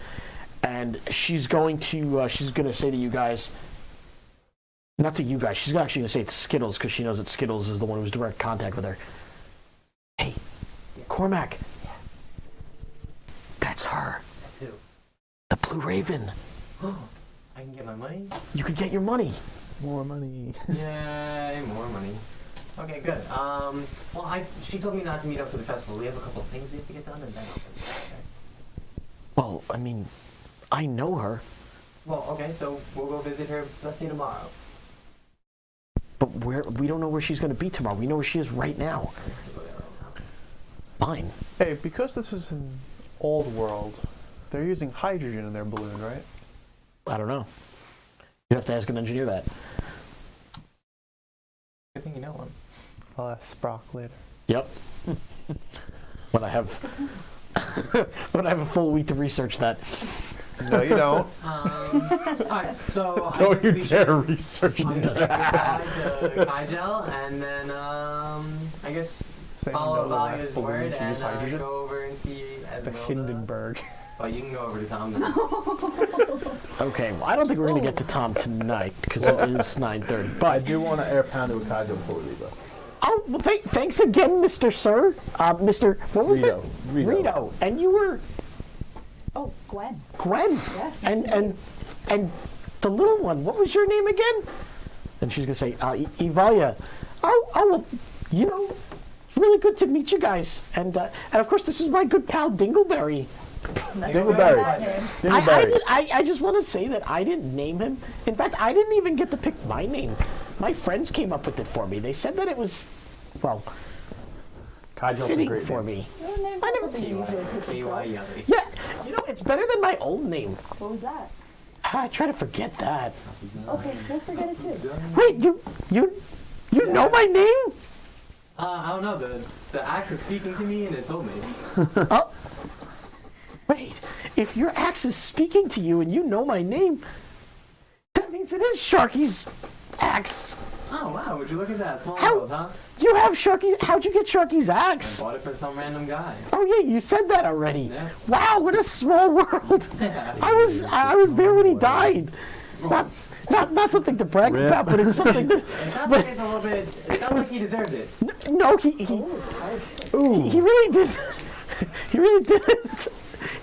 and she's going to say to you guys, not to you guys, she's actually going to say to Skittles, because she knows that Skittles is the one who's direct contact with her. Hey, Cormac. That's her. That's who? The Blue Raven. I can get my money? You could get your money. More money. Yay, more money. Okay, good. Well, she told me not to meet up for the festival. We have a couple of things we have to get done, and then I'll come back, okay? Well, I mean, I know her, Well, okay, so we'll go visit her, let's say tomorrow. but we don't know where she's going to be tomorrow. We know where she is right now. We'll go there right now. Fine. Hey, because this is an old world, they're using hydrogen in their balloon, right? I don't know. You have to ask an engineer that. Good thing you know one. I'll ask Sprock later. Yep. When I have a full week to research that. No, you don't. Alright, so I Don't guess you we dare should research I guess it. say goodbye to Kygel, and then I guess follow Valia's word and go over and see The Esmeralda. Hindenburg. But you can go over to Tom now. Okay, well, I don't think we're going to get to Tom tonight because it is 9:30. I But do want to air pound it with Kaijo before we leave, though. oh, well, thanks again, Mr. Sir. Mr. What was Rito. it? Rito. And you were Oh, Gwen. Gwen. Yes, nice to meet And the little one. What was your name again? And she's gonna say, Ivalia. Oh, well, you know, it's really good to meet you guys. And of course, this is my good pal Dingleberry. Dingleberry. that name. Dingleberry. I just want to say that I didn't name him. In fact, I didn't even get to pick my name. My friends came up with it for me. They said that it was, well, Kaijo's a fitting great for name. me. Your name's I not never- something you usually pick yourself. KYE. Yeah, you know, it's better than my old name. What was that? I try to forget that. Okay, we'll forget it too. Wait, you know my name? I don't know. The axe was speaking to me and it told me. Oh. Wait, if your axe is speaking to you and you know my name, that means it is Sharky's axe. Oh wow! Would you look at that small How- world, huh? You have Sharky. How'd you get Sharky's I axe? bought it for some random guy. Oh yeah, you said that already. Yeah. Wow, what a small world. Yeah. I was there when he died. Not something to brag about, but it's something that. It sounds like it's a little bit. It sounds like he deserved it. No, he really did. He really didn't.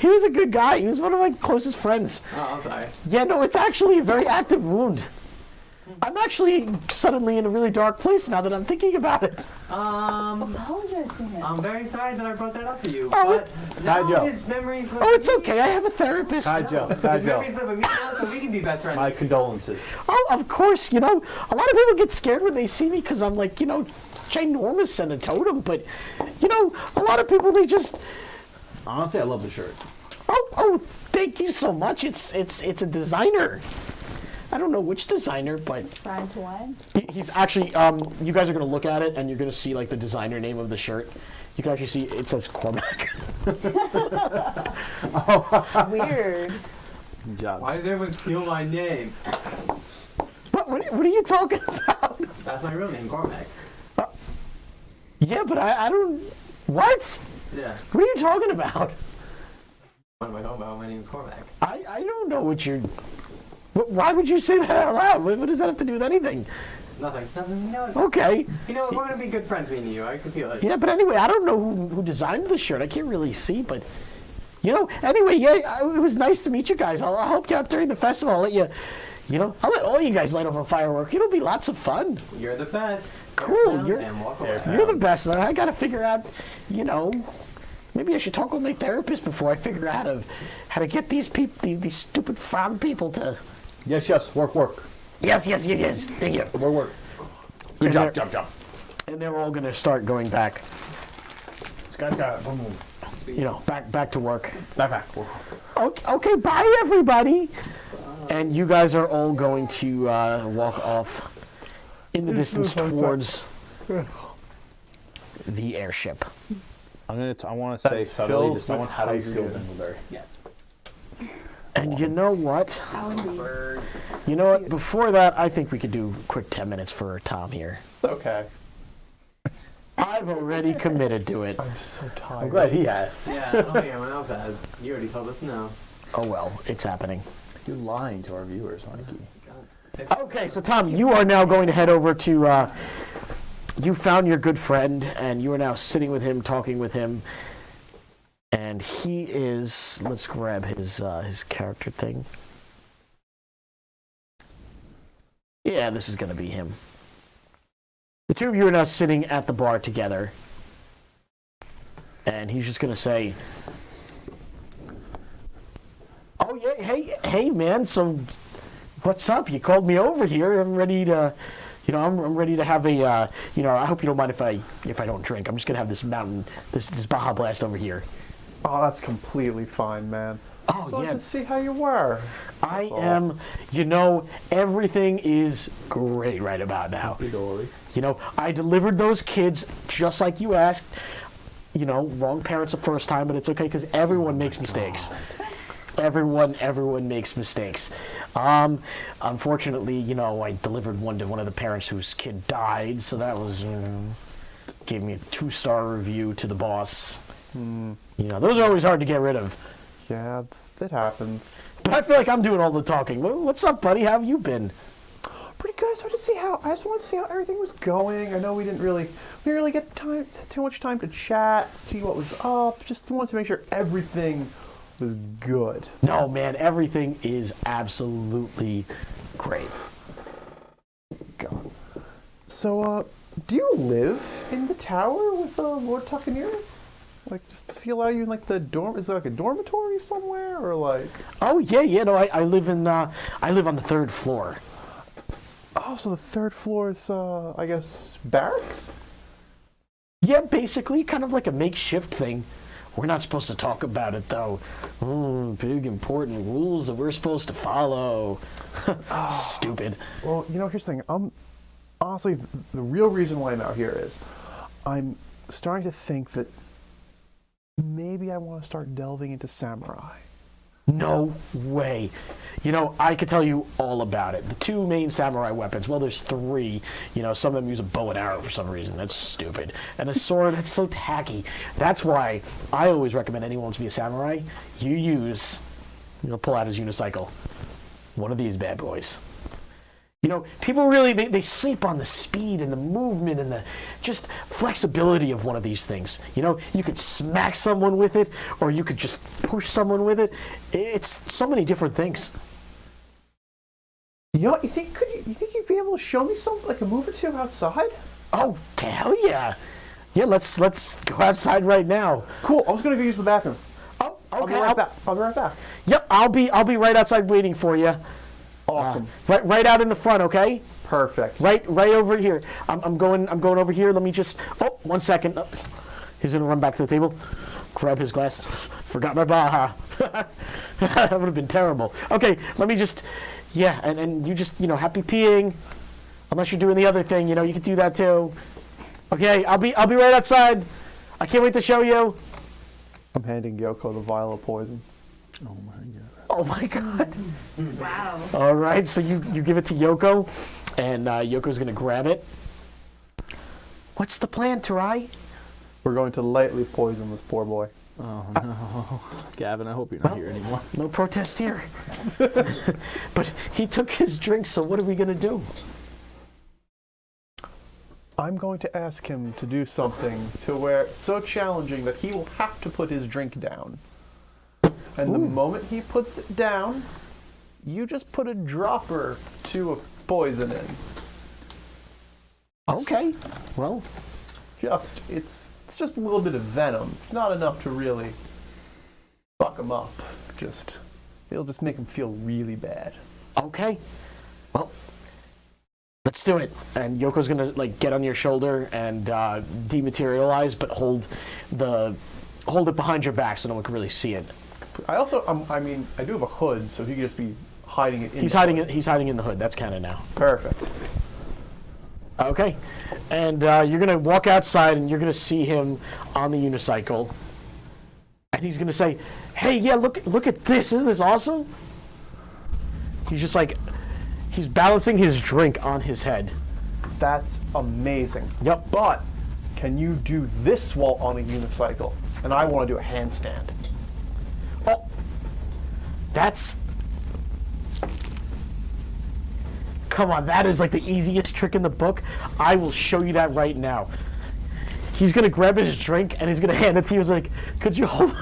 He was a good guy. He was one of my closest friends. Oh, I'm sorry. Yeah, no, it's actually a very active wound. I'm actually suddenly in a really dark place now that I'm thinking about it. Apologize to him. I'm very sorry that I brought that up for you, Oh, but now Joe. his memories live Oh, it's with me. okay. I have a therapist. Hi, Joe. His Hi, Joe. memories live with me now, so we can be best friends. My condolences. Oh, of course. You know, a lot of people get scared when they see me because I'm like, you know, ginormous and a totem. But, you know, a lot of people, they just... Honestly, I love the shirt. Oh, thank you so much. It's a designer. I don't know which designer, but Brian Twine. he's actually, you guys are going to look at it and you're going to see like the designer name of the shirt. You can actually see it says Cormac. Weird. Good job. Why does everyone steal my name? What are you talking about? That's my real name, Cormac. Yeah, but I don't... What? Yeah. What are you talking about? What am I talking about? My name's Cormac. I don't know what you're... Why would you say that out loud? What does that have to do with anything? Nothing. You know, Okay. you know, we're gonna be good friends, me and you. I can feel it. Yeah, but anyway, I don't know who designed the shirt. I can't really see, but... You know, anyway, yeah, it was nice to meet you guys. I'll help you out during the festival. I'll let you... You know, I'll let all you guys light up a firework. It'll be lots of fun. You're the best. Cool, Tear it down you're- and walk away. You're the best. I gotta figure out, you know... Maybe I should talk with my therapist before I figure out how to get these people, these stupid farm people to... Yes. Work. Yes. Thank you. Work. Good And job. they're- Job. And they're all gonna start going back, This guy's got boom. you know, back to work. Back. Okay, bye everybody. And you guys are all going to walk off in the distance towards the airship. I want to say Subtly to filled someone with how do you high feel, school. Dingleberry? Yes. And you know what? Bird. You know what? Before that, I think we could do a quick 10 minutes for Tom here. Okay. I've already committed to it. I'm so tired. I'm glad he has. Yeah, I don't think anyone else has. You already told us no. Oh well, it's happening. You're lying to our viewers, Mikey. Okay, so Tom, you are now going to head over to... you found your good friend, and you are now sitting with him, talking with him. And he is... Let's grab his character thing. Yeah, this is going to be him. The two of you are now sitting at the bar together. And he's just going to say... Oh, yeah, hey, man, so... What's up? You called me over here. I'm ready to... You know, I'm ready to have a, you know, I hope you don't mind if I don't drink. I'm just going to have this mountain, this Baja Blast over here. Oh, that's completely fine, man. Oh, Just wanted yeah. to see how you were. I all. am, you know, everything is great right about now. You know, I delivered those kids just like you asked. You know, wrong parents the first time, but it's okay because everyone makes mistakes. Everyone makes mistakes. Unfortunately, you know, I delivered one to one of the parents whose kid died, so that was, gave me a 2-star review to the boss. You know, those are always hard to get rid of. Yeah, that happens. But I feel like I'm doing all the talking. What's up, buddy? How have you been? Pretty good. So I just wanted to see how everything was going. I know we didn't really get too much time to chat, see what was up. Just wanted to make sure everything was good. No, man, everything is absolutely great. God. So, do you live in the tower with Lord Tuckaneer? Like, does he allow you in like the dorm? Is it like a dormitory somewhere, or like? Oh yeah. No, I live on the 3rd floor. Oh, so the 3rd floor is, I guess, barracks? Yeah, basically, kind of like a makeshift thing. We're not supposed to talk about it, though. Big, important rules that we're supposed to follow. Stupid. Well, you know, here's the thing. Honestly, the real reason why I'm out here is I'm starting to think that maybe I want to start delving into samurai. No way. You know, I could tell you all about it. The 2 main samurai weapons, well, there's 3. You know, some of them use a bow and arrow for some reason. That's stupid. And a sword, that's so tacky. That's why I always recommend anyone wants to be a samurai, you know, pull out his unicycle. One of these bad boys. You know, people really, they sleep on the speed and the movement and the just flexibility of one of these things. You know, you could smack someone with it, or you could just push someone with it. It's so many different things. You think you'd be able to show me something, like a move or two outside? Oh, hell yeah. Yeah, let's go outside right now. Cool. I was gonna go use the bathroom. Oh, okay. I'll be right back. I'll be right back. Yep, I'll be right outside waiting for you. Awesome. Right out in the front, okay? Perfect. Right over here. I'm going over here. Let me just. Oh, 1 second. Oh, he's gonna run back to the table, grab his glass. Forgot my Baja. That would have been terrible. Okay, let me just. Yeah, and you just happy peeing. Unless you're doing the other thing, you can do that too. Okay, I'll be right outside. I can't wait to show you. I'm handing Yoko the vial of poison. Oh my god. Oh my god. Wow. All right, so you give it to Yoko, and Yoko's gonna grab it. What's the plan, Tarai? We're going to lightly poison this poor boy. Oh no. Gavin, I hope you're not here anymore. No protest here. But he took his drink, so what are we gonna do? I'm going to ask him to do something to where it's so challenging that he will have to put his drink down. And the moment he puts it down, you just put a dropper to a poison in. Okay. Well, It's just a little bit of venom. It's not enough to really fuck him up. It'll just make him feel really bad. okay. Well, let's do it. And Yoko's gonna get on your shoulder and dematerialize, but hold it behind your back so no one can really see it. I also, I do have a hood, so he could just be hiding it in He's the hiding hood. it. He's hiding in the hood. That's canon now. Perfect. Okay. And you're gonna walk outside, and you're gonna see him on the unicycle, and he's gonna say, "Hey, yeah, look at this! Isn't this awesome?" He's just he's balancing his drink on his head. That's amazing. Yep. But can you do this while on a unicycle? And I want to do a handstand. Oh, that's. Come on, that is the easiest trick in the book. I will show you that right now. He's gonna grab his drink and he's gonna hand it to you. He's like, "Could you hold?"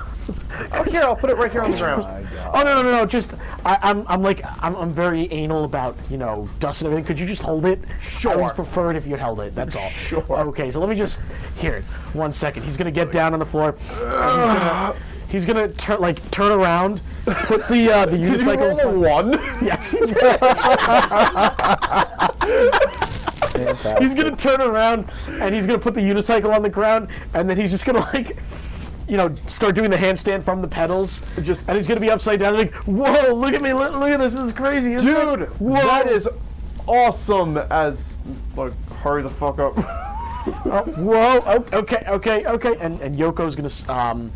Oh, here, I'll put it right here on the ground. Oh no! Just I'm very anal about dust and everything. Could you just hold it? Sure. I always prefer it if you held it. That's all. Sure. Okay, so let me just 1 second. He's gonna get down on the floor. And he's gonna turn around, put the Did you unicycle. roll a 1? Yes. He did. He's gonna turn around and he's gonna put the unicycle on the ground, and then he's just gonna start doing the handstand from the pedals. And he's gonna be upside down, whoa, look at me, look at this is crazy, isn't it? Dude, Whoa. that is awesome as, hurry the fuck up. Whoa, okay. And Yoko's gonna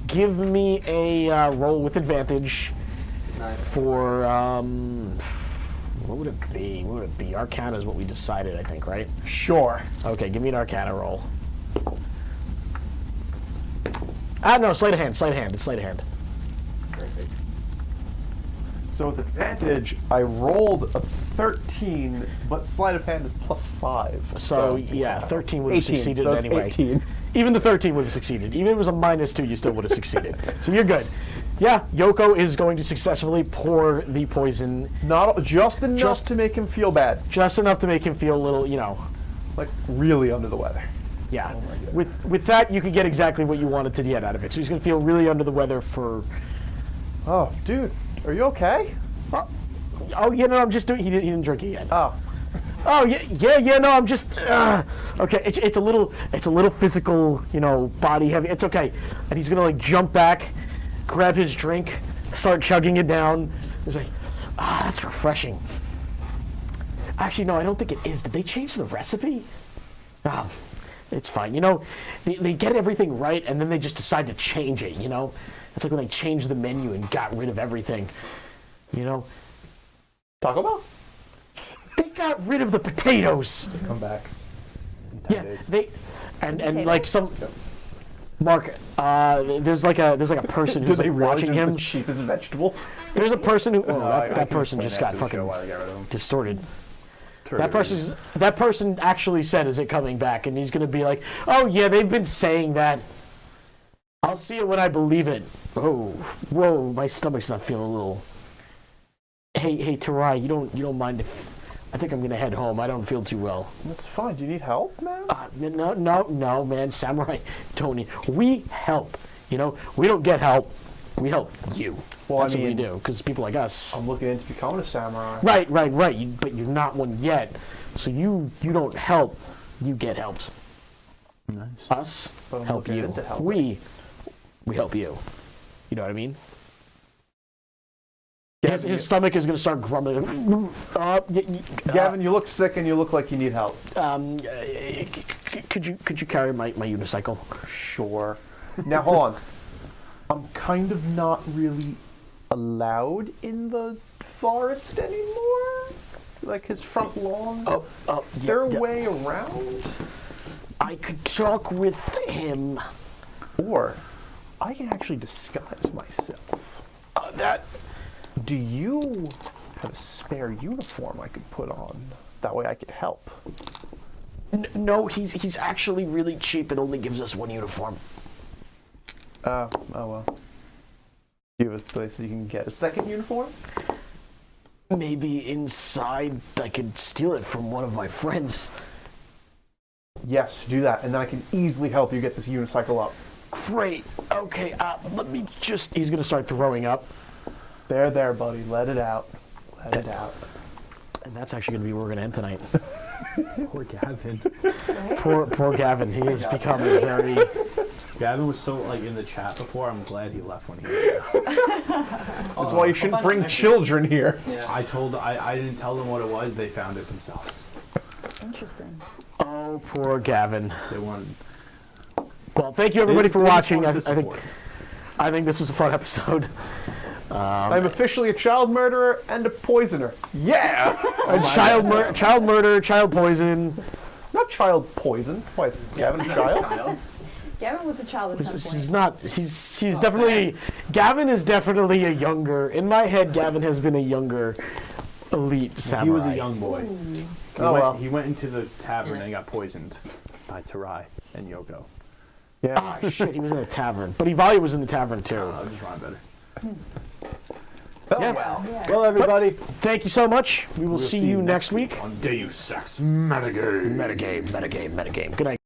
give me a roll with advantage for, what would it be? What would it be? Arcana is what we decided, I think, right? Sure. Okay, give me an Arcana roll. No, sleight of hand. It's sleight of hand. Perfect. So with advantage, I rolled a 13, but sleight of hand is +5. So yeah, 13 would have 18, succeeded so it's anyway. 18. Even the 13 would have succeeded. Even if it was a -2, you still would have succeeded. So you're good. Yeah, Yoko is going to successfully pour the poison. Just enough to make him feel bad. Just enough to make him feel a little, Really under the weather. Yeah. With that, you could get exactly what you wanted to get out of it. So he's going to feel really under the weather for. Oh, dude, are you okay? Oh, I'm just doing. He didn't drink it yet. Oh. Oh yeah. No, I'm just. Okay, it's a little physical, body heavy. It's okay. And he's gonna jump back, grab his drink, start chugging it down. He's like, that's refreshing. Actually, no, I don't think it is. Did they change the recipe? It's fine. They get everything right, and then they just decide to change it. It's like when they changed the menu and got rid of everything. Taco Bell? They got rid of the potatoes. Come back. In 10 Yeah, days. they and some. Mark, there's a person who's watching him. The cheapest vegetable? There's a person who. I that can person explain just got after the show fucking why they got rid of 'em. distorted. True. That person actually said, "Is it coming back?" And he's gonna be like, "Oh yeah, they've been saying that. I'll see it when I believe it." Oh, whoa, my stomach's not feeling a little. Hey, Tarai, you don't mind if I think I'm gonna head home. I don't feel too well. That's fine. Do you need help, man? No, man. Samurai don't need. We help. You know, we don't get help. We help you. Well, That's I what we mean, do. Because people like us. I'm looking into becoming a samurai. Right. But you're not one yet. So you don't help. You get helped. Nice. Us But I'm help looking you. into helping. We help you. You know what I mean? Gavin, His stomach is going to start grumbling. Gavin, you look sick and you look like you need help. Could you carry my unicycle? Sure. Now, hold on. I'm kind of not really allowed in the forest anymore. Like his front lawn. Is there a way around? I could talk with him. Or I can actually disguise myself. Do you have a spare uniform I could put on? That way I could help. No, he's actually really cheap and only gives us one uniform. Oh well. Do you have a place that you can get a second uniform? Maybe inside I could steal it from one of my friends. Yes, do that, and then I can easily help you get this unicycle up. Great. Okay, let me just... He's going to start throwing up. There, buddy. Let it out. Let it out. And that's actually going to be where we're going to end tonight. Poor Gavin. Poor Gavin. He has become a very... Gavin was so like in the chat before. I'm glad he left when he did. That's why you shouldn't bring children here. Yeah. I didn't tell them what it was. They found it themselves. Interesting. Oh, poor Gavin. They wanted. Well, thank you everybody for They just watching. wanted to support. I think this was a fun episode. I'm officially a child murderer and a poisoner. Yeah! Child murder, child poison. Not child poison. Why is Gavin a child? Gavin was a child at some point. He's not. He's definitely. Gavin is definitely a younger. In my head, Gavin has been a younger elite samurai. He was a young boy. He He went into the tavern and got poisoned by Tarai and Yoko. Yeah. Ah, shit, he was in a tavern. But Evalia was in the tavern too. I'll just rhyme better. Yeah. Yeah. Well, everybody, Thank you so much. We will see you next week. on Deus Ex Metagame. Metagame. Good night.